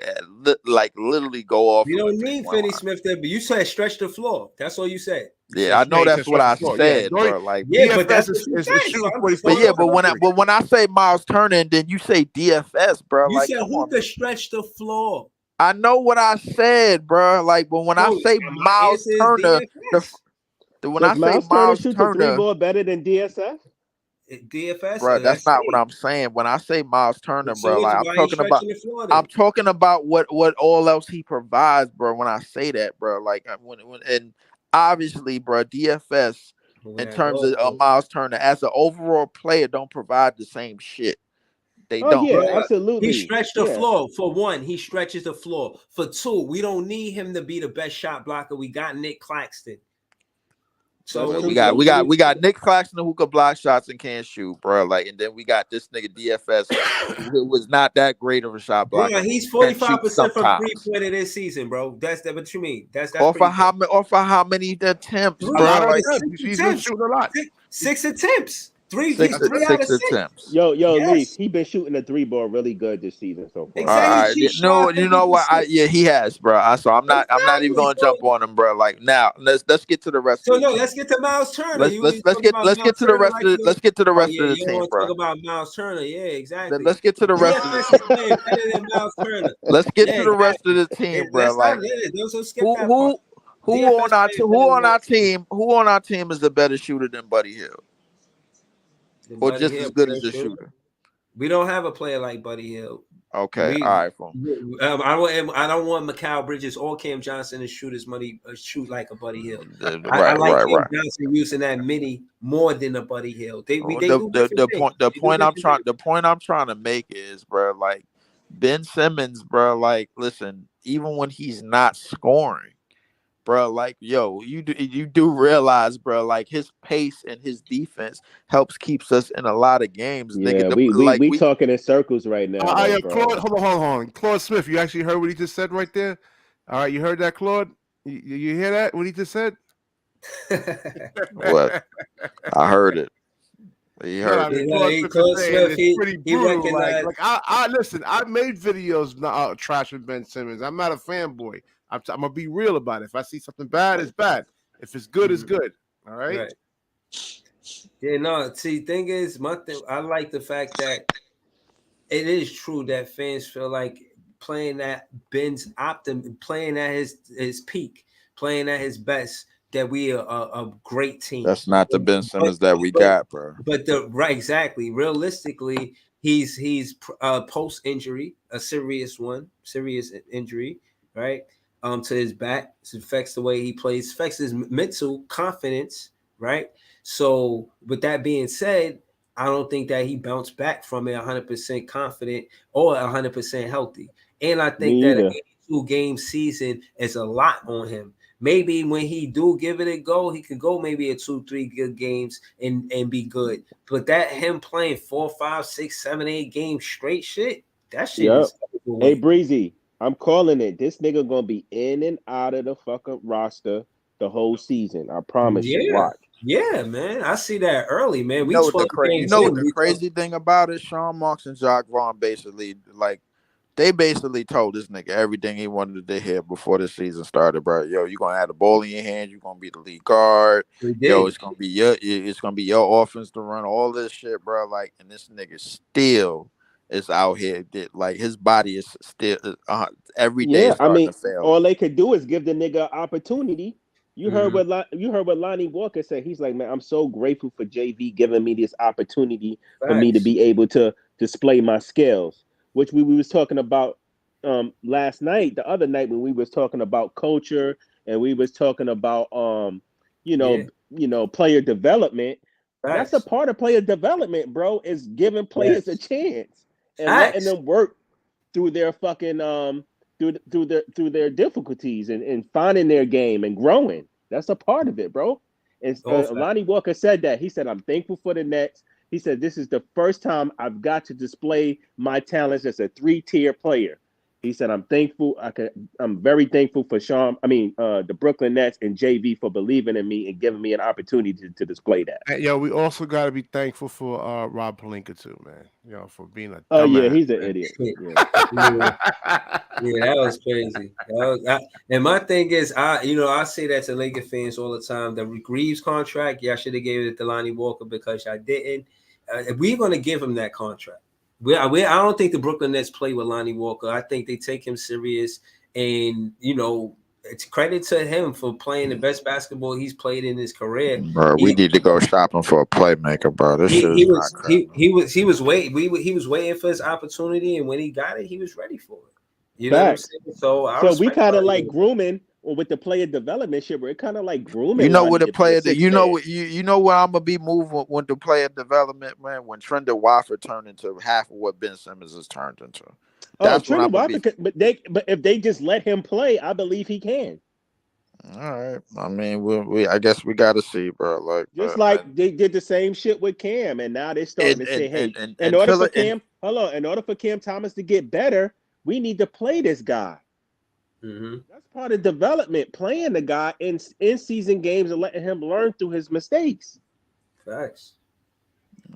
literally go off. You don't need Finney Smith there, but you said stretch the floor. That's all you said. Yeah, I know that's what I said, bro. Like, but that's but when I say Miles Turner, and then you say DFS, bro, you said who could stretch the floor? I know what I said, bro. Like, but when I say Miles Turner, when I say Miles shoot the 3 ball better than DSF? DFS, bro, that's not what I'm saying. When I say Miles Turner, bro, like I'm talking about what all else he provides, bro. When I say that, bro, like and obviously, bro, DFS in terms of Miles Turner as an overall player don't provide the same shit. They don't. Yeah, absolutely. He stretched the floor. For one, he stretches the floor. For 2, we don't need him to be the best shot blocker. We got Nick Claxton. So we got Nick Claxton who could block shots and can't shoot, bro. Like, and then we got this nigga DFS who was not that great of a shot blocker. Yeah, he's 45% from 3-pointer this season, bro. That's what you mean. That's for how many attempts, bro? He's been shooting a lot. 6 attempts. 3 six attempts. Yo, Leaf, he been shooting the 3 ball really good this season so far. Exactly. No, you know what? He has, bro. So I'm not even gonna jump on him, bro. Like, now let's get to the rest. Let's get to Miles Turner. Let's get to the rest of the team, bro. Talk about Miles Turner. Yeah, exactly. Let's get to the rest of the team. Better than Miles Turner. Let's get to the rest of the team, bro. Like, who on our team is a better shooter than Buddy Hield? Or just as good as a shooter? We don't have a player like Buddy Hield. Okay, all right. I don't want Mikal Bridges or Cam Johnson to shoot like a Buddy Hield. I like Cam Johnson using that mini more than a Buddy Hield. The point I'm trying to make is, bro, like Ben Simmons, bro, like, listen, even when he's not scoring, bro, like, yo, you do realize, bro, like his pace and his defense helps keeps us in a lot of games. Yeah, nigga, we talking in circles right now. Claude, hold on. Claude Smith, you actually heard what he just said right there? All right, you heard that, Claude? You hear that? What he just said? What? I heard it. He No, I heard mean, it. Claude Smith Smith, is pretty he brutal. recognized. Like I listen. I made videos trashing Ben Simmons. I'm not a fanboy. I'm gonna be real about it. If I see something bad, it's bad. If it's good, it's good. All right. Right. Yeah, no. See, thing is, I like the fact that it is true that fans feel like playing at playing at his peak, playing at his best, that we are a great team. That's not the Ben Simmons that we got, bro. But exactly. Realistically, he's post injury, a serious injury, right? To his back. It affects the way he plays, affects his mental confidence, right? So, with that being said, I don't think that he bounced back from it 100% confident or 100% healthy. And I think that an 82-game season is a lot on him. Maybe when he do give it a go, he can go maybe a 2-3 good games and be good. But that him playing 4, 5, 6, 7, 8 games straight shit, that shit is. Hey, Breezy, I'm calling it. This nigga gonna be in and out of the fucking roster the whole season. I promise you. Watch. Yeah, man. I see that early, man. You know what the crazy thing about it? Sean Marks and Jacques Vaughn basically basically told this nigga everything he wanted to hear before the season started, bro. Yo, you're gonna have the ball in your hand, you're gonna be the lead guard. Yo, it's gonna be your offense to run all this shit, bro. Like, and this nigga still is out here. Like, his body is still every day starting to fail. All they could do is give the nigga an opportunity. You heard what Lonnie Walker said. He's like, man, I'm so grateful for JV giving me this opportunity for me to be able to display my skills, which we was talking about last night, the other night when we was talking about culture and we was talking about player development. That's a part of player development, bro, is giving players a chance and letting them work through their fucking through their difficulties and finding their game and growing. That's a part of it, bro. And Lonnie Walker said that. He said, I'm thankful for the Nets. He said, this is the first time I've got to display my talents as a 3-tier player. He said, I'm very thankful for the Brooklyn Nets and JV for believing in me and giving me an opportunity to display that. Hey, yo, we also got to be thankful for Rob Pelinka too, man. Yo, for being a dumbass. Yeah, he's an idiot. Yeah, that was crazy. And my thing is, I say that to Laker fans all the time. The Reeves contract, I should have gave it to Lonnie Walker because I didn't. We're going to give him that contract. I don't think the Brooklyn Nets play with Lonnie Walker. I think they take him serious, and it's credit to him for playing the best basketball he's played in his career. Bro, we need to go shopping for a playmaker, bro. This shit is not crap. He was waiting for his opportunity, and when he got it, he was ready for it. You know what I'm saying? So we kind of like grooming with the player development shit. We're kind of like grooming. You know what the player that you know what I'm gonna be moving with the player development, man. When Trendon Watford turned into half of what Ben Simmons has turned into. That's Trendon Watford, but if they just let him play, I believe he can. All right. I mean, I guess we got to see, bro. Like they did the same shit with Cam, and now they're starting to say, "Hey, in order for Cam Thomas to get better, we need to play this guy." Mm-hmm. That's part of development, playing the guy in season games and letting him learn through his mistakes. Facts.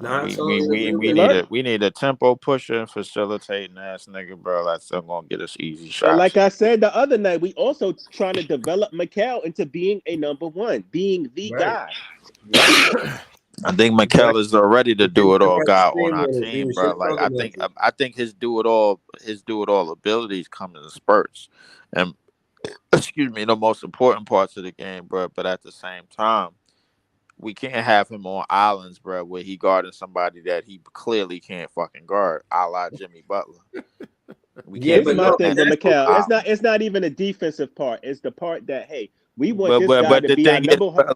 We need a tempo pusher and facilitating ass nigga, bro. That's still gonna get us easy shots. And like I said the other night, we also trying to develop Mikal into being a number one, being the guy. I think Mikal is ready to do it all guy on our team, bro. Like I think his do it all abilities come in spurts. And excuse me, the most important parts of the game, bro. But at the same time, we can't have him on islands, bro, where he guarding somebody that he clearly can't fucking guard, a la Jimmy Butler. We can't. But my thing with Mikal, it's not even a defensive part. It's the part that we want this guy to be our number one. What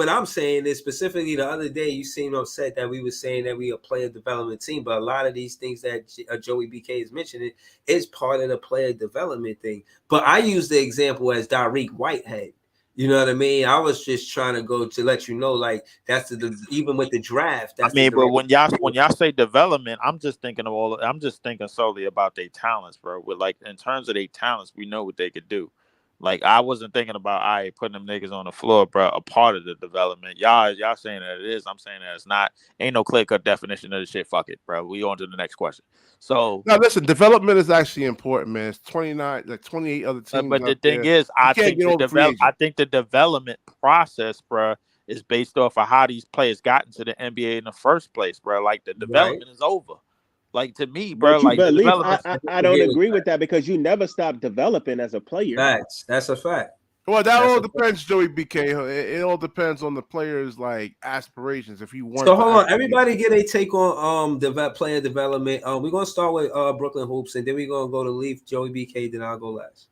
I'm saying is specifically the other day you seemed upset that we were saying that we a player development team, but a lot of these things that Joey BK is mentioning is part of the player development thing. But I use the example as Dariq Whitehead. You know what I mean? I was just trying to go to let you know, like that's even with the draft. That's but when y'all say development, I'm just thinking solely about their talents, bro. With like in terms of their talents, we know what they could do. Like I wasn't thinking about putting them niggas on the floor, bro. A part of the development. Y'all saying that it is. I'm saying that it's not. Ain't no clear cut definition of the shit. Fuck it, bro. We on to the next question. So now listen, development is actually important, man. It's 28 other teams. But the thing is, I think the development process, bro, is based off of how these players got into the NBA in the first place, bro. Like the development is over. Like to me, bro. But the development. I don't agree with that because you never stop developing as a player. Facts. That's a fact. Well, that all depends, Joey BK. It all depends on the player's like aspirations. If you want, so hold on, everybody get a take on player development. We're gonna start with Brooklyn Hoops, and then we're gonna go to Leaf, Joey BK. Then I'll go last.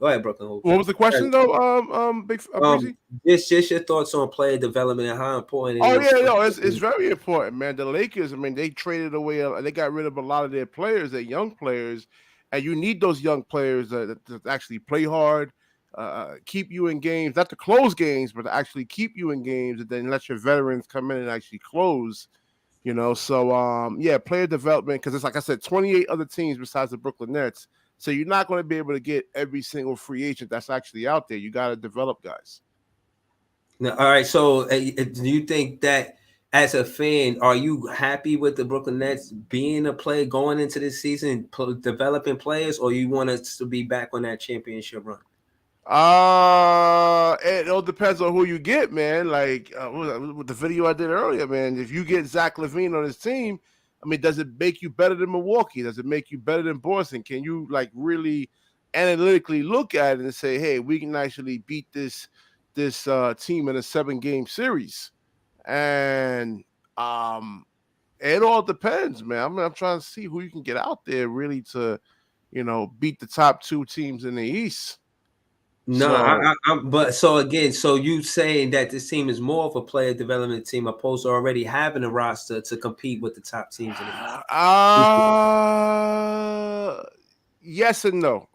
Go ahead, Brooklyn Hoops. What was the question though? Just your thoughts on player development and how important it is. It's very important, man. The Lakers, I mean, they traded away, they got rid of a lot of their players, their young players, and you need those young players to actually play hard. Keep you in games, not to close games, but to actually keep you in games, and then let your veterans come in and actually close. So player development, because it's like I said, 28 other teams besides the Brooklyn Nets. So you're not going to be able to get every single free agent that's actually out there. You got to develop guys. Now, all right. So do you think that as a fan, are you happy with the Brooklyn Nets being a player going into this season, developing players, or you want us to be back on that championship run? It all depends on who you get, man. Like with the video I did earlier, man. If you get Zach LaVine on his team, I mean, does it make you better than Milwaukee? Does it make you better than Boston? Can you like really analytically look at it and say, hey, we can actually beat this team in a 7-game series? And it all depends, man. I mean, I'm trying to see who you can get out there really to, beat the top 2 teams in the East. No, so you saying that this team is more of a player development team opposed to already having a roster to compete with the top teams in the East? Yes and no.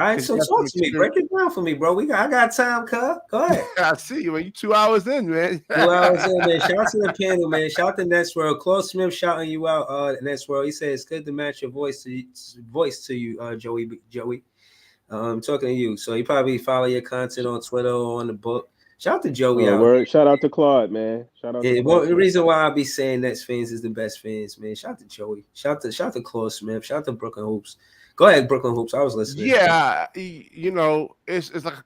All right, so talk to me. Break it down for me, bro. I got time, cuz. Go ahead. I see you, man. You 2 hours in, man. 2 hours in, man. Shout out to the panel, man. Shout out to Nets World. Claude Smith shouting you out, Nets World. He said it's good to match your voice to you, Joey. I'm talking to you. So he probably follow your content on Twitter or on the book. Shout out to Joey. Shout out to Claude, man. Shout out to Claude. The reason why I be saying Nets fans is the best fans, man. Shout out to Joey. Shout out to Claude Smith. Shout out to Brooklyn Hoops. Go ahead, Brooklyn Hoops. I was listening. Yeah, it's like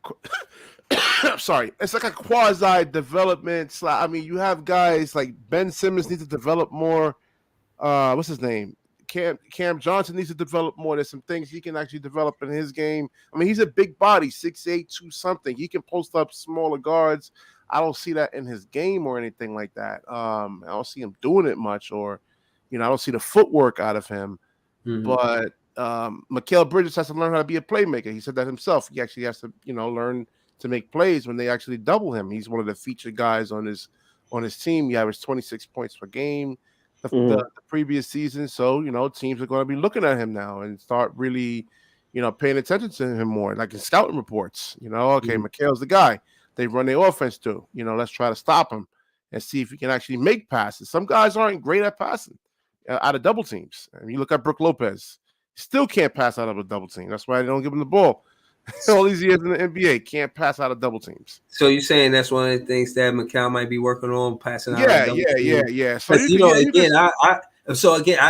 a sorry, it's like a quasi development. I mean, you have guys like Ben Simmons needs to develop more. What's his name? Cam Johnson needs to develop more. There's some things he can actually develop in his game. I mean, he's a big body, 6'8", 2 something. He can post up smaller guards. I don't see that in his game or anything like that. I don't see him doing it much, or I don't see the footwork out of him. Mm-hmm. But Mikal Bridges has to learn how to be a playmaker. He said that himself. He actually has to, learn to make plays when they actually double him. He's one of the featured guys on his team. He averaged 26 points per game. The previous season, so teams are going to be looking at him now and start really, paying attention to him more, like in scouting reports. Mikal's the guy they run their offense to. Let's try to stop him and see if he can actually make passes. Some guys aren't great at passing out of double teams. I mean, you look at Brook Lopez, still can't pass out of a double team. That's why they don't give him the ball. All these years in the NBA, can't pass out of double teams. So you're saying that's one of the things that Mikal might be working on, passing out of double teams? Yeah. So I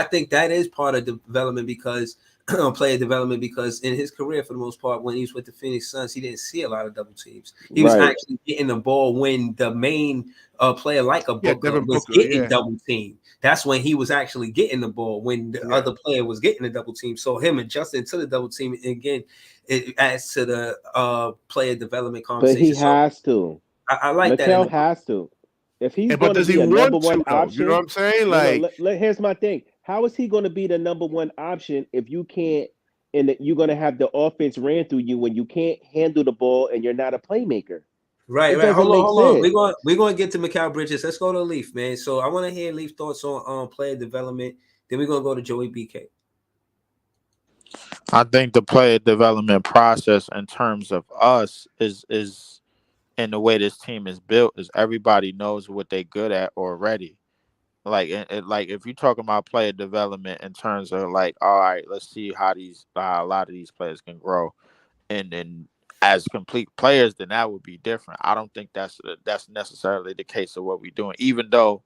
think that is part of development because player development, because in his career, for the most part, when he was with the Phoenix Suns, he didn't see a lot of double teams. He was actually getting the ball when the main player like a Booker was getting double team. That's when he was actually getting the ball, when the other player was getting the double team. So him adjusting to the double team, again, it adds to the player development conversation. But he has to. I like that. Mikal has to. If he's going to be a number one option, you know what I'm saying? Like, here's my thing. How is he going to be the number one option if you can't, and you're going to have the offense ran through you when you can't handle the ball and you're not a playmaker? Right. Hold on. We're going to get to Mikal Bridges. Let's go to Leaf, man. So I want to hear Leaf thoughts on player development. Then we're going to go to Joey BK. I think the player development process in terms of us is and the way this team is built is everybody knows what they're good at already. Like, like if you're talking about player development in terms of like, all right, let's see how a lot of these players can grow, and then as complete players, then that would be different. I don't think that's necessarily the case of what we're doing, even though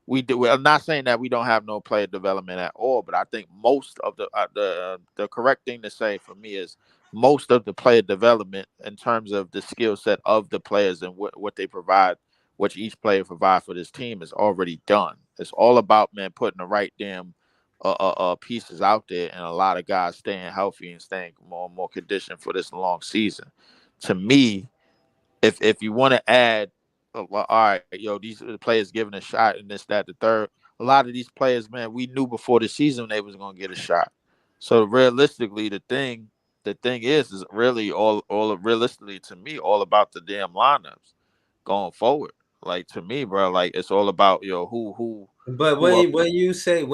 we do. I'm not saying that we don't have no player development at all, but I think most of the correct thing to say for me is most of the player development in terms of the skill set of the players and what they provide, what each player provide for this team is already done. It's all about, man, putting the right damn pieces out there, and a lot of guys staying healthy and staying more and more conditioned for this long season. To me, if you want to add, well, all right, yo, these are the players giving a shot and this, that, the third. A lot of these players, man, we knew before the season they was gonna get a shot. So realistically, the thing is really all realistically to me, all about the damn lineups going forward. Like to me, bro, like it's all about who But who up. when you say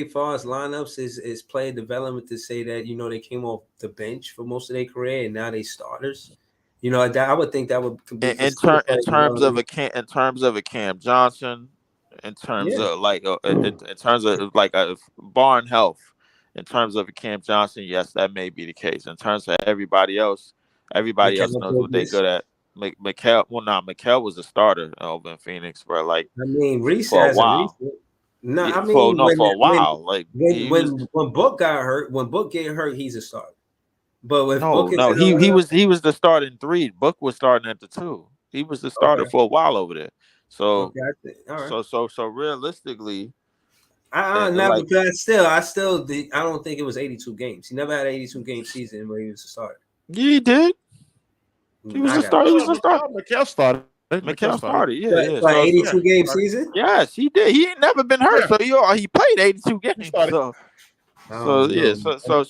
far as lineups is player development to say that they came off the bench for most of their career and now they starters. I would think that would be considered In player terms of development. a Cam Johnson, in terms Yeah, of like in terms of like a barn health, in terms of a Cam Johnson, yes, that may be the case. In terms of everybody else Mikal knows what they Bridges. good at. Mikel, well, not Mikel was a starter over in Phoenix, bro. Like I mean, Reese for a hasn't. Reese. while, No, yeah, I mean for a while, like he was. when Book got hurt, when Book get hurt, he's a starter. But if No, Book is no, held up, he was the starting three. Book was starting at the two. He was the starter okay, for a while over there. So okay, I think, all right. so realistically, I never, like but I don't think it was 82 games. He never had an 82 game season where he was a starter. yeah, he did. He was I a got star. He was a star. Mikael started. Mikael McHale started. started. Yeah, yeah. like Yeah, 82 game started. season. yes, he did. He ain't never been hurt, Yeah, so he played 82 he games. started. I don't know.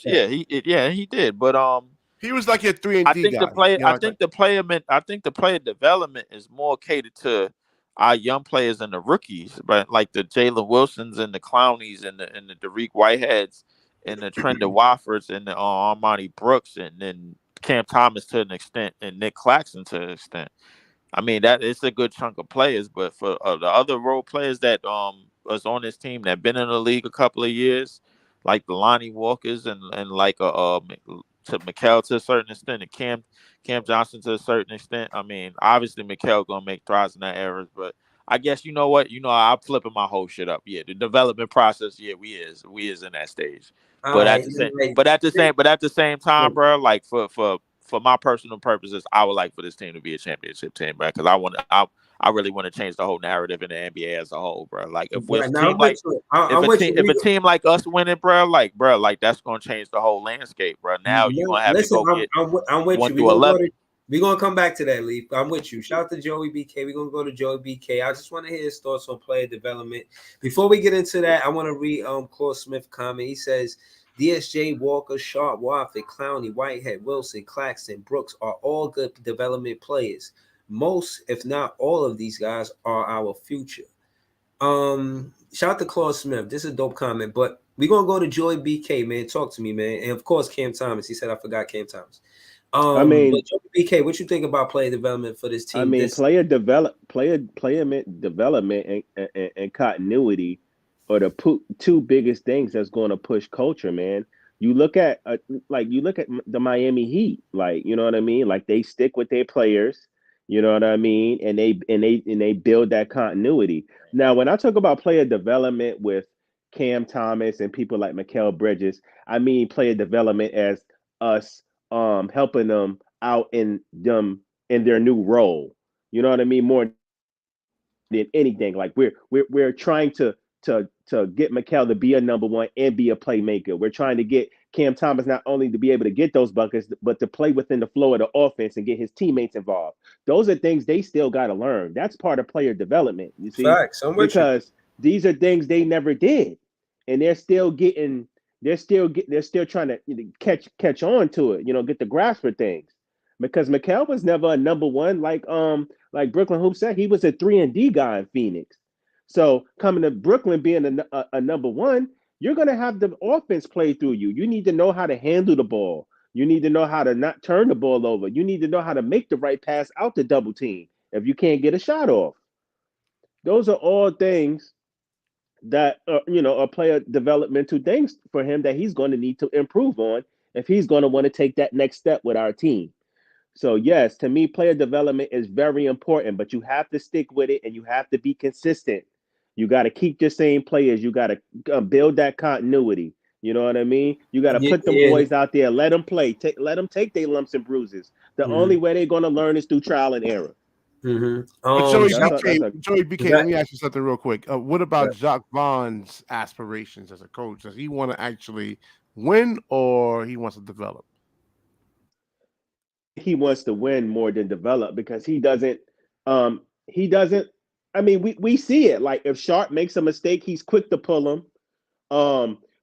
Yeah, he did. But He was like your 3-and-D guy. I think the player development is more catered to our young players and the rookies, but like the Jalen Wilsons and the Clownies and the Derek Whiteheads and the Trenda Waffords and the Armani Brooks and then Cam Thomas to an extent and Nick Claxton to an extent. I mean that it's a good chunk of players, but for the other role players that was on this team that been in the league a couple of years, like the Lonnie Walkers and like to Mikel to a certain extent, and Cam Johnson to a certain extent. I mean, obviously Mikel gonna make thrives in that errors, but I guess you know what, I'm flipping my whole shit up. Yeah, the development process. Yeah, we is in that stage, All but right, like at the same time, bro, like for my personal purposes, I would like for this team to be a championship team, bro, because I really want to change the whole narrative in the NBA as a whole, bro. Like if we're a right now, team I'm with like you. I'm with you. if a team like us winning, bro, like that's gonna change the whole landscape, bro. Now you're No, gonna have to listen, go get I'm with one you. through 11. We're gonna come back to that, Leaf. I'm with you. Shout out to Joey BK. We're gonna go to Joey BK. I just want to hear his thoughts on player development. Before we get into that, I want to read Claude Smith comment. He says DSJ, Walker, Sharp, Wofford, Clowney, Whitehead, Wilson, Claxton, Brooks are all good development players. Most, if not all of these guys are our future. Shout out to Claude Smith. This is a dope comment, but we're gonna go to Joy BK, man. Talk to me, man. And of course, Cam Thomas. He said I forgot Cam Thomas. I But mean, Joy BK, what you think about player development for this I team? mean, This player development and continuity are the two biggest things that's going to push culture, man. You look at the Miami Heat, like you know what I mean. Like they stick with their players, you know what I mean, and they build that continuity. Now, when I talk about player development with Cam Thomas and people like Mikal Bridges, I mean player development as us helping them out in their new role. You know what I mean? More than anything, like we're trying to get Mikal to be a number one and be a playmaker. We're trying to get Cam Thomas not only to be able to get those buckets, but to play within the flow of the offense and get his teammates involved. Those are things they still got to learn. That's part of player development, you see, facts. I'm with you. because these are things they never did, and they're still trying to catch on to it. Get the grasp for things. Because Mikal was never a number one, like Brooklyn Hoop said, he was a 3-and-D guy in Phoenix. So coming to Brooklyn being a number one, you're gonna have the offense play through you. You need to know how to handle the ball. You need to know how to not turn the ball over. You need to know how to make the right pass out the double team if you can't get a shot off. Those are all things that are player developmental things for him that he's going to need to improve on if he's going to want to take that next step with our team. So yes, to me, player development is very important, but you have to stick with it and you have to be consistent. You got to keep your same players. You got to build that continuity. You know what I mean? You got to Yeah, put them yeah. boys out there, let them play, let them take their lumps and bruises. The only way they're going to learn is through trial and error. But Joey BK, that, let me ask you something real quick. What about Jacques Vaughn's aspirations as a coach? Does he want to actually win or he wants to develop? He wants to win more than develop because he doesn't I mean we see it. Like if Sharp makes a mistake, he's quick to pull him.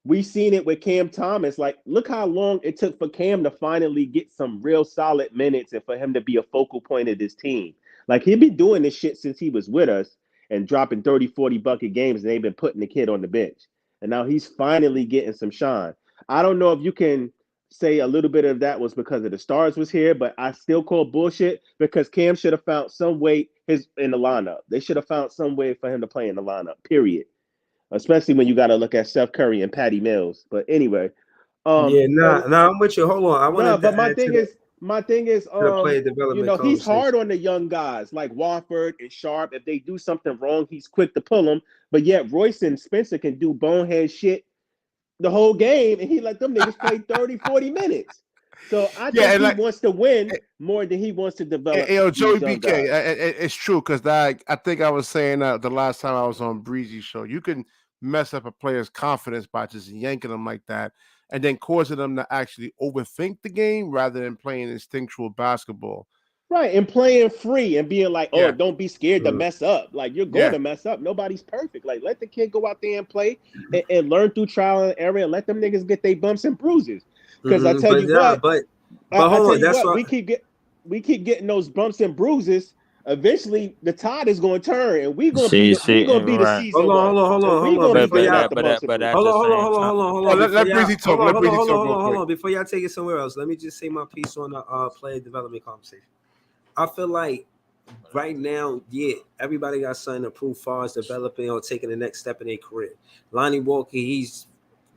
We seen it with Cam Thomas. Like look how long it took for Cam to finally get some real solid minutes and for him to be a focal point of this team. Like he'd been doing this shit since he was with us and dropping 30-40 bucket games, and they've been putting the kid on the bench, and now he's finally getting some shine. I don't know if you can say a little bit of that was because of the stars was here, but I still call bullshit because Cam should have found some way in the lineup. They should have found some way for him to play in the lineup, period. Especially when you got to look at Steph Curry and Patty Mills. But anyway, I'm with you. Hold on, I want but my thing is, the player development he's hard on the young guys like Wofford and Sharp. If they do something wrong, he's quick to pull them. But yet Royce and Spencer can do bonehead shit the whole game, and he let them niggas play 30, 40 minutes. So I think he wants to win more than he wants to develop. Joey BK, it's true because I think I was saying that the last time I was on Breezy show. You can mess up a player's confidence by just yanking them like that and then causing them to actually overthink the game rather than playing instinctual basketball. Right, and playing free and being like, oh, don't be scared to mess up. Like, you're going to mess up. Nobody's perfect. Like, let the kid go out there and play and learn through trial and error and let them niggas get their bumps and bruises. Because I tell you what, we keep getting those bumps and bruises. Eventually, the tide is going to turn, and we're going to be the season. Hold on. Let Breezy talk. Hold on. Before y'all take it somewhere else, let me just say my piece on the player development conversation. I feel like right now, everybody got something to prove far as developing or taking the next step in their career. Lonnie Walker, he's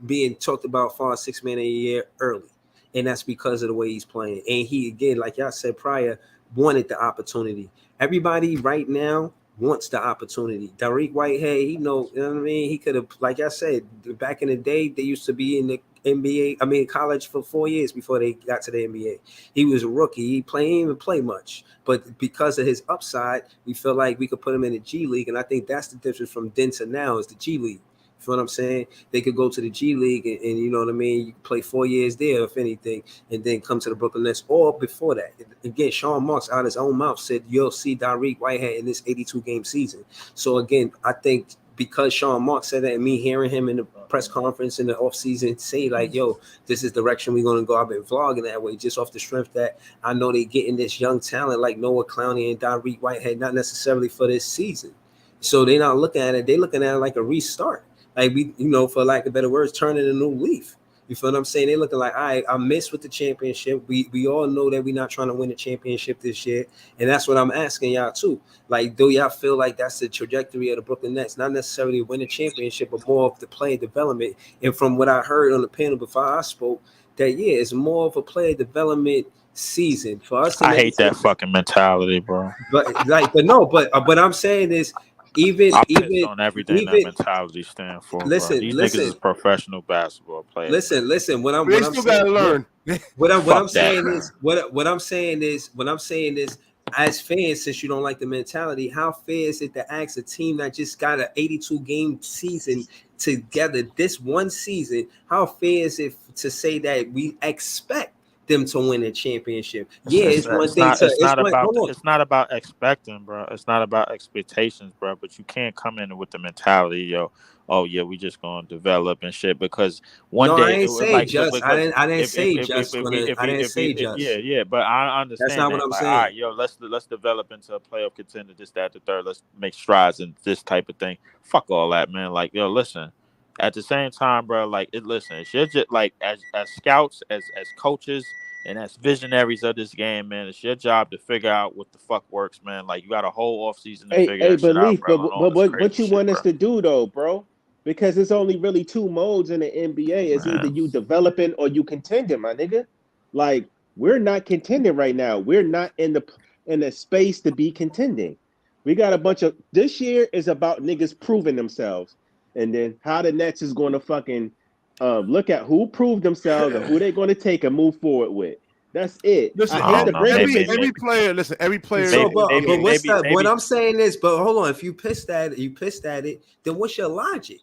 being talked about far as 6 man a year early, and that's because of the way he's playing. And he, again, like y'all said prior, wanted the opportunity. Everybody right now wants the opportunity. Dariq Whitehead, you know what I mean? He could have, like I said, back in the day, they used to be in the NBA, college for 4 years before they got to the NBA. He was a rookie. He didn't even play much. But because of his upside, we feel like we could put him in the G League. And I think that's the difference from then to now is the G League. You know what I'm saying? They could go to the G League and you know what I mean? You could play 4 years there, if anything, and then come to the Brooklyn Nets. Or before that, again, Sean Marks out of his own mouth said, you'll see Dariq Whitehead in this 82-game season. So again, I think because Sean Marks said that and me hearing him in the press conference in the offseason say like, yo, this is the direction we're going to go. I've been vlogging that way just off the strength that I know they're getting this young talent like Noah Clowney and Dariq Whitehead, not necessarily for this season. So they're not looking at it. They're looking at it like a restart. Like we, for lack of better words, turning a new leaf. You feel what I'm saying? They looking like, all right, I missed with the championship. We all know that we're not trying to win the championship this year. And that's what I'm asking y'all too. Like, do y'all feel like that's the trajectory of the Brooklyn Nets? Not necessarily win a championship, but more of the player development. And from what I heard on the panel before I spoke, that it's more of a player development season for us. I hate that fucking mentality, bro. But I'm saying is, even on everything that mentality stands for. Listen, these niggas is professional basketball players. Listen. What I'm saying is, as fans, since you don't like the mentality, how fair is it to ask a team that just got an 82-game season together this one season? How fair is it to say that we expect them to win a championship? It's not about expecting, bro. It's not about expectations, bro. But you can't come in with the mentality, we just gonna develop and shit. Because one day I didn't say just. Yeah. But I understand. That's not what I'm saying. All right, let's develop into a playoff contender. This, that, the third. Let's make strides in this type of thing. Fuck all that, man. Like, listen. At the same time, bro, like listen, it's just like as scouts, as coaches, And as visionaries of this game, man, it's your job to figure out what the fuck works, man. Like you got a whole off season to figure that shit out, Belief, bro. And all this crazy what you shit, want us bro. to do though, bro? Because it's only really two modes in the NBA. It's either Man. you developing or you contending, my nigga. Like we're not contending right now. We're not in the space to be contending. We got a bunch of this year is about niggas proving themselves, and then how the Nets is going to fucking look at who proved themselves and who they're going to take and move forward with. That's it. Listen, I hate to break it to you. every player. Listen, every player. So, but what's maybe, that? What I'm saying is, but hold on. If you pissed at it, then what's your logic?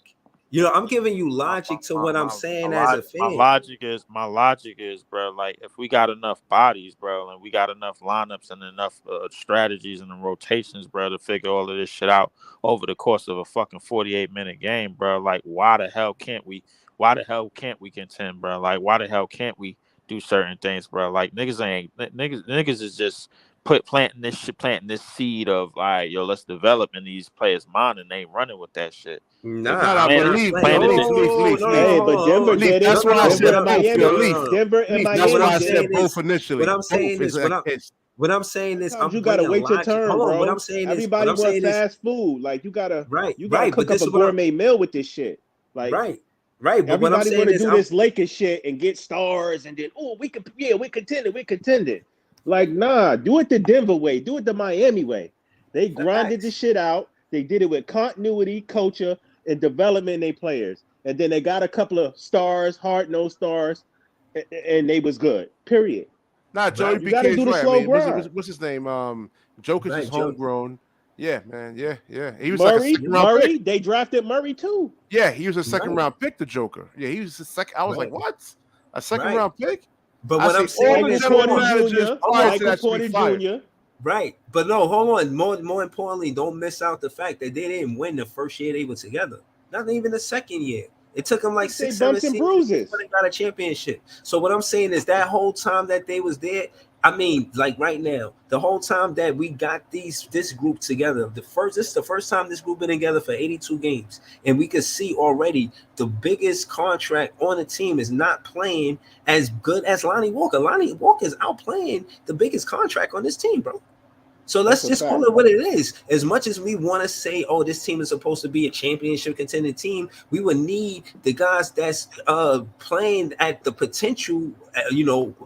You know, I'm giving you logic to what I'm saying as a fan. My logic is, bro. Like, if we got enough bodies, bro, and we got enough lineups and enough strategies and rotations, bro, to figure all of this shit out over the course of a fucking 48-minute game, bro. Like, why the hell can't we? Why the hell can't we contend, bro? Like, why the hell can't we do certain things, bro? Like, niggas is just planting this seed of like, yo, let's develop in these players' mind, and they running with that shit. Nah, believe. Hey, but Denver did it. That's what I said. Denver and Miami. That's what I did said. it. Both initially. What I'm saying is, what I'm saying is, Sometimes you gotta wait your turn, bro. What I'm saying is, everybody wants fast food. Like you gotta cook up a gourmet meal with this shit. Like right. But everybody want to do this Lakers shit and get stars, and then we contended. Like nah, do it the Denver way, do it the Miami way. They grinded the shit out. They did it with continuity, culture, and development in their players, and then they got a couple of stars, hard-nosed stars, and they was good. Period. Nah, Joey you got to do the slow grind. What's his name? Jokic is homegrown. Yeah, man. Yeah. He was Murray. Like a Murray. Pick. They drafted Murray too. Yeah, he was a second round pick. The Joker. Yeah, he was the second. I was like, what? A second round pick? But what I'm saying is, Michael Porter Jr. Right, but no, hold on. More importantly, don't miss out the fact that they didn't win the first year they were together. Not even the second year. It took them like 6-7 seasons before they got a championship. So what I'm saying is that whole time that they was there, I mean, like right now, the whole time that we got this group together, this is the first time this group been together for 82 games, and we could see already the biggest contract on the team is not playing as good as Lonnie Walker. Lonnie Walker is outplaying the biggest contract on this team, bro. So let's just call it what it is. As much as we want to say, oh, this team is supposed to be a championship contending team, we would need the guys that's playing at the potential,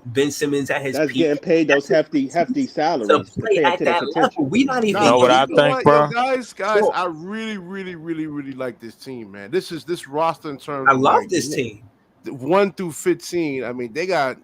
Ben Simmons at his peak. Getting paid those hefty salaries to play at that level. We not even. You know what I think, bro? Guys, I really like this team, man. This roster in terms. I love this team. 1 through 15. I mean, they got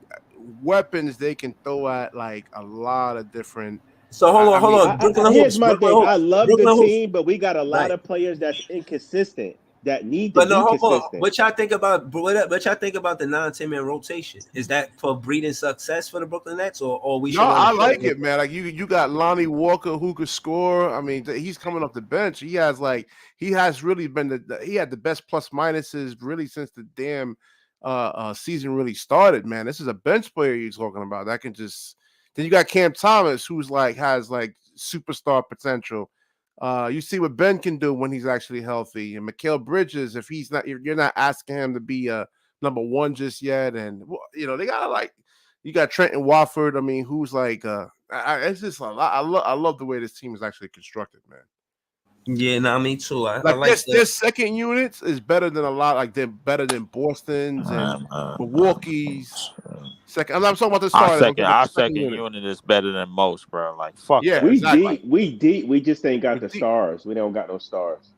weapons they can throw at like a lot of different. So hold on. Here's my thing. I love the team, but we got a lot of players that's inconsistent that need to be consistent. What y'all think about? What y'all think about the 9-10-man rotation? Is that for breeding success for the Brooklyn Nets, or we? No, I like it, man. Like you got Lonnie Walker who could score. I mean, he's coming off the bench. He has really been he had the best plus minuses really since the damn season really started, man. This is a bench player you're talking about that can just. Then you got Cam Thomas, who's has superstar potential. You see what Ben can do when he's actually healthy, and Mikal Bridges, if you're not asking him to be a number one just yet, and they got you got Trenton Watford. I mean, who's it's just a lot. I love the way this team is actually constructed, man. Yeah, me too. I like this second unit is better than a lot. They're better than Boston's and Milwaukee's. Second, I'm not talking about the start. Our second unit is better than most, bro. Like fuck. Yeah, we deep. We just ain't got the stars. We don't got no stars.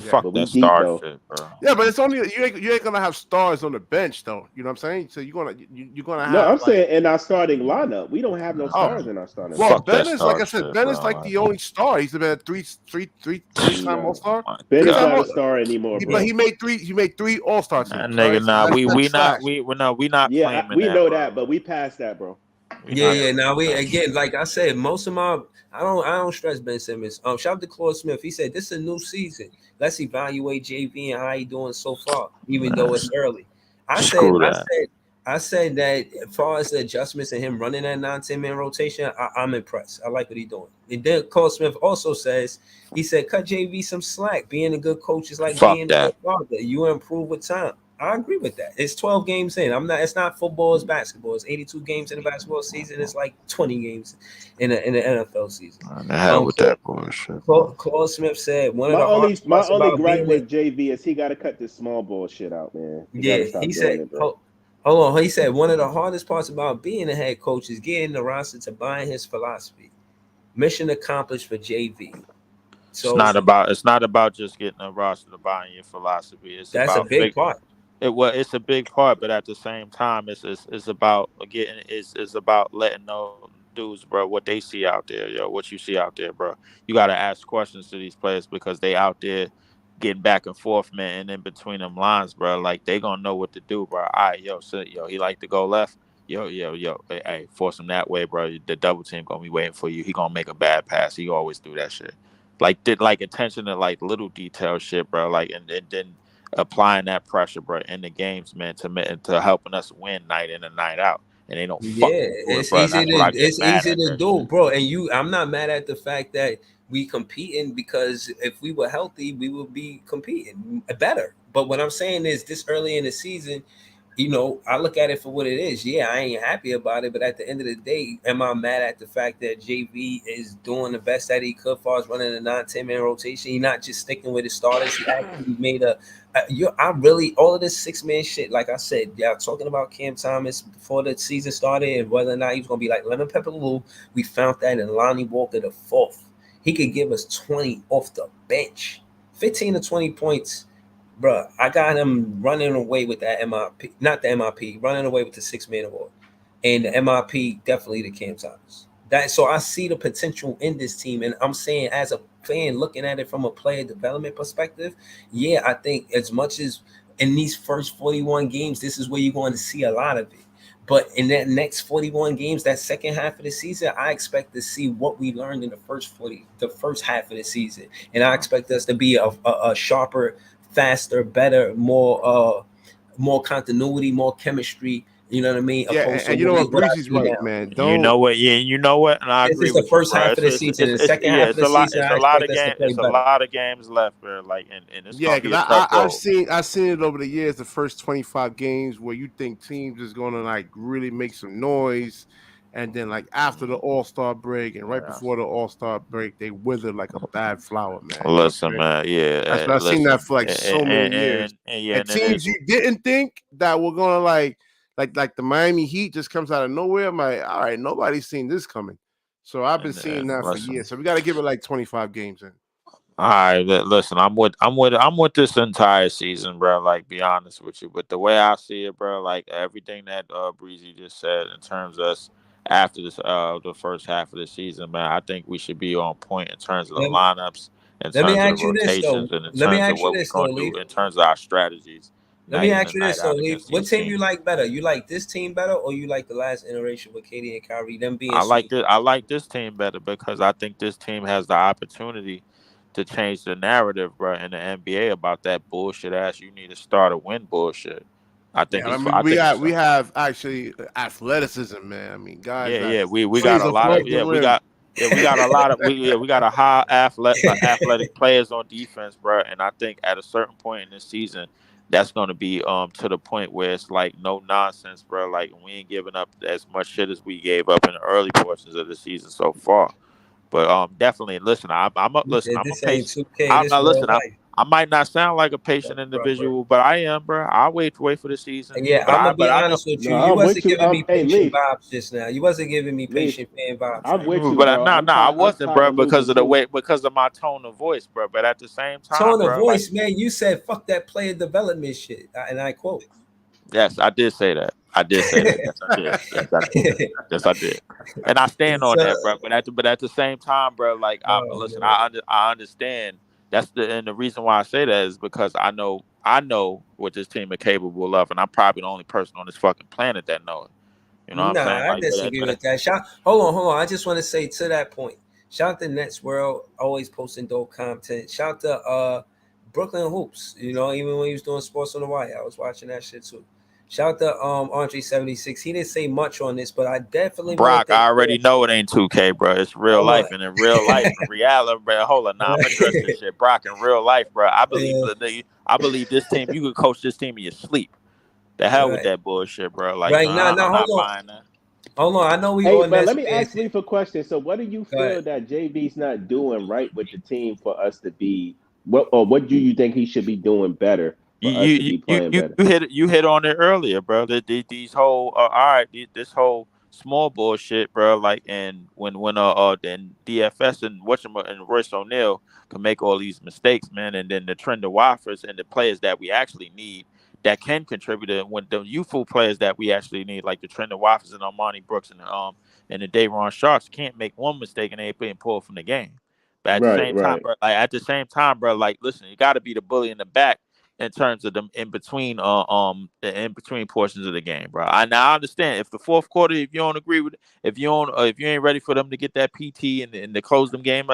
Fuck that star shit, bro. Yeah, but it's only you ain't gonna have stars on the bench though. You know what I'm saying? So you're gonna have. No, I'm saying in our starting lineup, we don't have no stars in our starting. Well, Ben is like I said, Ben is like the only star. He's about three-time All-Star. Ben is not a star anymore, bro. But he made three All-Star teams. Nigga, nah, we not. Yeah, claiming we that, know bro. that, but we passed that, bro. Yeah. Now we again, like I said, most of my I don't stress Ben Simmons. Shout out to Claude Smith. He said this is a new season. Let's evaluate JV and how he doing so far, even though it's early. I said that as far as the adjustments and him running that 9-10-man rotation, I'm impressed. I like what he's doing. And then Claude Smith also says, he said, cut JV some slack. Being a good coach is like being a good father. You improve with time. I agree with that. It's 12 games in. It's not football, it's basketball. It's 82 games in the basketball season. It's like 20 games in the NFL season. The hell with that bullshit. Claude Smith said one of the hardest My parts only about gripe being with JV is he got to cut this small ball shit out, man. He got yeah, to stop he doing said it, bro. hold on. He said one of the hardest parts about being a head coach is getting the roster to buy his philosophy. Mission accomplished for JV. So It's not about just getting a roster to buy your philosophy. It's that's a about big part. It's a big part, but at the same time, it's about getting it's about letting know dudes, bro, what they see out there, yo, what you see out there, bro. You got to ask questions to these players because they out there getting back and forth, man, and in between them lines, bro. Like they gonna know what to do, bro. All right, he like to go left. Yo, hey, force him that way, bro. The double team gonna be waiting for you. He gonna make a bad pass. He always do that shit. Like did like attention to like little detail shit, bro. Like and then applying that pressure, bro, in the games, man, to helping us win night in and night out. And they don't Yeah, fucking do it, bro. That's what I get mad at. That do, shit. bro. And I'm not mad at the fact that we competing because if we were healthy, we would be competing better. But what I'm saying is this early in the season, I look at it for what it is. Yeah, I ain't happy about it, but at the end of the day, am I mad at the fact that JV is doing the best that he could as far as running a 9-10 man rotation? He's not just sticking with his starters. He actually made all of this 6-man shit. Like I said, y'all talking about Cam Thomas before the season started and whether or not he was gonna be like Lemon Pepper Lou. We found that in Lonnie Walker the fourth. He could give us 20 off the bench, 15 to 20 points. Bruh, I got him running away with that MIP, not the MIP, running away with the 6-man award. And the MIP, definitely the Cam Thomas. So I see the potential in this team. And I'm saying, as a fan, looking at it from a player development perspective, yeah, I think as much as in these first 41 games, this is where you're going to see a lot of it. But in that next 41 games, that second half of the season, I expect to see what we learned in the first half of the season. And I expect us to be a sharper, faster, better, more continuity, more chemistry. You know what I mean? Yeah, and you know what, Breezy's right, man. You know what? Yeah, you know what? And I This agree is the with first you, bro. half of the season. The second half of the season, I expect us to play It's a better. lot of games left, bro. Like, and it's Yeah, gonna be because a tough road. I've seen it over the years. The first 25 games where you think teams is gonna like really make some noise, and then like after the All-Star break and right before the All-Star break, they wither like a bad flower, man. Listen, man, yeah, I've seen that for like so many years. And teams you didn't think that were gonna like the Miami Heat just comes out of nowhere. I'm like, all right, nobody's seen this coming. So I've been seeing that for years. So we got to give it like 25 games in. All right, listen, I'm with this entire season, bro. Like, be honest with you, but the way I see it, bro, like everything that Breezy just said in terms of us after this the first half of the season, man, I think we should be on point in terms of the lineups, in terms of the rotations, and in terms of what we're gonna do in terms of our strategies. Let me ask you this, though, Leaf. What team you like better? You like this team better, or you like the last iteration with KD and Kyrie? Them being I like this team better because I think this team has the opportunity to change the narrative, bro, in the NBA about that bullshit ass you need to start a win bullshit. I think we have actually athleticism, man. I mean, guys. We got a lot of we got a lot of we got a high athletic players on defense, bro. And I think at a certain point in this season, that's going to be to the point where it's like no nonsense, bro. Like we ain't giving up as much shit as we gave up in the early portions of the season so far. But definitely, listen. I'm a patient. I might not sound like a patient individual, but I am, bro. I wait for the season. Yeah, but I'm gonna be honest with you. You wasn't giving me patient vibes just now. You wasn't giving me patient fan vibes. I'm with you, but bro. I wasn't, bro, because of the way, because of my tone of voice, bro. But at the same time, tone of voice, man. You said "fuck that player development shit," and I quote. Yes, I did say that. Yes, I did. Yes, I did. And I stand on that, bro. But at the same time, bro, like, listen, I understand. That's the reason why I say that is because I know what this team is capable of, and I'm probably the only person on this fucking planet that know it. You know what I'm saying? I disagree with that. Hold on. I just want to say to that point. Shout out to Nets World, always posting dope content. Shout out to Brooklyn Hoops. You know, even when he was doing Sports on the Wire, I was watching that shit too. Shout out to Andre 76. He didn't say much on this, but I definitely Brock, want to I already know it ain't 2K, bro. It's real Hold on. life, and in real life, in reality, bro. Hold on, nah, I'm address this shit, Brock. In real life, bro, I believe this team. You could coach this team in your sleep. The hell with that bullshit, bro. Like, Right now, I'm not hold on. buying that. Hold on, I know we Hey, on but that. let me ask Leaf a question. So, what do you feel that JB's not doing right with the team for us to be? What do you think he should be doing better for us to be playing better? You hit on it earlier, bro. These whole all right, this whole small bullshit, bro. Like, and when then DFS and and Royce O'Neal can make all these mistakes, man, and then the trend of Woffers and the players that we actually need that can contribute, and when the youthful players that we actually need, like the trend of Woffers and Armani Brooks and the Dayron Sharks, can't make one mistake and they ain't being pulled from the game. But at the same time, bro, like, listen, you got to be the bully in the back in terms of them in between the in between portions of the game, bro. I understand if the fourth quarter, if you don't agree with, if you ain't ready for them to get that PT and to close them games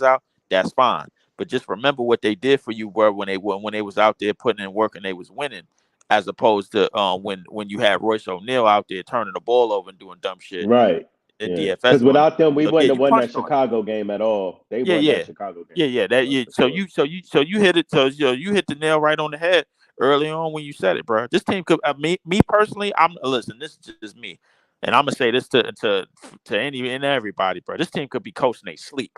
out, that's fine. But just remember what they did for you were when they was out there putting in work and they was winning, as opposed to when you had Royce O'Neal out there turning the ball over and doing dumb shit. Right. DFS Because without them, we so, wouldn't yeah, have you won that punched on it. Chicago game at all. They won that Chicago game. So you hit it. So you hit the nail right on the head early on when you said it, bro. This team could. Me personally, listen. This is just me, and I'm gonna say this to any and everybody, bro. This team could be coaching they sleep.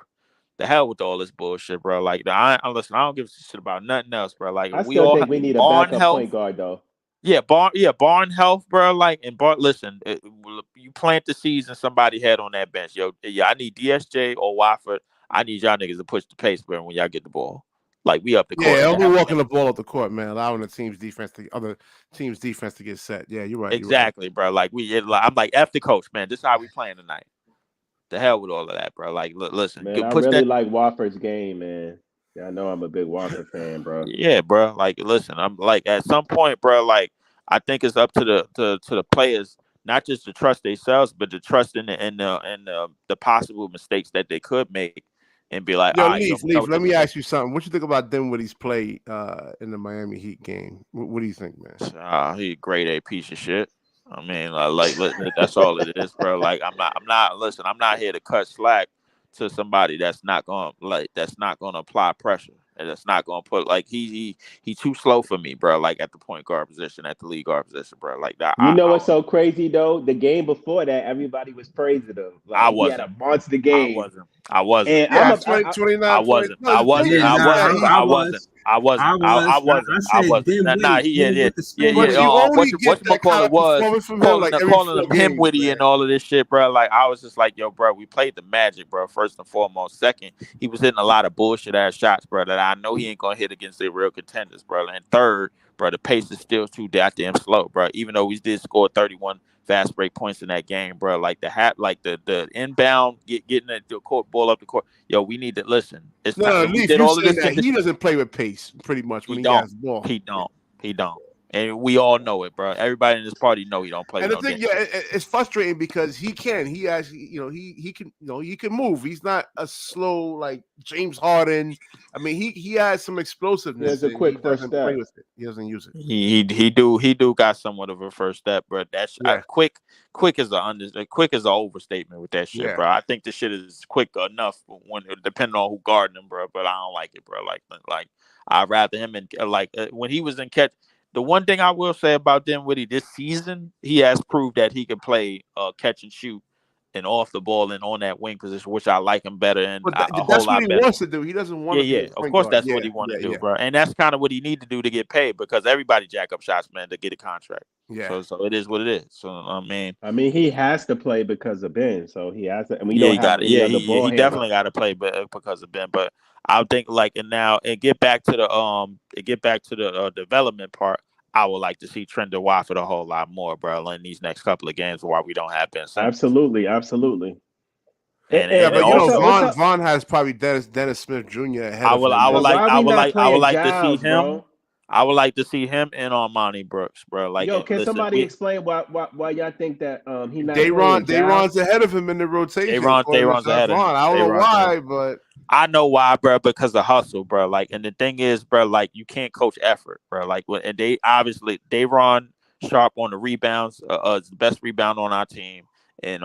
The hell with all this bullshit, bro. Like, listen, I don't give a shit about nothing else, bro. Like, I still think we need a backup point guard, though. Yeah, barn health, bro. Like, and listen, you plant the seeds and somebody head on that bench, yo. Yeah, I need DSJ or Wofford. I need y'all niggas to push the pace, bro, when y'all get the ball. Like, we up the court. Yeah, we're walking the ball up the court, man, allowing the other team's defense to get set. Yeah, you're right. Exactly, bro. Like, I'm like, F the coach, man. This is how we playing tonight. The hell with all of that, bro. Like, listen, man, I really like Wofford's game, man. Yeah, I know I'm a big Wofford fan, bro. Yeah, bro. Like, listen, I'm like, at some point, bro, like, I think it's up to the players not just to trust themselves, but to trust in the possible mistakes that they could make, and be like, yo, all right, Leaf. Let me ask you something. What you think about Dinwiddie's play in the Miami Heat game? What do you think, man? He a grade A piece of shit. I mean, like that's all it is, bro. Like, I'm not here to cut slack to somebody that's not gonna apply pressure. And that's not gonna put, like, he too slow for me, bro. Like, at the point guard position, at the lead guard position, bro. Like that. You know what's so crazy though? The game before that, everybody was praising him. Like, he had a monster game. I wasn't. And yeah, I'm 29. I wasn't. I said He calling him Pimwitty and all of this shit, bro. Like, I was just like, yo, bro, we played the Magic, bro. First and foremost. Second, he was hitting a lot of bullshit ass shots, bro, that I know he ain't gonna hit against the real contenders, bro. And third, bro, the pace is still too goddamn slow, bro. Even though we did score 31 fast break points in that game, bro. Like, the inbound getting the court ball up the court. Yo, we need to listen. It's time. Leaf, did all of this. He doesn't play with pace, pretty much, when he has the ball. He don't. And we all know it, bro. Everybody in this party know he don't play. And the thing, it's frustrating because he actually, he can move. He's not a slow like James Harden. I mean, he has some explosiveness. He has a quick first step. Play with it. He doesn't use it. He do got somewhat of a first step, bro. That's quick. Quick is an overstatement with that shit, bro. I think the shit is quick enough when depending on who guarding him, bro. But I don't like it, bro. Like I'd rather him when he was in catch. The one thing I will say about Dinwiddie this season, he has proved that he can play catch and shoot and off the ball and on that wing position, which I like him better. And that's what he wants to do. He doesn't want to. Yeah. Of course, that's what he wants to do, bro. And that's kind of what he need to do to get paid, because everybody jack up shots, man, to get a contract. Yeah. So it is what it is. So I mean, he has to play because of Ben. So he has to. And we he definitely got to play because of Ben. But I think get back to the development part. I would like to see Trender Wofford a whole lot more, bro, in these next couple of games while we don't have Ben Simmons. Absolutely. But Vaughn has probably Dennis Smith Jr. ahead of him. I would like to see him. Bro? I would like to see him and Armani Brooks, bro. Like, can somebody explain why y'all think that he's not? Dayron's ahead of him in the rotation. Dayron's ahead of him. I don't know why, but I know why, bro. Because of hustle, bro. Like, and the thing is, bro, like, you can't coach effort, bro. Like, and they obviously Dayron Sharp on the rebounds, is the best rebound on our team. And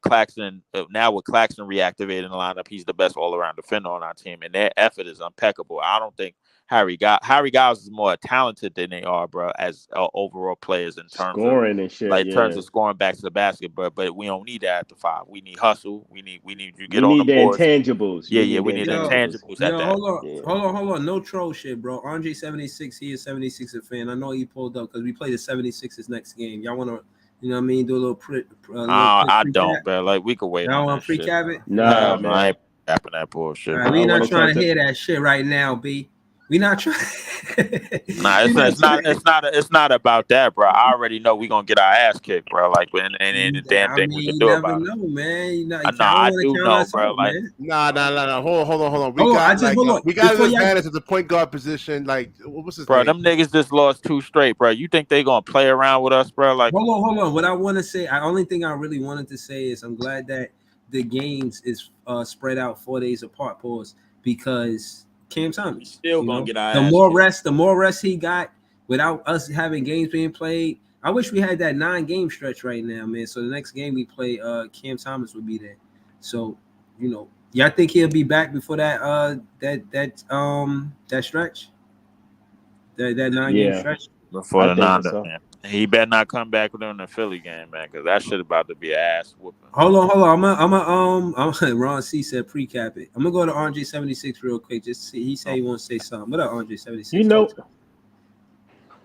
Claxton, now with Claxton reactivated in the lineup, he's the best all-around defender on our team, and their effort is impeccable. I don't think Harry Giles is more talented than they are, bro, as overall players in terms Scoring of and shit. like Yeah. terms of scoring back to the basket, but we don't need that at the 5. We need hustle. We need you We get on the need the boards. intangibles. Yeah, we need the Yo, intangibles at that. Hold on. No troll shit, bro. Andre 76, he is 76er fan. I know he pulled up because we play the 76ers next game. Y'all want to, you know what I mean, do a little I don't, bro. Like, we could wait Y'all on want that to shit. pre-cap it? Nah, man. I ain't capping that bullshit. All right, we not trying to hear that shit right now, B. We not trying. Nah, it's not about that, bro. I already know we gonna get our ass kicked, bro. Like, and damn thing we can do about it. You never know, man. I do know, bro. Like, nah. Hold on. We got an advantage at the point guard position. Like, what's his name? Them niggas just lost 2 straight, bro. You think they gonna play around with us, bro? Like, hold on. What I want to say, only thing I really wanted to say is I'm glad that the games is spread out 4 days apart, pause, because Cam Thomas still gonna get our the ass more rest he got without us having games being played. I wish we had that 9-game stretch right now, man. So the next game we play, Cam Thomas would be there. So, you know, y'all think he'll be back before that that stretch? That 9-game stretch? Before the 9, man. He better not come back during the Philly game, man, because that shit about to be an ass whooping. Hold on. I'm Ron C said pre-cap it. I'm gonna go to RJ 76 real quick. Just see. He said he wants to say something. What up, RJ 76? You know.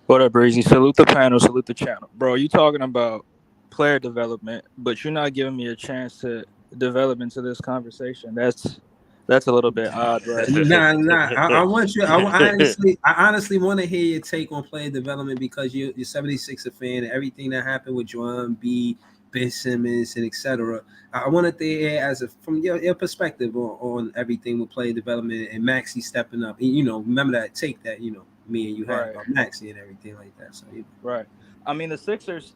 What up, Breezy? Salute the panel. Salute the channel, bro. You talking about player development, but you're not giving me a chance to develop into this conversation. That's a little bit odd, right? Nah. I want you. I honestly want to hear your take on player development because you're 76er fan and everything that happened with Joel B, Ben Simmons, and etc. I wanted to hear from your perspective on everything with player development and Maxey stepping up. And, you know, remember that take that me and you had about Maxey and everything like that. So right. I mean, the Sixers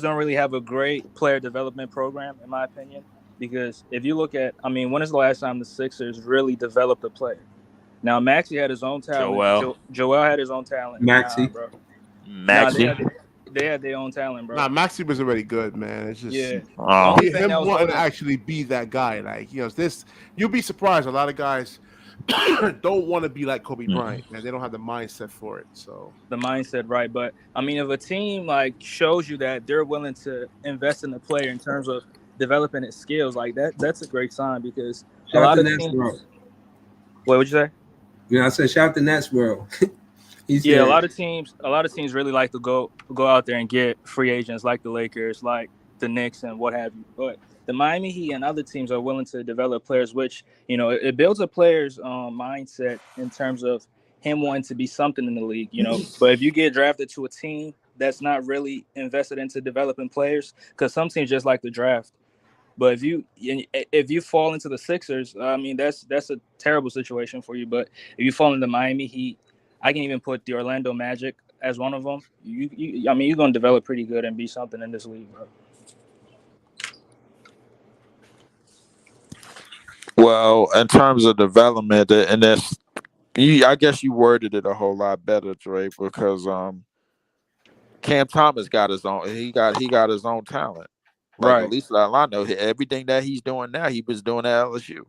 don't really have a great player development program, in my opinion. Because if you look at, when is the last time the Sixers really developed a player? Now, Maxey had his own talent. Joel had his own talent. Maxey. Bro. Maxey. They had their own talent, bro. Nah, Maxey was already good, man. It's just him wanting to actually be that guy. Like, this, you'll be surprised. A lot of guys don't want to be like Kobe Bryant, man. They don't have the mindset for it. So the mindset, right? But if a team like shows you that they're willing to invest in the player in terms of developing his skills, like that's a great sign because a lot of teams. What would you say? I said shout to Nets world. A lot of teams really like to go out there and get free agents like the Lakers, like the Knicks, and what have you. But the Miami Heat and other teams are willing to develop players, which it builds a player's mindset in terms of him wanting to be something in the league. But if you get drafted to a team that's not really invested into developing players, because some teams just like to draft. But if you fall into the Sixers, that's a terrible situation for you. But if you fall into Miami Heat, I can even put the Orlando Magic as one of them. You're gonna develop pretty good and be something in this league, bro. Well, in terms of development, and I guess you worded it a whole lot better, Dre, because Cam Thomas got his own. He got his own talent. Like, right. At least I know everything that he's doing now, he was doing at LSU.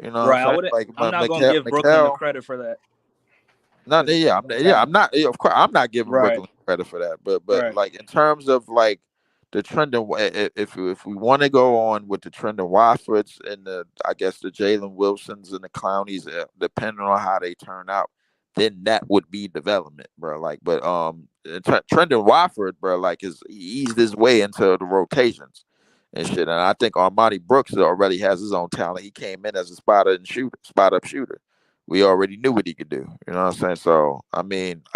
You know, right? I'm not gonna give Brooklyn the credit for that. I'm not. Of course, I'm not giving Brooklyn credit for that. But like in terms of like the trend, if we want to go on with the trend of Wofford's and the Jalen Wilsons and the Clownies, depending on how they turn out, then that would be development, bro. Like, but Trendon Watford, bro, like he eased his way into the rotations and shit. And I think Armani Brooks already has his own talent. He came in as a spot up shooter. We already knew what he could do. You know what I'm saying? So I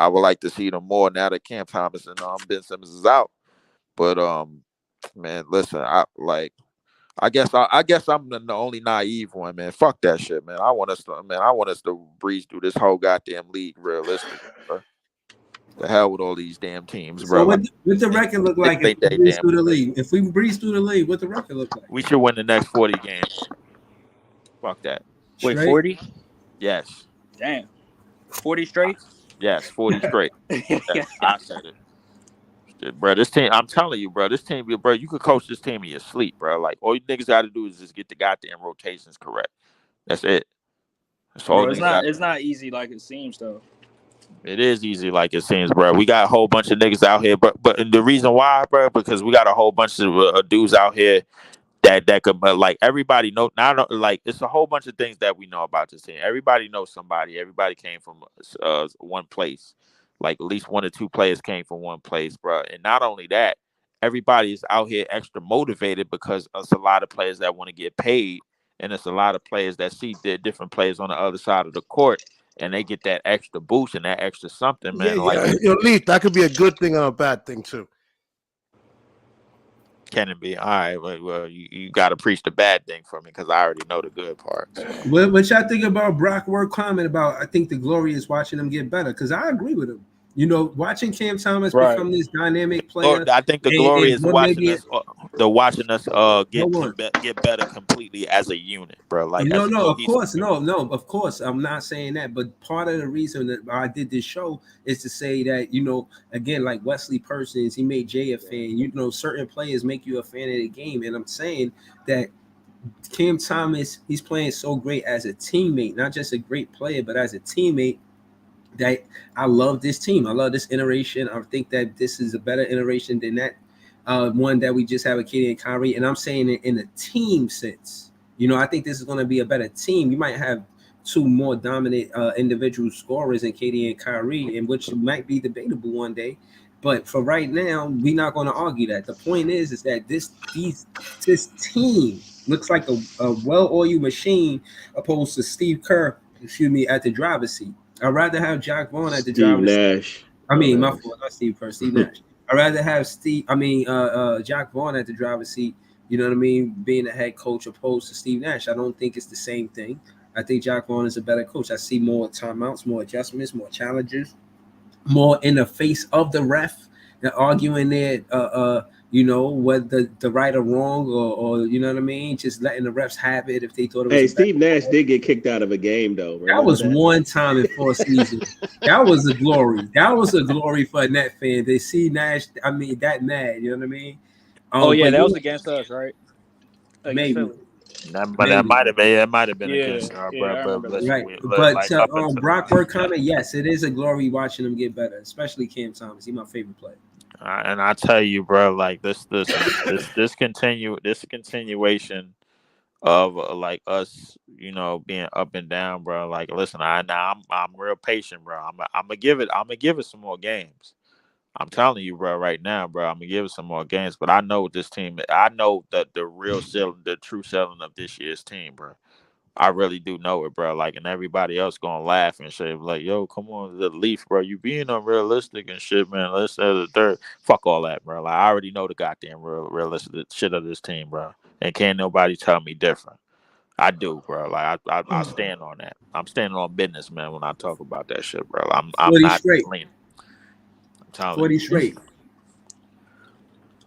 would like to see them more now that Cam Thomas and Ben Simmons is out. But man, listen, I guess I'm the only naive one, man. Fuck that shit, man. I want us to breeze through this whole goddamn league realistically, bro. The hell with all these damn teams, bro. So what the record look like if we breeze through the league? If we breeze through the league, what the record look like? We should win the next 40 games. Fuck that. Wait, 40? Yes. Damn. 40 straight? Yes, 40 straight. Yes, I said it. Bro, this team, I'm telling you, bro, this team, bro, you could coach this team in your sleep, bro. Like, all you niggas got to do is just get the goddamn rotations correct. That's it. That's all Bro, it's niggas got. not easy like it seems though. It is easy like it seems, bro. We got a whole bunch of niggas out here, but the reason why, bro, because we got a whole bunch of dudes out here that could, but like everybody know, not like it's a whole bunch of things that we know about this team. Everybody knows somebody. Everybody came from one place. Like at least one or two players came from one place, bro. And not only that, everybody is out here extra motivated because it's a lot of players that want to get paid, and it's a lot of players that see the different players on the other side of the court, and they get that extra boost and that extra something, man. Yeah, Like, Leaf, that could be a good thing and a bad thing too. can it be? All right, well, you got to preach the bad thing for me because I already know the good part. So. What y'all think about Brock Word comment about? I think the glory is watching him get better because I agree with him. You know, watching Cam Thomas become this dynamic player. I think the glory is watching us. They're watching us get better completely as a unit, bro. Like no, of course, of course. I'm not saying that, but part of the reason that I did this show is to say that, you know, again, like Wesley Persons, he made Jay a fan. You know, certain players make you a fan of the game, and I'm saying that Cam Thomas, he's playing so great as a teammate, not just a great player, but as a teammate. That I love this team. I love this iteration. I think that this is a better iteration than that one that we just have with KD and Kyrie. And I'm saying it in a team sense. You know, I think this is going to be a better team. You might have two more dominant individual scorers in KD and Kyrie, and which might be debatable one day. But for right now, we're not going to argue that. The point is that this team looks like a well-oiled machine opposed to Steve Kerr, at the driver's seat. I'd rather have Jack Vaughn at the driver's seat. I mean, my fault, not Steve Kerr, Steve Nash. I'd rather have Jack Vaughn at the driver's seat, you know what I mean, being the head coach opposed to Steve Nash. I don't think it's the same thing. I think Jack Vaughn is a better coach. I see more timeouts, more adjustments, more challenges, more in the face of the ref, and arguing there, you know, whether the right or wrong, or you know what I mean, just letting the refs have it if they thought it was. Hey, Steve Nash did get kicked out of a game though. That was one time in 4 seasons. That was a glory. That was a glory for a Net fan. They see Nash. I mean, that mad. You know what I mean? That was against us, right? Maybe. That might have been against our brother. But Brock Word comment, yes, it is a glory watching him get better, especially Cam Thomas. He's my favorite player. And I tell you, bro, like this continuation of like us, you know, being up and down, bro. Like, listen, I'm real patient, bro. I'm gonna give it some more games. I'm telling you, bro, right now, bro. I'm gonna give it some more games, but I know this team. I know that the true selling of this year's team, bro. I really do know it, bro. Like, and everybody else gonna laugh and say, like, yo, come on, the Leaf, bro. You being unrealistic and shit, man. Let's say the third. Fuck all that, bro. Like, I already know the goddamn realistic shit of this team, bro. And can't nobody tell me different. I do, bro. Like, I stand on that. I'm standing on business, man, when I talk about that shit, bro. I'm not leaning. I'm telling 40 you. straight.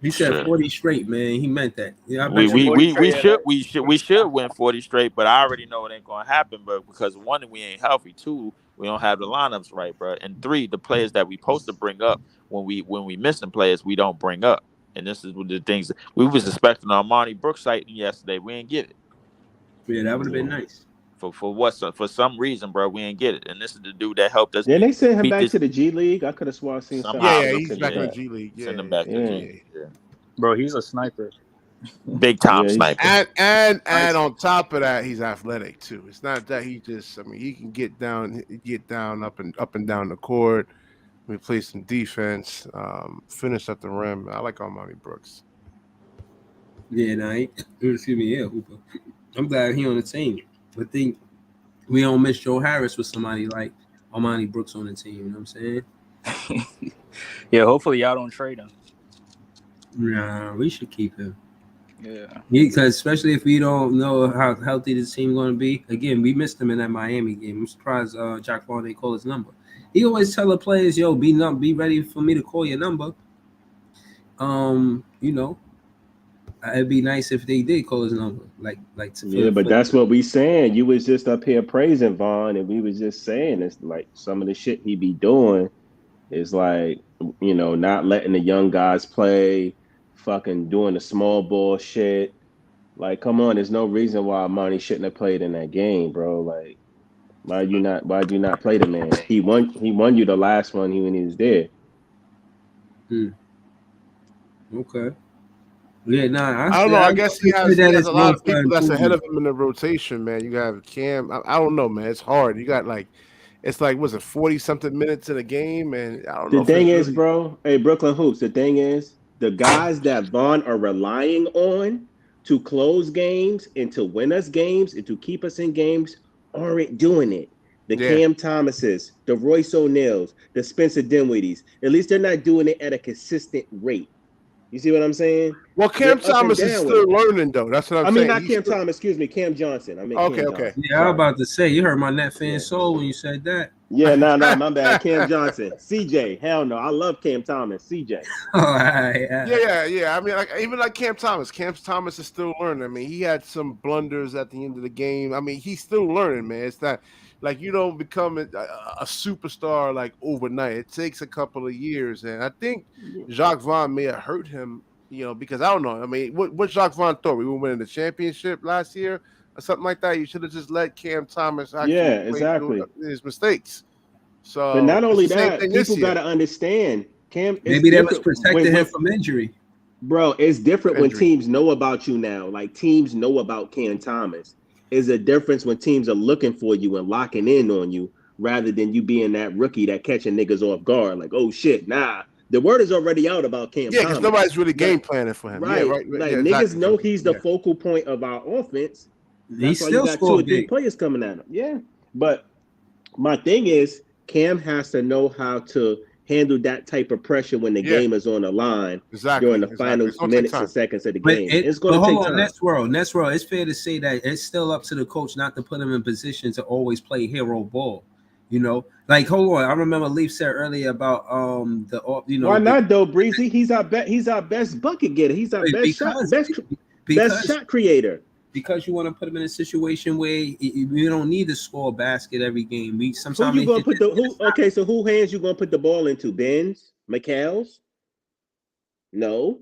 He said 40 straight, man. He meant that. Yeah, we should win 40 straight, but I already know it ain't gonna happen. But because one, we ain't healthy. Two, we don't have the lineups right, bro. And three, the players that we supposed to bring up when we missing players, we don't bring up. And this is the things we was expecting Armani Brooks sighting yesterday. We ain't get it. Yeah, that would have been nice. For some reason, bro, we ain't get it. And this is the dude that helped us. Yeah, they sent him back to the G League. I could have sworn I seen something. Yeah, he's back in the G League. Yeah, send him back to the G League. Yeah. Bro, he's a sniper. Big time sniper. And on top of that, he's athletic too. It's not that he just. I mean, he can get down, up and down the court. We play some defense. Finish at the rim. I like Armani Brooks. Yeah, Hooper. I'm glad he on the team. I think we don't miss Joe Harris with somebody like Armani Brooks on the team. You know what I'm saying? Yeah, hopefully y'all don't trade him. Nah, we should keep him. Yeah. Because especially if we don't know how healthy this team is going to be. Again, we missed him in that Miami game. I'm surprised Jack Vaughn didn't call his number. He always tell the players, yo, be ready for me to call your number. You know, it'd be nice if they did call his number. But that's what we saying. You was just up here praising Vaughn, and we was just saying it's like some of the shit he be doing. It's like, not letting the young guys play, fucking doing the small ball shit. Like, come on, there's no reason why Monty shouldn't have played in that game, bro. Like, why'd you not play the man? He won you the last one when he was there. Okay. Yeah, I don't know. I guess he has a lot of people that's ahead of him in the rotation, man. You have Cam. I don't know, man. It's hard. You got it's like, was it 40 something minutes in a game? And I don't know. The thing is, bro, hey, Brooklyn Hoops, the thing is, the guys that Vaughn are relying on to close games and to win us games and to keep us in games aren't doing it. The Cam Thomases, the Royce O'Neals, the Spencer Dinwiddie's, at least they're not doing it at a consistent rate. You see what I'm saying? Well, Cam Thomas is still learning, though. That's what I'm saying. Not Cam Thomas. Excuse me, Cam Johnson. I mean, okay. Johnson. Yeah, I was about to say, you hurt my net fan soul when you said that. Yeah, no, my bad. Cam Johnson, CJ. Hell no, I love Cam Thomas, CJ. Yeah. I mean, even like Cam Thomas. Cam Thomas is still learning. I mean, he had some blunders at the end of the game. I mean, he's still learning, man. It's not like you don't become a superstar like overnight. It takes a couple of years, and I think Jacques Vaughn may have hurt him. Because I don't know. I mean, what Jacques Vaughn thought we were winning the championship last year or something like that. You should have just let Cam Thomas exactly his mistakes. So, but not only that, people got to understand Cam. Maybe that was protecting him from injury. Bro, it's different when teams know about you now. Like teams know about Cam Thomas. Is a difference when teams are looking for you and locking in on you rather than you being that rookie that catching niggas off guard. Like, oh shit, nah. The word is already out about Cam Thomas. Yeah, because nobody's really game planning for him. Right. Yeah, right. Like niggas know he's the focal point of our offense. That's why you got 2 or 3 players coming at him. Yeah. But my thing is, Cam has to know how to handle that type of pressure when the game is on the line during the final minutes and seconds of the game. It's going to take time. Next world, it's fair to say that it's still up to the coach not to put him in position to always play hero ball. Like hold on, I remember Leaf said earlier about why not though, Breezy? He's our best bucket getter. He's our best shot creator. Because you want to put him in a situation where you don't need to score a basket every game. So who hands you gonna put the ball into? Ben's? McHale's? No.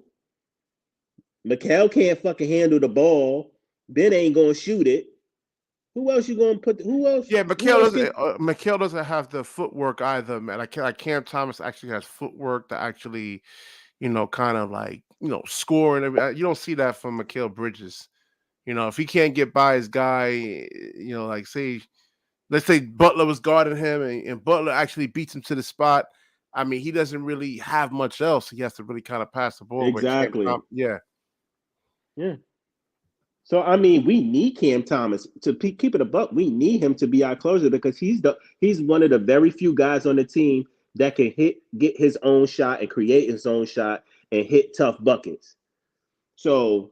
McHale can't fucking handle the ball. Ben ain't gonna shoot it. Who else you gonna put? Who else? Yeah, McHale doesn't have the footwork either, man. Like Cam Thomas actually has footwork to actually, kind of like score and you don't see that from Mikal Bridges. If he can't get by his guy, like let's say Butler was guarding him and Butler actually beats him to the spot. I mean, he doesn't really have much else. He has to really kind of pass the ball. Exactly. Yeah. So I mean, we need Cam Thomas to keep it a buck. We need him to be our closer because he's one of the very few guys on the team that can get his own shot and create his own shot and hit tough buckets. So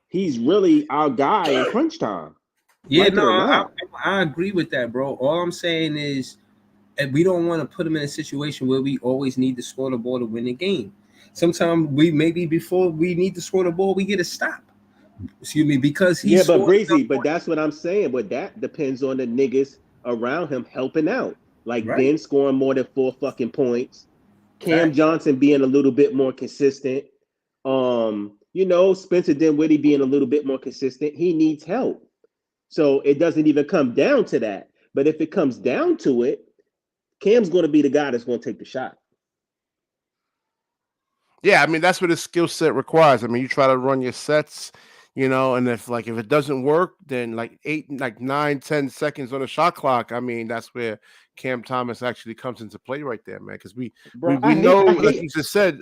he's really our guy in crunch time. Yeah, I agree with that, bro. All I'm saying is we don't want to put him in a situation where we always need to score the ball to win the game. Sometimes before we need to score the ball, we get a stop. Excuse me, because he's but Breezy, but that's what I'm saying. But that depends on the niggas around him helping out. Like Ben scoring more than 4 fucking points. Cam Johnson being a little bit more consistent. Spencer Dinwiddie being a little bit more consistent. He needs help. So it doesn't even come down to that. But if it comes down to it, Cam's going to be the guy that's going to take the shot. Yeah, I mean, that's what his skill set requires. I mean, you try to run your sets, and if it doesn't work, then 9, 10 seconds on the shot clock. I mean, that's where Cam Thomas actually comes into play right there, man. Because we know, like you just said,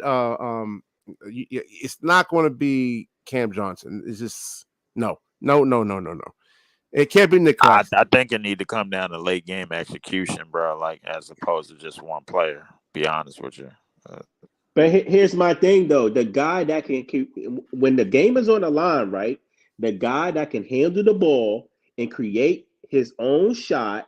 it's not going to be Cam Johnson. It's just no. It can't be Nick Claxton. I think it need to come down to late game execution, bro. Like as opposed to just one player. Be honest with you. But here's my thing, though. The guy that can keep when the game is on the line, right? The guy that can handle the ball and create his own shot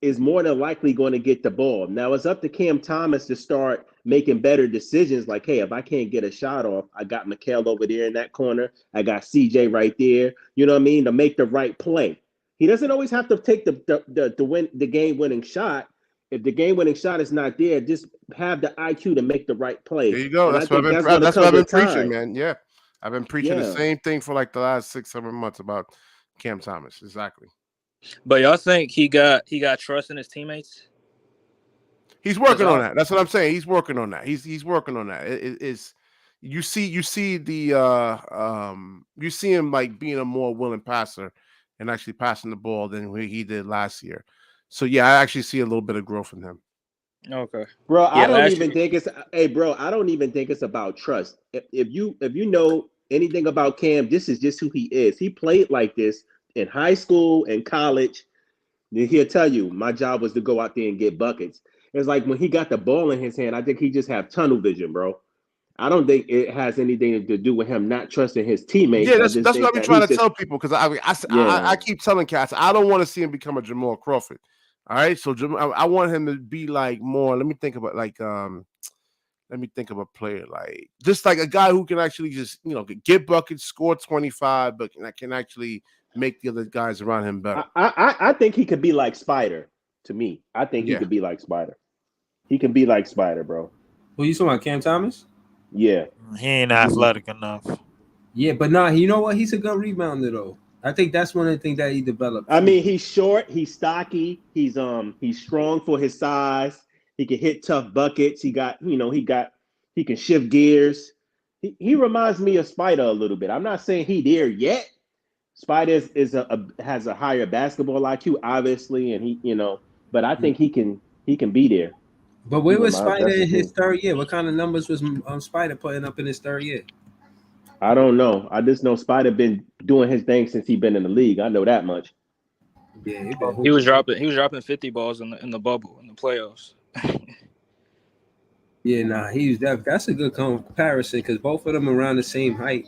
is more than likely going to get the ball. Now it's up to Cam Thomas to start making better decisions. Like, hey, if I can't get a shot off, I got Mikal over there in that corner. I got CJ right there. You know what I mean? To make the right play. He doesn't always have to take the win the game winning shot. if the game-winning shot is not there, just have the IQ to make the right play. There you go. And That's what I've been preaching, man. Yeah, I've been preaching the same thing for like the last 6-7 months about Cam Thomas. Exactly. But y'all think he got trust in his teammates? He's working on that. That's what I'm saying. He's working on that. He's working on that. It's you see him like being a more willing passer and actually passing the ball than he did last year. So yeah, I actually see a little bit of growth in him. Okay, bro. I don't even think it's I don't even think it's about trust. If you know anything about Cam, this is just who he is. He played like this in high school and college. He'll tell you, my job was to go out there and get buckets. It's like when he got the ball in his hand, I think he just have tunnel vision, bro. I don't think it has anything to do with him not trusting his teammates. Yeah, that's what I've been trying to tell people, because I keep telling cats I don't want to see him become a Jamal Crawford. All right, so I want him to be like more. Let me think about a player like just like a guy who can actually just get buckets, score 25, but can actually make the other guys around him better. I think he could be like Spider. To me, I think he could be like Spider. He can be like Spider, bro. Who you talking about, Cam Thomas? Yeah. He ain't athletic enough. Yeah, but you know what? He's a good rebounder, though. I think that's one of the things that he developed. I mean, he's short, he's stocky, he's strong for his size. He can hit tough buckets. He can shift gears. He reminds me of Spider a little bit. I'm not saying he there yet. Spider has a higher basketball IQ, obviously, and but I think he can be there. But where was Spider in his third year? What kind of numbers was Spider putting up in his third year? I don't know. I just know Spider been doing his thing since he been in the league. I know that much. Yeah, he was dropping 50 balls in the bubble in the playoffs. Yeah, that's a good comparison because both of them around the same height.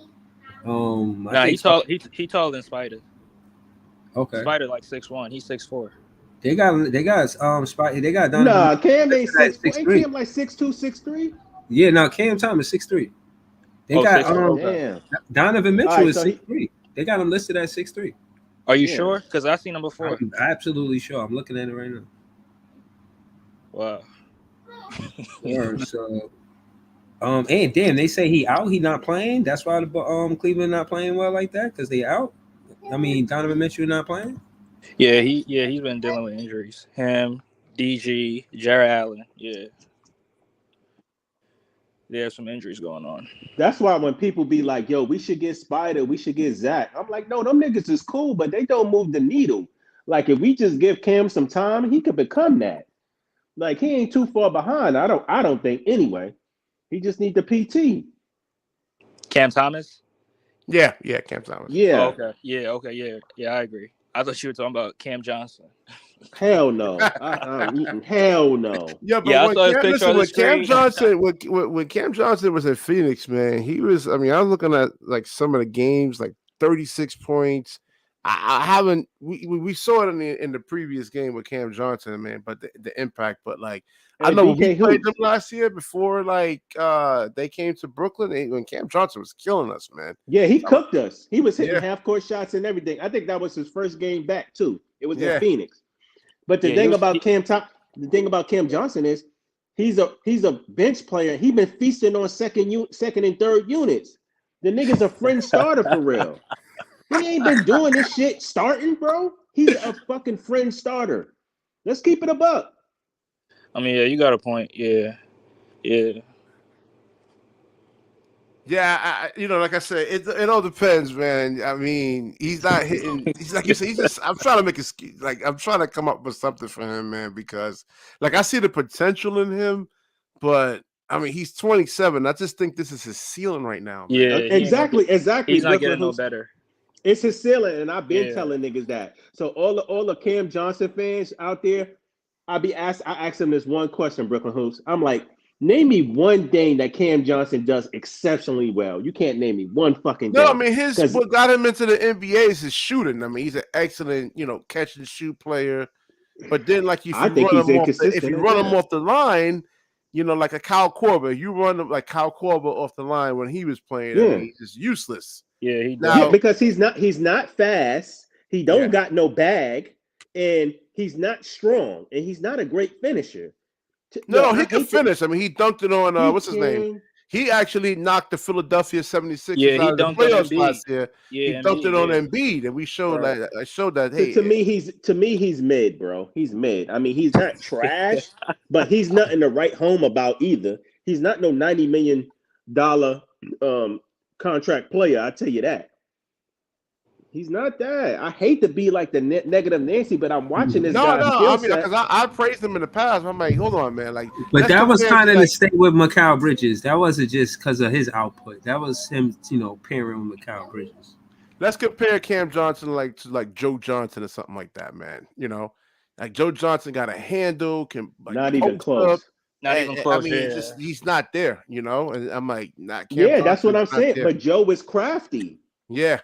He's tall. He taller than Spider. Okay. Spider like 6'1". He's 6'4". They got Spider. They got Donovan. Nah, Cam ain't 6'4". Ain't Cam like 6'2", 6'3"? Yeah, no, Cam Thomas 6'3". They got Donovan Mitchell is 6'3". They got him listed at 6'3". Are you sure? Because I've seen him before. I'm absolutely sure. I'm looking at it right now. Wow. So, and damn, they say he out. He not playing. That's why the Cleveland not playing well like that because they out. I mean, Donovan Mitchell not playing. Yeah, he's been dealing with injuries. Him, DG, Jared Allen. Yeah. There's some injuries going on. That's why when people be like, yo, we should get Spider, we should get Zach. I'm like, no, them niggas is cool, but they don't move the needle. Like, if we just give Cam some time, he could become that. Like, he ain't too far behind. I don't think anyway. He just need the PT. Cam Thomas? Yeah, Cam Thomas. Yeah. Oh, okay. Yeah, I agree. I thought you were talking about Cam Johnson. Hell no. Hell no. Yeah, but when Cam Johnson was at Phoenix, man, he was. I mean, I was looking at like some of the games, like 36 points. I haven't. We saw it in the previous game with Cam Johnson, man. But the impact, but like I know when we played them last year before, like they came to Brooklyn, when Cam Johnson was killing us, man. Yeah, he cooked us. He was hitting half court shots and everything. I think that was his first game back too. It was in Phoenix. But the thing about Cam Johnson is he's a bench player. He been feasting on second and third units. The nigga's a fringe starter for real. He ain't been doing this shit starting, bro. He's a fucking fringe starter. Let's keep it a buck. I mean, yeah, you got a point. Yeah. Yeah, like I said, it all depends, man. I mean, he's not hitting. He's like you said. He's just. I'm trying to come up with something for him, man, because like I see the potential in him, but I mean, he's 27. I just think this is his ceiling right now. Man. Yeah, exactly. He's not getting no better. It's his ceiling, and I've been telling niggas that. So all the Cam Johnson fans out there, I asked them this one question, Brooklyn Hoops. I'm like, name me one thing that Cam Johnson does exceptionally well. You can't name me one fucking thing. No, I mean what got him into the NBA is his shooting. I mean, he's an excellent, catch and shoot player. But then, like if you run him off the line, like a Kyle Korver, you run him like Kyle Korver off the line when he was playing. I mean, he's just useless. Yeah, because he's not fast. He don't got no bag, and he's not strong and he's not a great finisher. No, he can finish. I mean, he dunked it on what's his name? He actually knocked the Philadelphia 76ers out of the playoffs last year. Yeah, he dunked it on Embiid, and we showed that. I showed that. Hey, to me, he's mid, bro. He's mid. I mean, he's not trash, but he's nothing to write home about either. He's not no $90 million contract player. I tell you that. He's not that. I hate to be like the negative Nancy, but I'm watching this guy. No. I mean, because I praised him in the past. I'm like, hold on, man. Like, but that was kind of to stay with Mikal Bridges. That wasn't just because of his output. That was him, pairing with Mikal Bridges. Let's compare Cam Johnson to Joe Johnson or something like that, man. Like Joe Johnson got a handle, can not even close. Not even close. I mean, he's not there, And I'm like, not Cam. Yeah, Johnson's that's what I'm saying. there. But Joe was crafty. Yeah.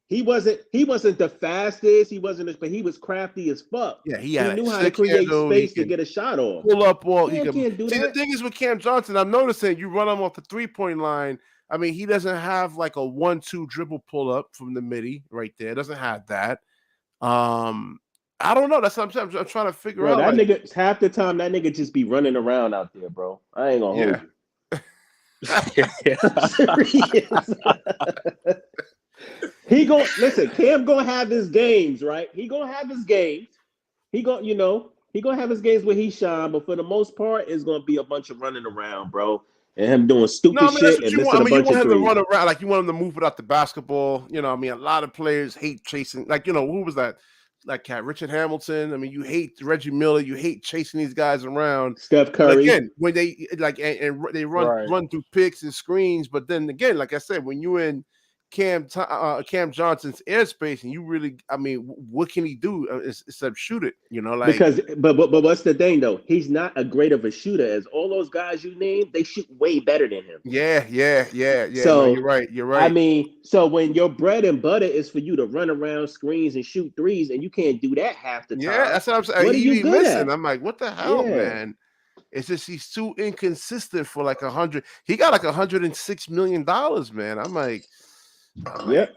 He wasn't the fastest. But he was crafty as fuck. Yeah, he knew how to create space to get a shot off. Pull up ball. He can't do that. The thing is with Cam Johnson, I'm noticing you run him off the 3-point line. I mean, he doesn't have like a 1-2 dribble pull up from the midi right there. Doesn't have that. I don't know. That's what I'm trying to figure out. That nigga, half the time, that nigga just be running around out there, bro. I ain't gonna hold you. He listen. Cam gonna have his games, right? He gonna have his games. He gonna have his games where he shine. But for the most part, it's gonna be a bunch of running around, bro, and him doing stupid shit and missing a bunch of threes. You want him to run around, like you want him to move without the basketball. I mean, a lot of players hate chasing. Like who was that? Like cat Richard Hamilton. I mean, you hate Reggie Miller. You hate chasing these guys around. Steph Curry. But again, when they they run through picks and screens. But then again, like I said, when you in Cam Johnson's airspace, and you really, I mean, what can he do except shoot it? Because but what's the thing though? He's not a great of a shooter as all those guys you named. They shoot way better than him. Yeah. So you're right. I mean, so when your bread and butter is for you to run around screens and shoot threes, and you can't do that half the time. Yeah, that's what I'm saying. What are you good at? I'm like, what the hell, man? It's just he's too inconsistent for like 100. He got like $106 million, man. I'm like. Yep.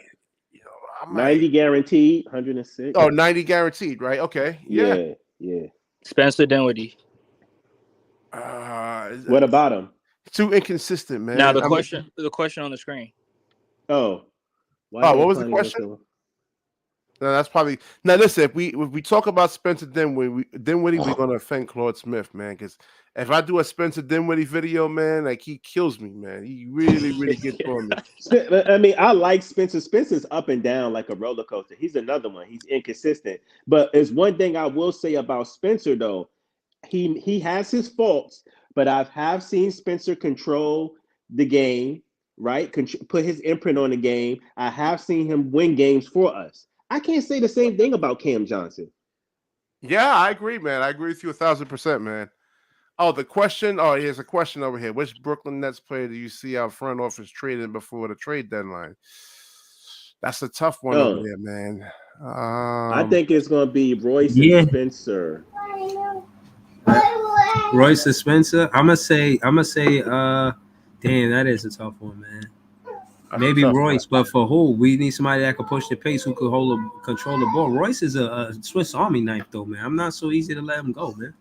90 guaranteed, 106. Oh, 90 guaranteed, right? Okay. Yeah. Spencer Dinwiddie. What about him? Too inconsistent, man. Now the question on the screen. Oh. What was the question? No, that's probably now. Listen, if we talk about Spencer Dinwiddie, we're gonna offend Claude Smith, man. Because if I do a Spencer Dinwiddie video, man, like he kills me, man. He really gets on me. I mean, I like Spencer. Spencer's up and down like a roller coaster. He's another one. He's inconsistent. But there's one thing I will say about Spencer, though. He has his faults, but I have seen Spencer control the game, right? Put his imprint on the game. I have seen him win games for us. I can't say the same thing about Cam Johnson. Yeah, I agree, man. I agree with you 1,000%, man. Oh, the question. Oh, here's a question over here. Which Brooklyn Nets player do you see our front office trading before the trade deadline? That's a tough one over there, man. I think it's going to be Royce and Spencer. Royce and Spencer. I'm gonna say. Damn, that is a tough one, man. Maybe Royce, but for who? We need somebody that can push the pace, who could control the ball. Royce is a Swiss Army knife, though, man. I'm not so easy to let him go, man.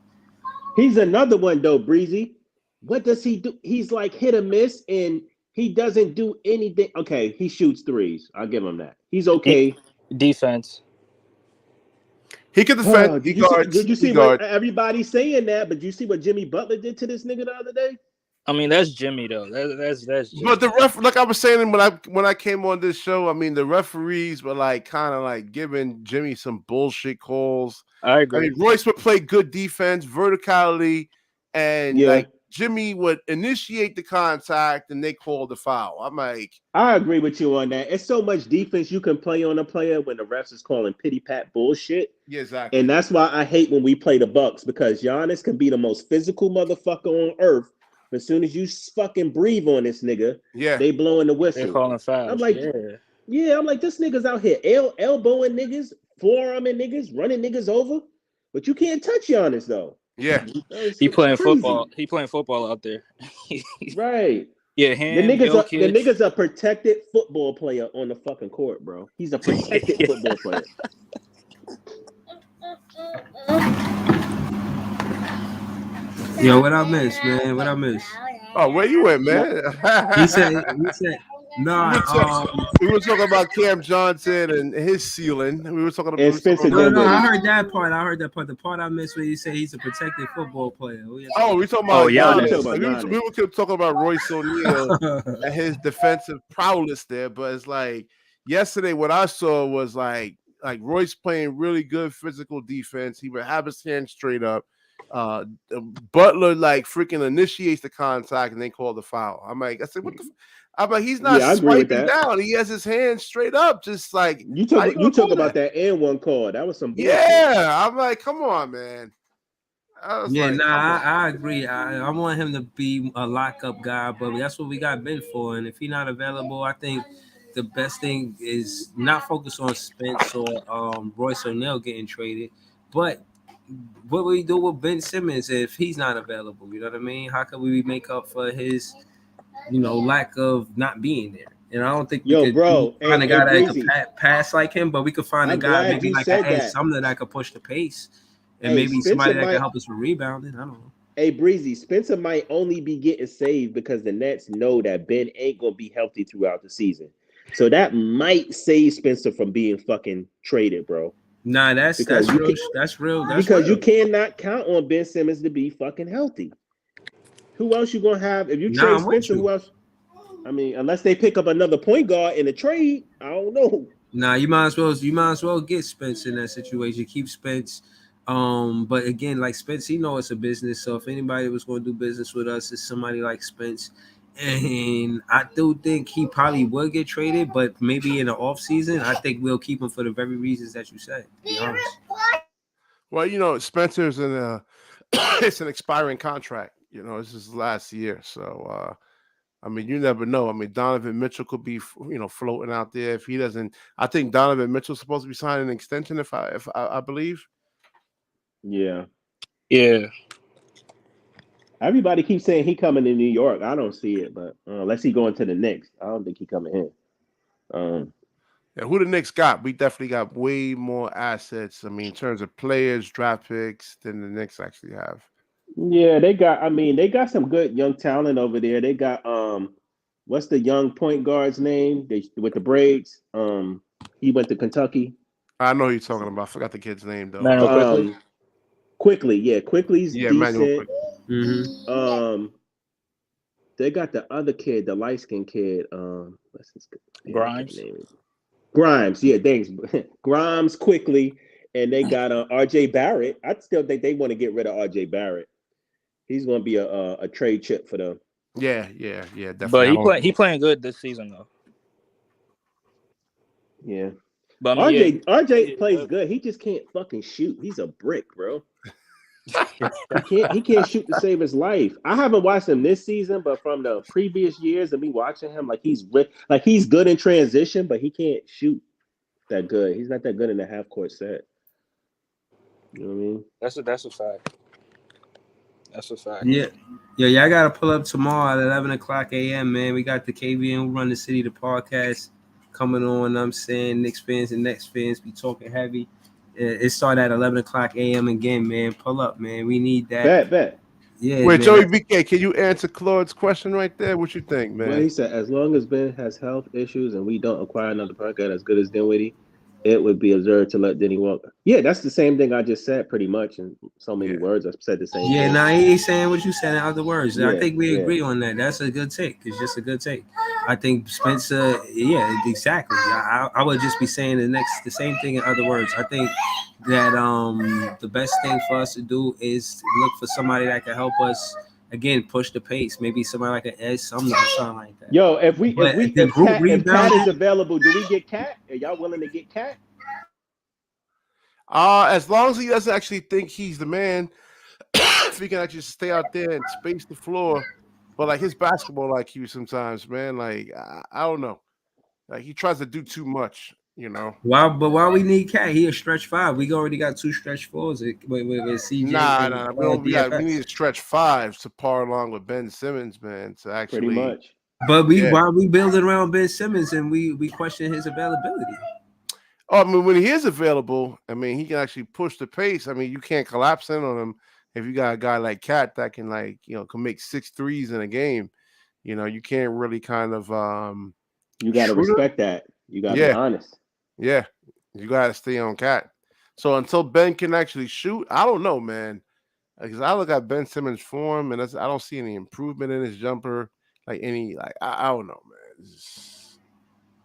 He's another one, though, Breezy. What does he do? He's like hit or miss, and he doesn't do anything. Okay, he shoots threes. I'll give him that. He's okay. Defense. He can defend. Did you see what everybody's saying that? But you see what Jimmy Butler did to this nigga the other day? I mean, that's Jimmy though. That's Jimmy. But the ref, like I was saying when I came on this show, I mean the referees were like kind of like giving Jimmy some bullshit calls. I agree. I mean, Royce would play good defense, verticality, and like Jimmy would initiate the contact and they called the foul. I'm like, I agree with you on that. It's so much defense you can play on a player when the refs is calling pity pat bullshit. Yeah, exactly. And that's why I hate when we play the Bucks, because Giannis can be the most physical motherfucker on earth. But as soon as you fucking breathe on this nigga, they blowing the whistle. They're calling fouls. I'm like, I'm like, this nigga's out here elbowing niggas, forearming niggas, running niggas over. But you can't touch Giannis though. Yeah, he playing football. He playing football out there. Right. Yeah, the nigga's a protected football player on the fucking court, bro. He's a protected football player. Yo, what I miss, man? What I miss? Oh, where you at, man? He said, no. We were talking about Cam Johnson and his ceiling. We were talking about Spencer No, Dinwiddie. I heard that part. The part I missed where you said he's a protected football player. We talking about Giannis. We were talking about Royce O'Neal and his defensive prowess there, but it's like yesterday what I saw was like Royce playing really good physical defense. He would have his hand straight up. Butler like freaking initiates the contact and then call the foul. I'm like, I said, what the? I'm like, he's not swiping down. He has his hand straight up, just like you talk about that and one call. That was some bullshit. Yeah. I'm like, come on, man. I agree. I want him to be a lockup guy, but that's what we got Ben for. And if he's not available, I think the best thing is not focus on Spence or Royce O'Neal getting traded, but what we do with Ben Simmons if he's not available? You know what I mean? How can we make up for his, lack of not being there? And I don't think we could find a guy that could pass like him, but we could find a guy maybe like Ed Sumner that could push the pace, and maybe somebody that can help us with rebounding. I don't know. Hey, Breezy, Spencer might only be getting saved because the Nets know that Ben ain't gonna be healthy throughout the season, so that might save Spencer from being fucking traded, bro. Nah, that's real. That's real. You cannot count on Ben Simmons to be fucking healthy. Who else you gonna have if you trade Spencer? Who else? I mean, unless they pick up another point guard in a trade, I don't know. Nah, you might as well get Spence in that situation. Keep Spence. But again, like Spence, he know it's a business. So if anybody was going to do business with us, it's somebody like Spence. And I do think he probably will get traded, but maybe in the off season, I think we'll keep him for the very reasons that you said. To be honest. Well, Spencer's it's an expiring contract. This is last year, so I mean, you never know. I mean, Donovan Mitchell could be, floating out there if he doesn't. I think Donovan Mitchell's supposed to be signing an extension, if I believe. Yeah. Yeah. Everybody keeps saying he coming to New York. I don't see it, but unless he going to the Knicks, I don't think he coming here. Who the Knicks got? We definitely got way more assets. I mean, in terms of players, draft picks, than the Knicks actually have. Yeah, they got some good young talent over there. They got what's the young point guard's name? With the braids. He went to Kentucky. I know who you're talking about. I forgot the kid's name though. Quickly. Quickly's decent. Mm-hmm. They got the other kid, the light-skinned kid. What's his Grimes. Grimes, yeah, thanks. Grimes quickly, and they got RJ Barrett. I still think they want to get rid of RJ Barrett. He's going to be a trade chip for them. Yeah, definitely. But he playing good this season though. Yeah. But RJ plays good. He just can't fucking shoot. He's a brick, bro. He can't shoot to save his life. I haven't watched him this season, but from the previous years of me watching him, he's good in transition, but he can't shoot that good. He's not that good in the half court set. You know what I mean? That's a fact. That's a fact. Yeah. I gotta pull up tomorrow at 11:00 a.m. Man, we got the KVN Who Run the City, the podcast coming on. I'm saying Knicks fans and Nets fans be talking heavy. It started at 11:00 a.m. again, man. Pull up, man. We need that. Bet. Yeah. Wait, Joey BK, can you answer Claude's question right there? What you think, man? Well, he said, as long as Ben has health issues and we don't acquire another point guard as good as Dinwiddie, it would be absurd to let Denny walk. Yeah, that's the same thing I just said, pretty much, in so many words. I've said the same thing. Yeah, nah, he's saying what you said in other words. I think we agree on that. That's a good take. It's just a good take. I think Spencer, exactly. I would just be saying the same thing in other words. I think that the best thing for us to do is look for somebody that can help us again push the pace. Maybe somebody like an Ed Sumner or something like that. Yo, if Cat is available, do we get Cat? Are y'all willing to get Cat? As long as he doesn't actually think he's the man, if he can actually stay out there and space the floor. But his basketball IQ sometimes, man, I don't know. He tries to do too much. Why we need Cat? He a stretch 5. We already got 2 stretch 4s with CJ. Nah. We need a stretch 5 to par along with Ben Simmons, man. To actually pretty much. But why are we building around Ben Simmons and we question his availability? Oh, I mean, when he is available, I mean, he can actually push the pace. I mean, you can't collapse in on him if you got a guy like Cat that can can make 6 threes in a game. You can't really kind of You got to shoot him. respect that. You got to be Yeah, honest. yeah. You got to stay on Cat. So until Ben can actually shoot, I don't know, man. Because I look at Ben Simmons' form, and I don't see any improvement in his jumper. I don't know, man.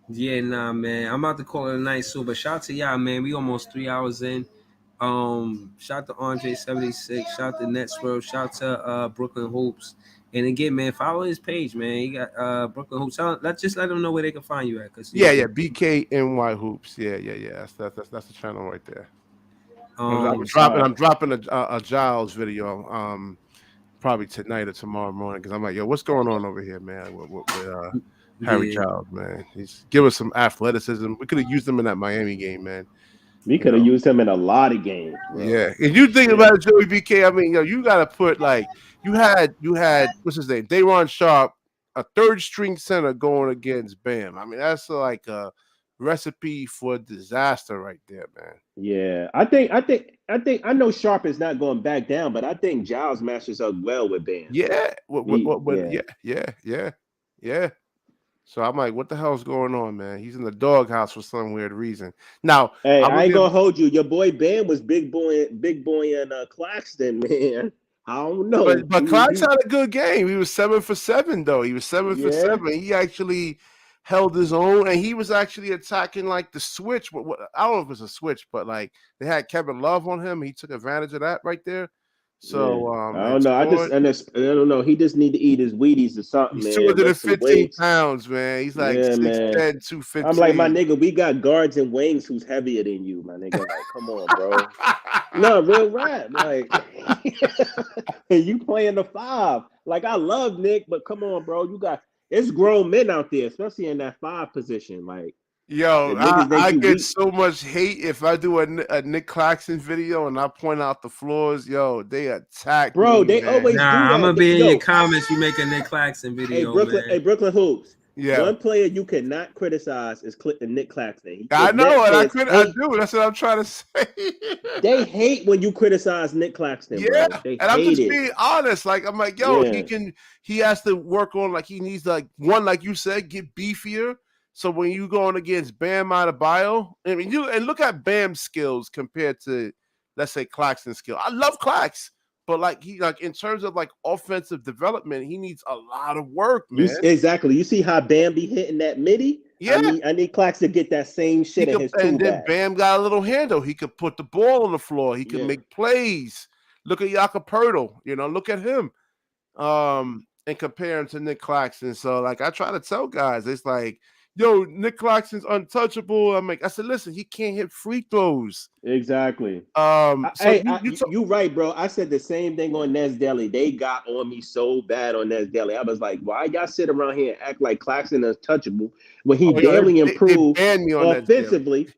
Yeah, nah, man. I'm about to call it a night soon, but shout out to y'all, man. We almost 3 hours in. Shout out to Andre76, shout out to Nets World, shout out to Brooklyn Hoops. And again, man, follow his page, man. He got Brooklyn Hoops. Let's let them know where they can find you at. Yeah, BKNY Hoops. Yeah. That's the channel right there. I'm dropping a Giles video probably tonight or tomorrow morning because I'm like, yo, what's going on over here, man? With Harry Giles, man. He's give us some athleticism. We could have used him in that Miami game, man. We could have used him in a lot of games, bro. Yeah, and you think about it, Joey BK. I mean, you got to put you had what's his name, Day'Ron Sharp, a third string center going against Bam. I mean, that's like a recipe for disaster right there, man. Yeah, I know Sharp is not going back down, but I think Giles matches up well with Bam. Yeah, yeah. So I'm like, what the hell's going on, man? He's in the doghouse for some weird reason. Now, hey, I ain't gonna hold you. Your boy Bam was big boy and Claxton, man. I don't know, but Claxton had a good game. He was 7 for 7, though. He was 7 for 7. He actually held his own, and he was actually attacking like the switch. I don't know if it was a switch, but like they had Kevin Love on him. He took advantage of that right there. So I don't know. I don't know. He just need to eat his Wheaties or something, he's man. 215 pounds, man. He's like 6'10", 215. I'm like, my nigga, we got guards and wings who's heavier than you, my nigga. Like, come on, bro. No, real rap. Like, you playing the 5. Like, I love Nick, but come on, bro. It's grown men out there, especially in that 5 position. Like, yo, I get so much hate if I do a Nick Claxton video and I point out the flaws. Yo, they attack me, they man. always do that. I'm gonna be in your comments. You make a Nick Claxton video, Brooklyn Hoops. Yeah, one player you cannot criticize is Nick Claxton. I know, and I do. That's what I'm trying to say. They hate when you criticize Nick Claxton. Yeah, bro. They and I'm just hate being honest. Like, I'm like, yo, he has to work on, like, he needs, like, one, like you said, get beefier. So when you going against Bam Adebayo, I mean, look at Bam's skills compared to, let's say, Claxton's skill. I love Clax, but like in terms of like offensive development, he needs a lot of work, man. Exactly. You see how Bam be hitting that midi? Yeah. I need Claxton to get that same shit in his tool And then bag. Bam got a little handle. He could put the ball on the floor. He can make plays. Look at Jakob Poeltl. Look at him. And compare him to Nick Claxton. So like I try to tell guys, it's like, yo, Nick Claxton's untouchable. I said, listen, he can't hit free throws. Exactly. You right, bro. I said the same thing on Nez Deli. They got on me so bad on Nez Deli. I was like, why y'all sit around here and act like Claxton is untouchable when he barely improved offensively?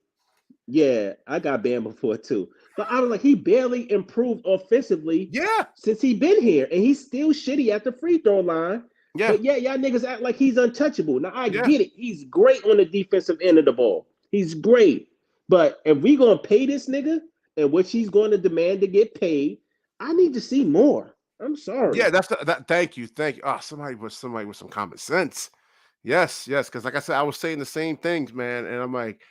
Yeah, I got banned before too. But I was like, he barely improved offensively since he been here. And he's still shitty at the free throw line. Yeah. But y'all niggas act like he's untouchable. Now I get it. He's great on the defensive end of the ball. He's great. But if we gonna pay this nigga and what she's going to demand to get paid, I need to see more. I'm sorry. Yeah, thank you. Oh, somebody with some common sense. Yes. Because like I said, I was saying the same things, man. And I'm like,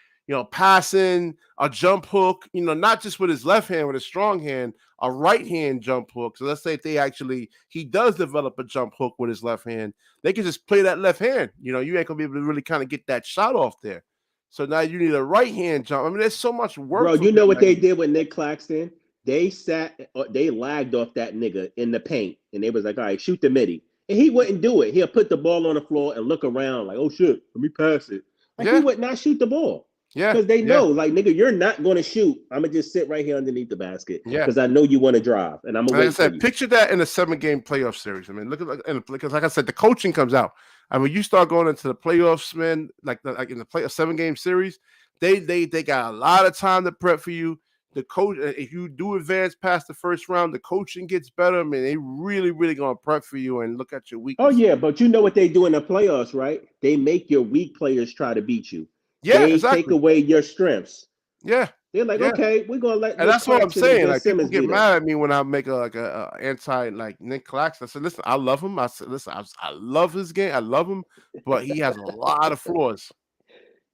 passing, a jump hook, not just with his left hand, with his strong hand, a right hand jump hook. So let's say if he does develop a jump hook with his left hand, they can just play that left hand. You ain't gonna be able to really kind of get that shot off there. So now you need a right hand jump. I mean, there's so much work. Bro, you know what they did with Nick Claxton? They lagged off that nigga in the paint, and they was like, all right, shoot the midi. And he wouldn't do it. He'll put the ball on the floor and look around like, oh shit, let me pass it. Like he would not shoot the ball. Yeah, because they know, like, nigga, you're not going to shoot. I'm gonna just sit right here underneath the basket. Yeah, because I know you want to drive, and I'm gonna wait for you. Picture that in a 7-game playoff series. I mean, look at because, like I said, the coaching comes out. I mean, you start going into the playoffs, man. Like in the 7-game series, they got a lot of time to prep for you. The coach, if you do advance past the first round, the coaching gets better. I mean, they really, really gonna prep for you and look at your weaknesses. Oh yeah, but you know what they do in the playoffs, right? They make your weak players try to beat you. Yeah, they exactly. take away your strengths. Yeah. They're like, Yeah. okay, we're gonna let And Nick that's what I'm Claxton and saying. Ben Like people Simmons get beat him. mad at me when I make a anti like Nick Claxton. I said, listen, I love him. I said, listen, I love his game. I love him, but he has a lot of flaws.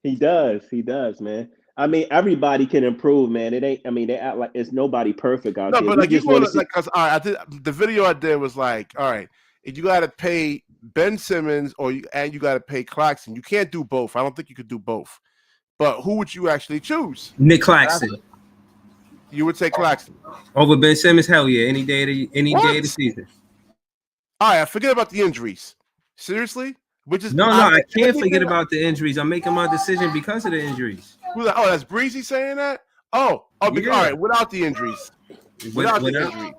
He does, man. I mean, everybody can improve, man. It ain't. I mean, they act like it's nobody perfect out No, there. but We like you just want want to to see. like because I did the video I did was like, all right, if you got to pay Ben Simmons and you got to pay Claxton. You can't do both. I don't think you could do both. But who would you actually choose? Nick Claxton. You would say Claxton over Ben Simmons. Hell yeah, any day of the season. All right, forget about the injuries. Seriously, I can't forget about the injuries. I'm making my decision because of the injuries. Oh, that's Breezy saying that. Oh, yeah. All right, without the injuries. Without the injury,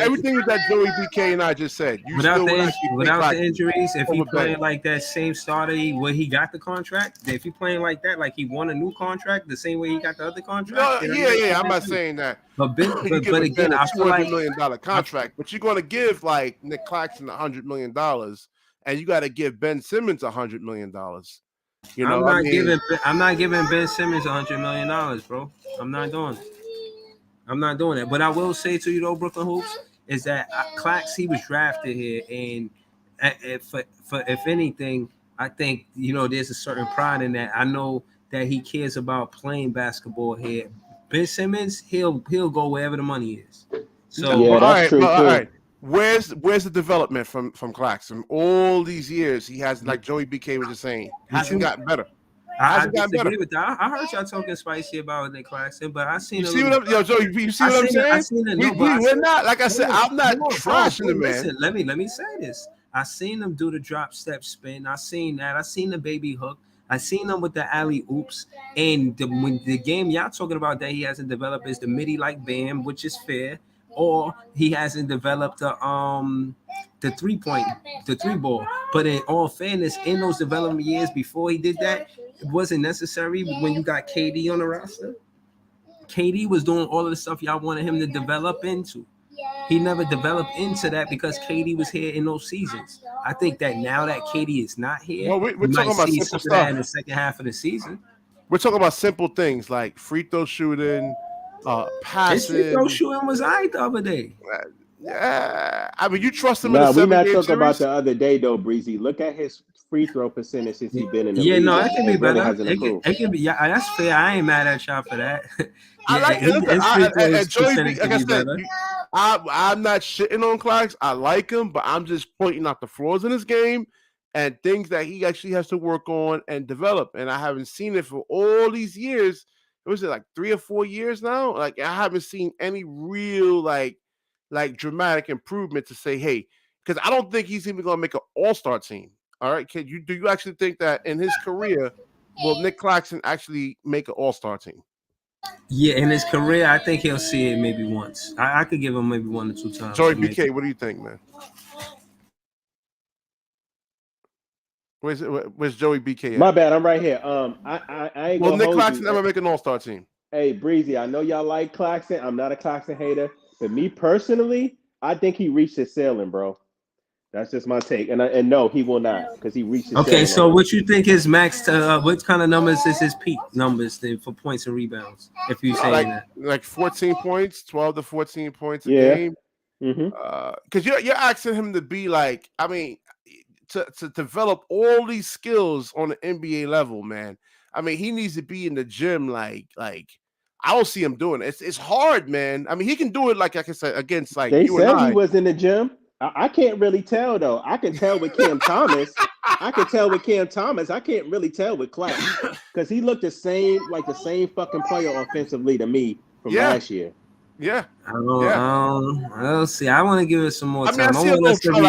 everything that Joey BK and I just said. Without the injuries, if he playing like that same starter where he got the contract, if he playing like that, like he won a new contract the same way he got the other contract. No, yeah, I'm not saying that. But again, I feel like $200 million contract, but you're going to give like Nick Claxton $100 million, and you got to give Ben Simmons $100 million. You know, I'm not giving Ben Simmons $100 million, bro. I'm not doing it. But I will say to you though, Brooklyn Hoops, is that Clax, he was drafted here, and if anything, I think there's a certain pride in that. I know that he cares about playing basketball here. Ben Simmons, he'll go wherever the money is. So yeah, that's true too. All right. Where's the development from Claxton? All these years, he has, like Joey BK was just saying, hasn't gotten better. I disagree with that. I heard y'all talking spicy about Nick Claxton, but I seen. You see what I'm saying? I seen it. We're not, like I said, I'm not trashing the man. Listen, let me say this. I seen him do the drop step spin. I seen that. I seen the baby hook. I seen him with the alley oops. And when the game y'all talking about that he hasn't developed is the midi like Bam, which is fair, or he hasn't developed the 3 ball. But in all fairness, in those development years before he did that, it wasn't necessary when you got KD on the roster. KD was doing all of the stuff y'all wanted him to develop into. He never developed into that because KD was here in those seasons. I think that now that KD is not here, we're we talking might about see simple some of that stuff in the second half of the season. We're talking about simple things like free throw shooting, passing. His free throw shooting was the other day. Yeah, I mean, you trust him in a 7-game series? We're not talking series? about the other day though, Breezy. Look at his free throw percentage since he's been in the league. Yeah, no, it can be better. Really hasn't improved. It can be. Yeah, that's fair. I ain't mad at y'all for that. I like it. I'm not shitting on Clarks. I like him, but I'm just pointing out the flaws in his game and things that he actually has to work on and develop. And I haven't seen it for all these years. Was it like 3 or 4 years now? Like I haven't seen any real like dramatic improvement to say, hey, because I don't think he's even going to make an all-star team. All right, do you actually think that in his career will Nick Claxton actually make an all-star team? Yeah, in his career, I think he'll see it maybe once. I could give him maybe 1 or 2 times. Joey BK, what do you think, man? Where's Joey BK at? My bad, I'm right here. I ain't Will Nick Claxton ever make an all-star team? Hey, Breezy, I know y'all like Claxton. I'm not a Claxton hater, but me personally, I think he reached his ceiling, bro. That's just my take. And no, he will not because he reached his ceiling. Okay, so what you think his max what kind of numbers is his peak numbers then for points and rebounds? If you say that. Like 14 points, 12 to 14 points a game. Because you're asking him to be like, I mean, to develop all these skills on the NBA level, man. I mean, he needs to be in the gym like I don't see him doing it. It's hard, man. I mean, he can do it like I said against like they you and I. They said he was in the gym. I can't really tell though. I can tell with Cam Thomas. I can't really tell with Clark because he looked the same fucking player offensively to me from last year. Yeah. I'll see. I want to give it some more time. I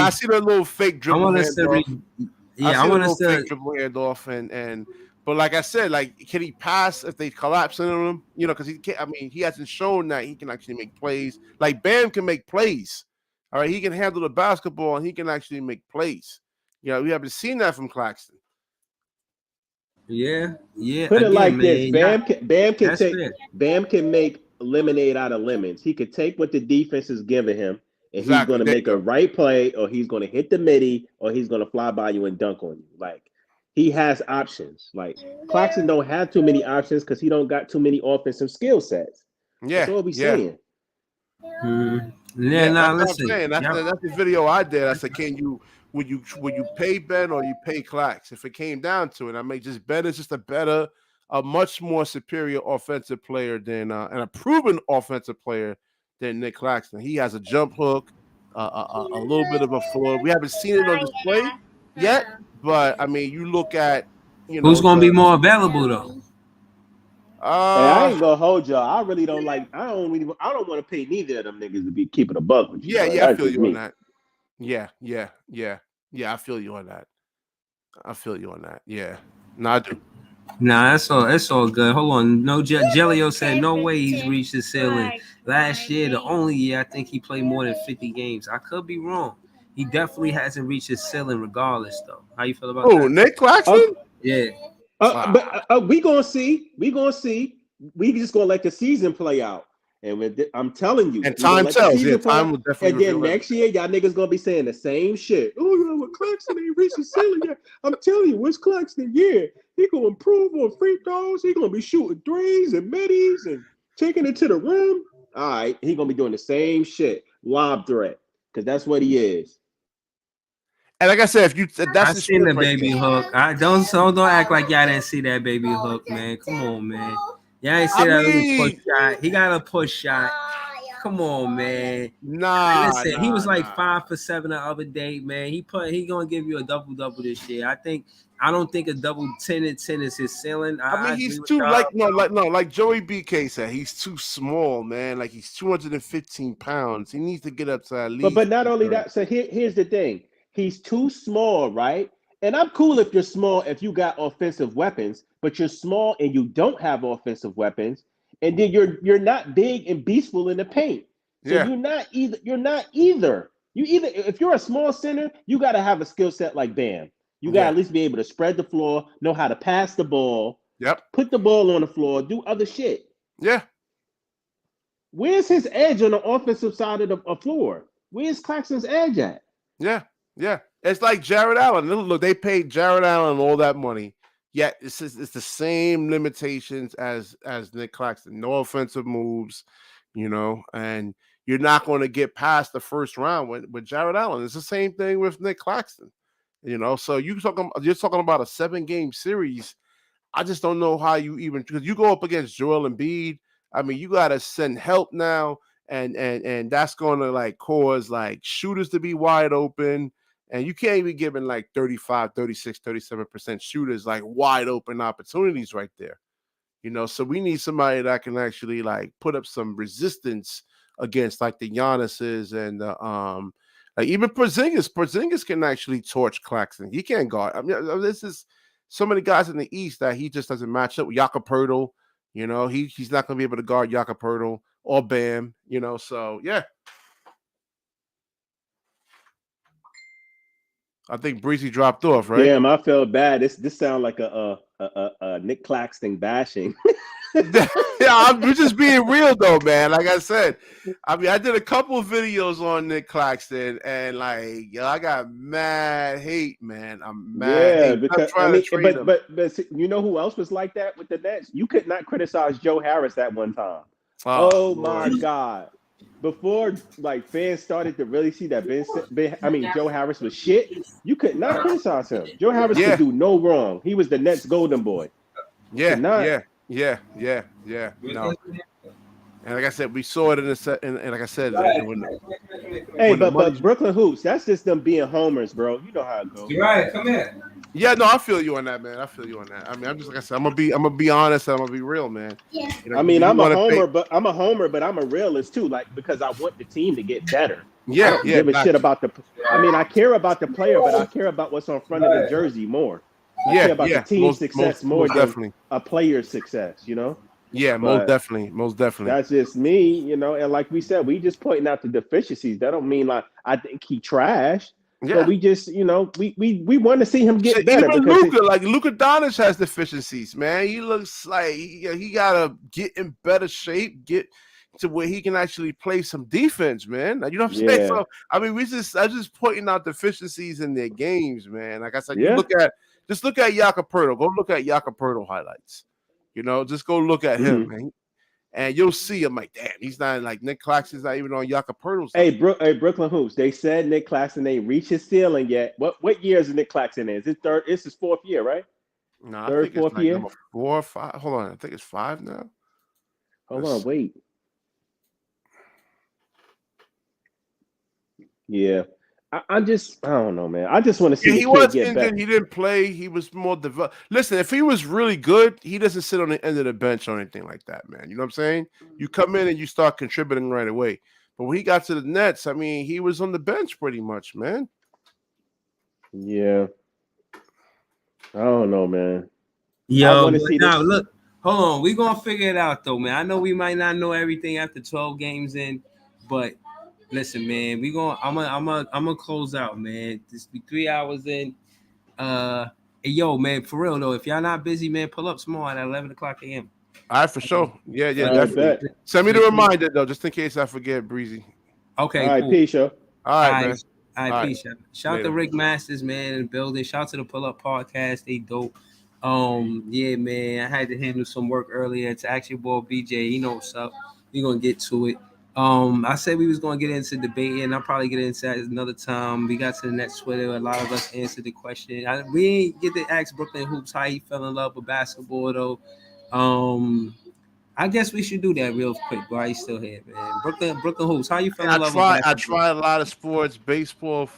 see the little fake dribble. I want to fake dribble handoff but like I said, like can he pass if they collapse into him? You know, because he can't. I mean, he hasn't shown that he can actually make plays. Like Bam can make plays. All right, he can handle the basketball and he can actually make plays. You know, we haven't seen that from Claxton. Yeah. Put it like this: Bam can make lemonade out of lemons. He could take what the defense is giving him, and he's going to make a right play, or he's going to hit the midi, or he's going to fly by you and dunk on you. Like he has options. Like Claxton don't have too many options because he don't got too many offensive skill sets. That's all we saying. Yeah, nah, that's listen. what I'm saying. That's the video I did. I said, would you pay Ben or you pay Clax? If it came down to it, I mean, just Ben is just a much more superior offensive player than and a proven offensive player than Nick Claxton. He has a jump hook, a little bit of a floor. We haven't seen it on display yet, but I mean, you look at who's going to be more available though. Hey, I ain't gonna hold y'all. I really don't like. I don't want to pay neither of them niggas to be keeping a buck with you. Yeah, I feel you on that. Yeah. I feel you on that. Yeah. No, I do. Nah, it's all good. Hold on. No, Jellio said no way he's reached the ceiling. Last year, the only year I think he played more than 50 games. I could be wrong. He definitely hasn't reached his ceiling regardless, though. How you feel about that? Nick Claxton? Yeah. But we gonna see. We just gonna let the season play out. And I'm telling you, and time tells. Yeah, time will definitely. And then next year, y'all niggas gonna be saying the same shit. Oh, you know what? Claxton ain't reached the ceiling yet. I'm telling you, what's Claxton? Yeah, he gonna improve on free throws. He gonna be shooting threes and middies and taking it to the rim. All right, he gonna be doing the same shit, lob threat, because that's what he is. And like I said, I seen the baby hook. I don't act like y'all didn't see that baby hook, man. Come on, man. Y'all ain't see that little push shot. He got a push shot. Come on, man. Listen, he was like 5 for 7 the other day, man. He gonna give you a double this year. I don't think a double 10 and 10 is his ceiling. I mean, he's too like Joey BK said, he's too small, man. Like he's 215 pounds. He needs to get up to at least. But not only that. So here's the thing. He's too small, right? And I'm cool if you're small if you got offensive weapons, but you're small and you don't have offensive weapons, and then you're not big and beastful in the paint. So you're not either. You either if you're a small center, you got to have a skill set like Bam. You got to at least be able to spread the floor, know how to pass the ball. Yep. Put the ball on the floor, do other shit. Yeah. Where's his edge on the offensive side of the floor? Where's Claxton's edge at? Yeah. It's like Jared Allen. Look, they paid Jared Allen all that money. Yet it's the same limitations as Nick Claxton. No offensive moves, and you're not going to get past the first round with Jared Allen. It's the same thing with Nick Claxton. So you're talking about a 7-game series. I just don't know how you even, because you go up against Joel Embiid. I mean, you got to send help now, and that's going to like cause like shooters to be wide open. And you can't even give in like 35, 36, 37% shooters like wide open opportunities right there. So we need somebody that can actually like put up some resistance against like the Giannis's and like even Porzingis. Porzingis can actually torch Claxton. He can't guard. I mean, this is so many guys in the East that he just doesn't match up with. Jakob Poeltl, he's not going to be able to guard Jakob Poeltl or Bam, so yeah. I think Breezy dropped off, right? Damn, I felt bad. This sounds like a Nick Claxton bashing. Yeah, I'm just being real though, man. Like I said, I mean, I did a couple of videos on Nick Claxton, and like, I got mad hate, man. I'm mad. Yeah, because but you know who else was like that with the Nets? You could not criticize Joe Harris that one time. Oh my God. Before like fans started to really see that Joe Harris was shit, you could not criticize him. Joe Harris could do no wrong. He was the Nets golden boy. Yeah. No. And like I said, we saw it in the set, and like I said, but Brooklyn Hoops, that's just them being homers, bro. You know how it goes. You're right. Come here. Yeah, no, I feel you on that, man. I feel you on that. I mean, I'm just like I said, I'm gonna be honest. I'm gonna be real, man. Yeah. I mean, I'm a homer, but I'm a realist too. Like because I want the team to get better. Yeah, I don't give a shit about the. I mean, I care about the player, but I care about what's on front of the jersey more. I care about the team's success more than a player's success. Yeah, most definitely. That's just me, And like we said, we just pointing out the deficiencies. That don't mean like I think he trashed. Yeah. But we just, we want to see him get better. Even Luka Doncic has deficiencies, man. He looks like he gotta get in better shape. to where he can actually play some defense, man. You know what I'm saying? Yeah. So I mean, I'm just pointing out deficiencies in their games, man. Like I said, Yeah. just look at Jakob Poeltl. Go look at Jakob Poeltl highlights. You know, just go look at him, man. And you'll see him like, damn, he's not like Nick Claxton's not even on Jakob Poeltl's. Hey, Brooklyn Hoops. They said Nick Claxton ain't reached his ceiling yet. What year is Nick Claxton in? Is it third? It's his fourth year, right? No, third, I think fourth it's like year. number 4 or 5. Hold on, I think it's 5 now. Hold on, wait. Yeah. I don't know, man. I just want to see he was injured. He didn't play. He was more developed. Listen, if he was really good, he doesn't sit on the end of the bench or anything like that, man. You know what I'm saying? You come in and you start contributing right away. But when he got to the Nets, I mean, he was on the bench pretty much, man. Yeah. I don't know, man. Yo, now look, hold on. We're gonna figure it out though, man. I know we might not know everything after 12 games in, but listen, man, I'm gonna close out, man. This be 3 hours in. Hey, yo, man, for real though, if y'all not busy, man, pull up small at 11 o'clock a.m. All right, for sure. Yeah, definitely. Send me the reminder though, just in case I forget, Breezy. Okay, all right, cool. peace, yo. All right, man. All right, peace. Shout out to Rick Masters, man, in the building. Shout out to the Pull Up Podcast. They dope. Yeah, man. I had to handle some work earlier to actually boy BJ. You know what's up. We're gonna get to it. I said we was gonna get into debating. I'll probably get into that another time. We got to the next Twitter. A lot of us answered the question. We ain't get to ask Brooklyn Hoops how he fell in love with basketball though. I guess we should do that real quick while he's still here, man. Brooklyn Hoops, how you fell in love with basketball? I tried a lot of sports, baseball,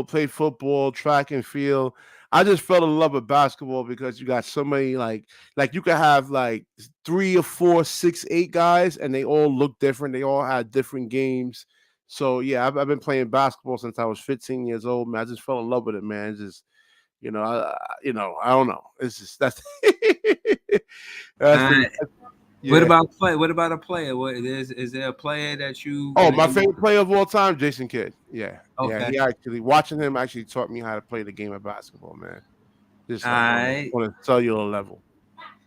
play football, track and field. I just fell in love with basketball because you got so many like you could have like 3 or 4, 6, 8 guys, and they all look different. They all had different games. So yeah, I've been playing basketball since I was 15 years old. Man, I just fell in love with it, man. It's just I don't know. It's just that's. Yeah. What about play? What about a player? What is there a player that you? Oh, my favorite player of all time, Jason Kidd. Yeah, okay. Yeah. Watching him actually taught me how to play the game of basketball, man. Just on a cellular level.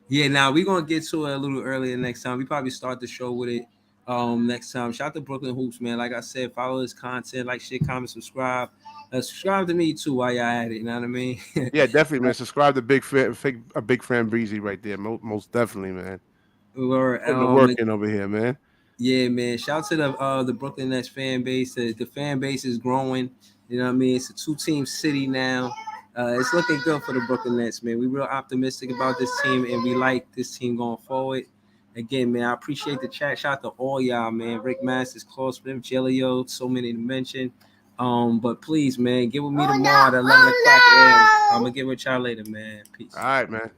Yeah. Now we're gonna get to it a little earlier next time. We probably start the show with it. Next time. Shout out to Brooklyn Hoops, man. Like I said, follow his content, like, share, comment, subscribe. Subscribe to me too while y'all at it. You know what I mean? Yeah, definitely, man. Subscribe to Bigfanbreezy right there. Most definitely, man. We're working over here, man. Yeah, man. Shout out to the Brooklyn Nets fan base. The fan base is growing. You know what I mean? It's a 2-team city now. It's looking good for the Brooklyn Nets, man. We're real optimistic about this team, and we like this team going forward. Again, man, I appreciate the chat. Shout out to all y'all, man. Rick Masters, Claude Smith, Jelio, so many to mention. But please, man, get with me tomorrow at 11 o'clock. I'm gonna get with y'all later, man. Peace. All right, man.